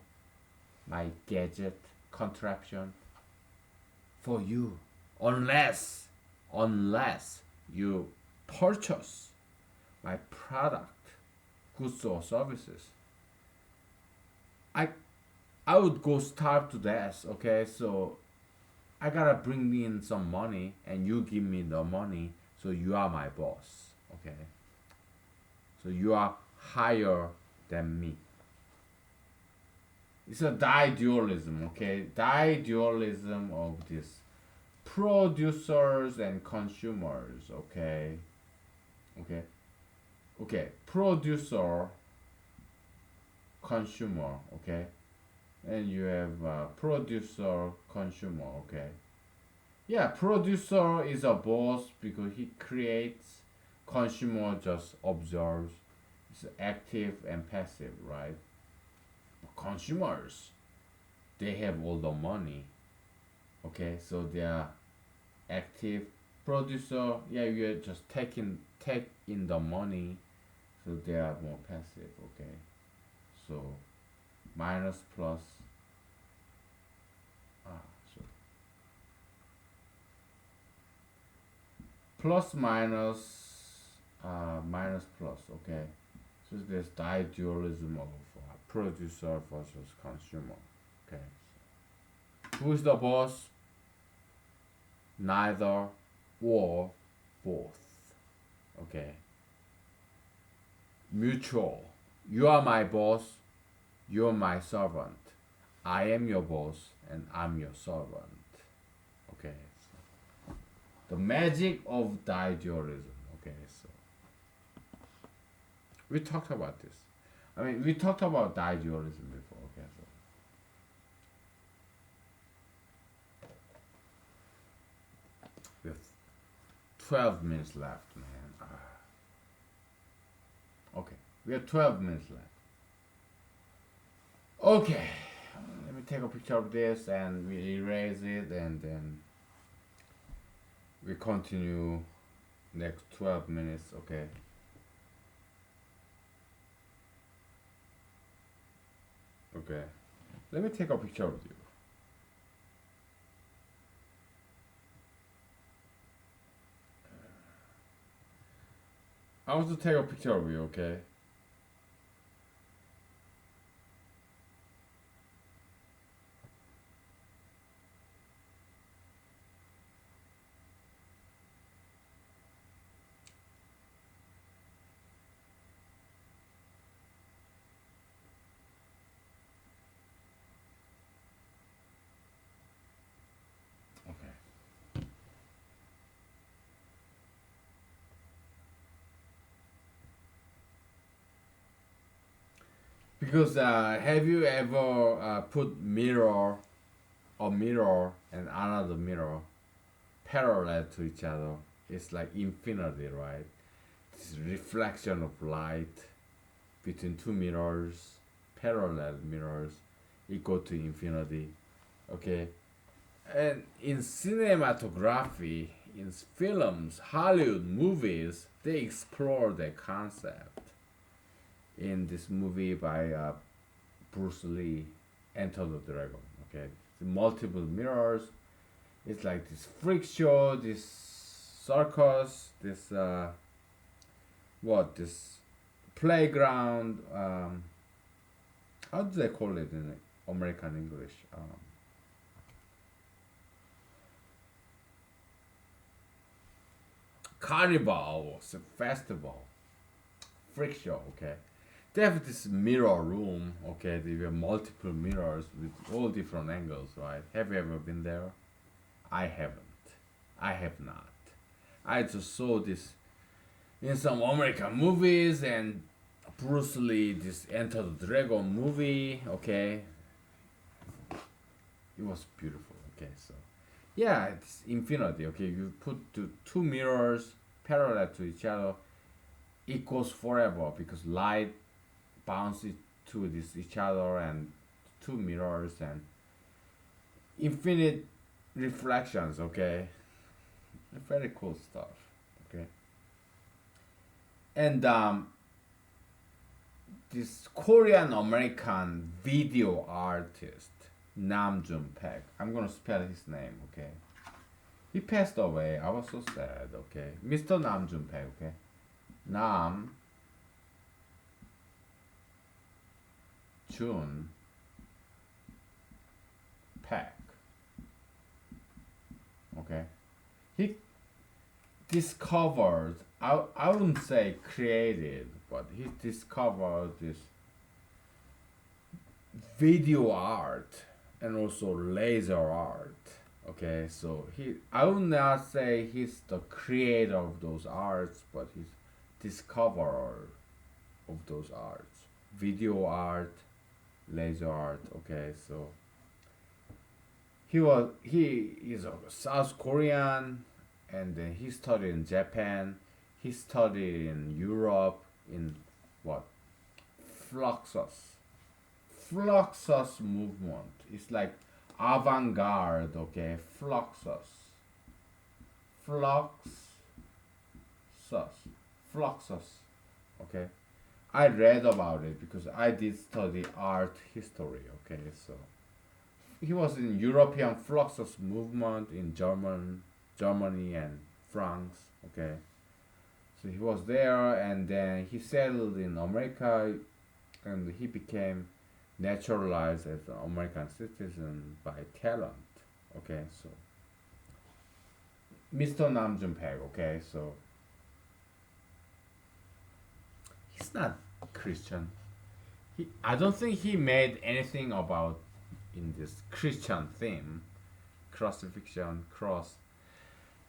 my gadget, contraption for you. Unless you purchase my product, goods or services, I I would go starve to death. Okay, so I gotta bring me in some money, and you give me the money. So you are my boss. Okay, so you are higher than me. It's a dualism. Okay, dualism of this producers and consumers. Okay, okay, okay. Producer, consumer. Okay, and you have producer, consumer. Okay, yeah, producer is a boss because he creates. Consumer just observes. It's active and passive, right? Consumers, they have all the money. Okay, so they are active. Producer, yeah, you're just take in the money, so they are more passive. Okay, so minus plus. Ah, so plus minus, minus plus. Okay, so there's dualism of producer versus consumer. Okay, who's the boss? Neither or both. Okay, mutual. You are my boss, you're my servant. I am your boss and I'm your servant. Okay, so the magic of dualism. Okay, so we talked about this. I mean, we talked about dualism before. Okay, so we have 12 minutes left, man. Okay, we have 12 minutes left. Okay, let me take a picture of this and we erase it, and then we continue next 12 minutes. Okay. Okay. Let me take a picture of you. I want to take a picture of you, okay? Okay. Because have you ever put a mirror and another mirror parallel to each other? It's like infinity, right? This reflection of light between two mirrors, parallel mirrors, equal to infinity. Okay, and in cinematography, in films, Hollywood movies, they explore that concept. In this movie by Bruce Lee, Enter the Dragon. Okay, the multiple mirrors. It's like this freak show, this circus, this this playground. How do they call it in American English? Carnival, was a festival, freak show. Okay, they have this mirror room. Okay, they have multiple mirrors with all different angles. Right? Have you ever been there? I haven't. I have not. I just saw this in some American movies and Bruce Lee, this Enter the Dragon movie. Okay, it was beautiful. Okay, so yeah, it's infinity. Okay, you put two mirrors parallel to each other, it goes forever because light bounces to this each other and two mirrors and infinite reflections. Okay, very cool stuff. Okay, and this Korean American video artist Nam Jun Paek. I'm gonna spell his name. Okay, he passed away. I was so sad. Okay, Mr. Nam Jun Paek. Okay, Nam Jun Paek. Okay, he discovered. I wouldn't say created, but he discovered this video art and also laser art. Okay, so I would not say he's the creator of those arts, but he's discoverer of those arts. Video art, laser art. Okay, so he is a South Korean, and then he studied in Japan. He studied in Europe in what Fluxus. Fluxus movement. It's like avant-garde. Okay, Fluxus. Fluxus. Okay, I read about it because I did study art history. Okay, so he was in European Fluxus movement in Germany and France. Okay, so he was there, and then he settled in America, and he became naturalized as an American citizen by talent. Okay, so Mr. Nam Jun Paek. Okay, so he's not Christian. I don't think he made anything about in this Christian theme, crucifixion, cross.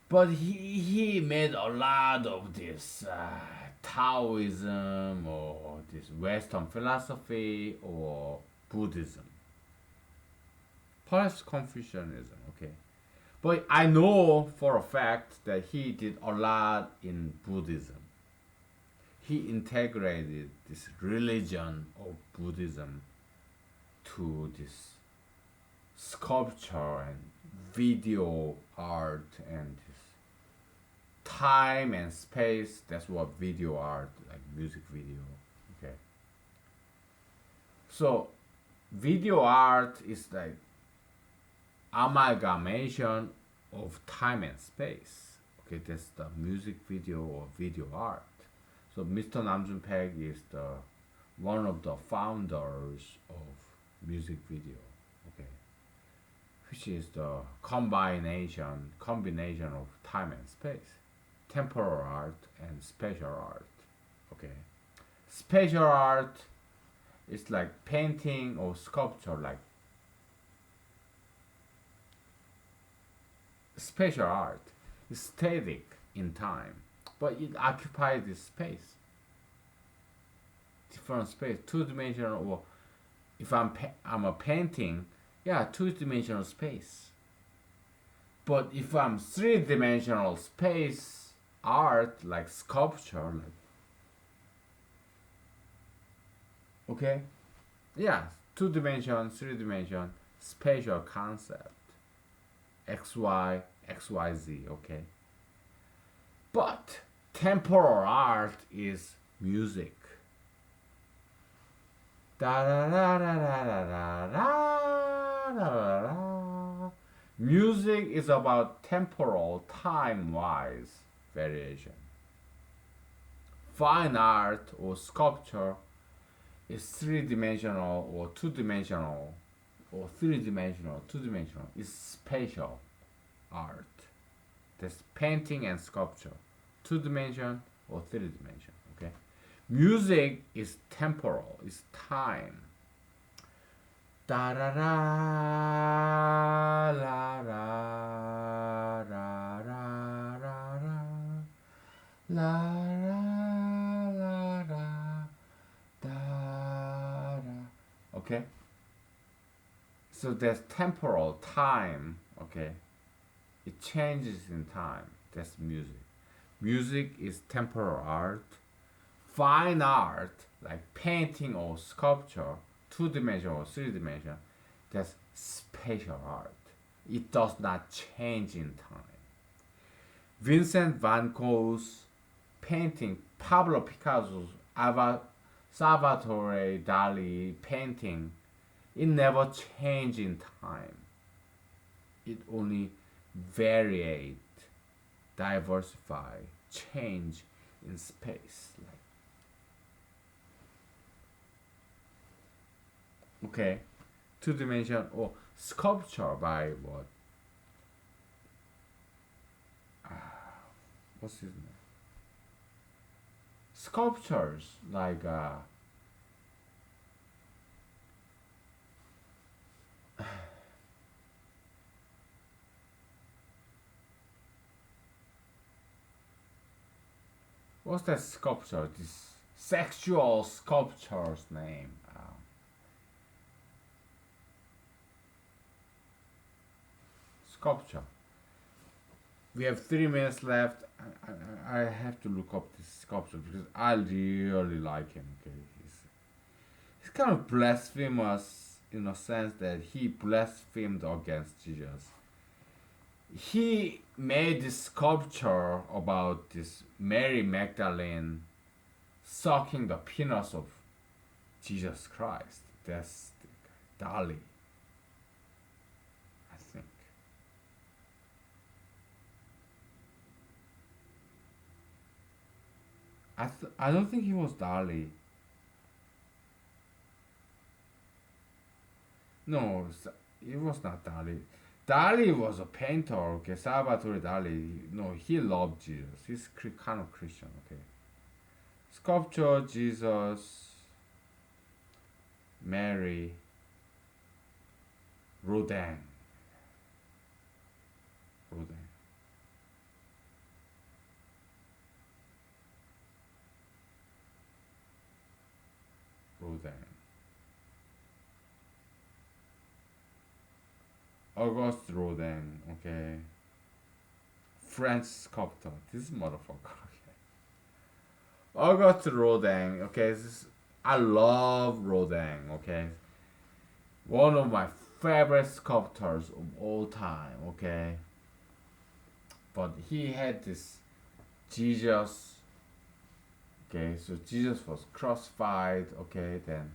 But he made a lot of this Taoism or this Western philosophy or Buddhism. Perhaps Confucianism, okay. But I know for a fact that he did a lot in Buddhism. He integrated this religion of Buddhism to this sculpture and video art and this time and space. That's what video art, like music video. Okay. So video art is like amalgamation of time and space. Okay, that's the music video or video art. So Mr. Nam Jun Paek is the one of the founders of music video. Okay, which is the combination of time and space, temporal art and spatial art. Okay, spatial art is like painting or sculpture. Like spatial art is static in time, but it occupies this space, different space, two-dimensional. Or if I'm a painting, yeah, two-dimensional space. But if I'm three-dimensional space art, like sculpture, like, okay, yeah, two-dimension, three-dimension, spatial concept, X Y Z. Okay, But temporal art is music. Da da da da da da da da da da. Music is about temporal, time-wise variation. Fine art or sculpture is three-dimensional or two-dimensional or three-dimensional, two-dimensional. Is spatial art. That's painting and sculpture. Two-dimension or three-dimension. Okay. Music is temporal. Is time. Da da da la la la la la la la la la da da. Okay. So there's temporal time. Okay. It changes in time. That's music. Music is temporal art. Fine art, like painting or sculpture, two dimension or three dimension, that's spatial art. It does not change in time. Vincent van Gogh's painting, Pablo Picasso's Salvatore Dali painting, it never changed in time. It only variate, diversify, change in space. Okay, two dimension or sculpture by what? What's his name? Sculptures like what's that sculpture? This sexual sculpture's name. Sculpture. We have 3 minutes left. I have to look up this sculpture because I really like him. Okay, he's kind of blasphemous in a sense that he blasphemed against Jesus. He made this sculpture about this Mary Magdalene sucking the penis of Jesus Christ. That's the Dali, I think. I don't think he was Dali. No, it was not Dali. Dali was a painter, okay? Salvatore Dali. No, he loved Jesus. He's kind of Christian, okay? Sculpture, Jesus, Mary, Rodin. Rodin. Rodin. Auguste Rodin, okay? French sculptor. This motherfucker, okay? Auguste Rodin, okay? I love Rodin, okay? One of my favorite sculptors of all time, okay? But he had this Jesus, okay? So Jesus was crucified, okay? Then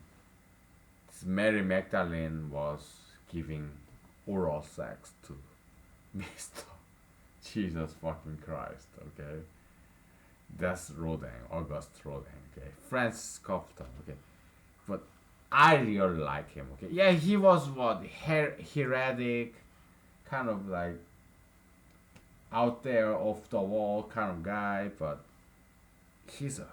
this Mary Magdalene was giving oral sex to Mr. Jesus fucking Christ, okay? That's Rodin, Auguste Rodin, okay? French sculptor, okay? But I really like him, okay? Yeah, he was what? Heretic, kind of like out there off the wall kind of guy, but he's a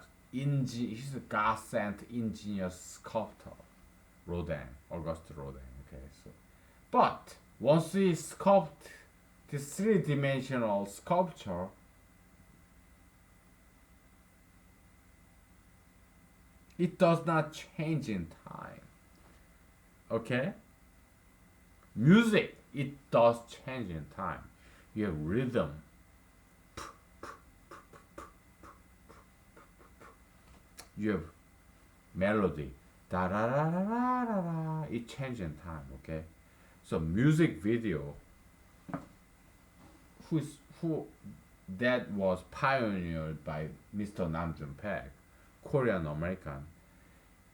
God sent ingenious sculptor. Rodin, Auguste Rodin, okay? So, but once we sculpt this three-dimensional sculpture, it does not change in time. Okay? Music, it does change in time. You have rhythm. You have melody. Da da da da da da da. It changes in time, okay? So music video, who that was pioneered by Mr. Nam June Paik, Korean American,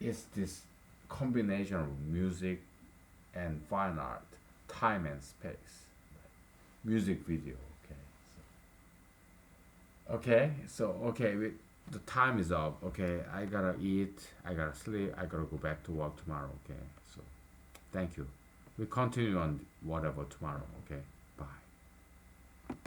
is this combination of music and fine art, time and space, music video. Okay, the time is up. Okay, I gotta eat, I gotta sleep, I gotta go back to work tomorrow. Okay, so thank you. We continue on whatever tomorrow. Okay.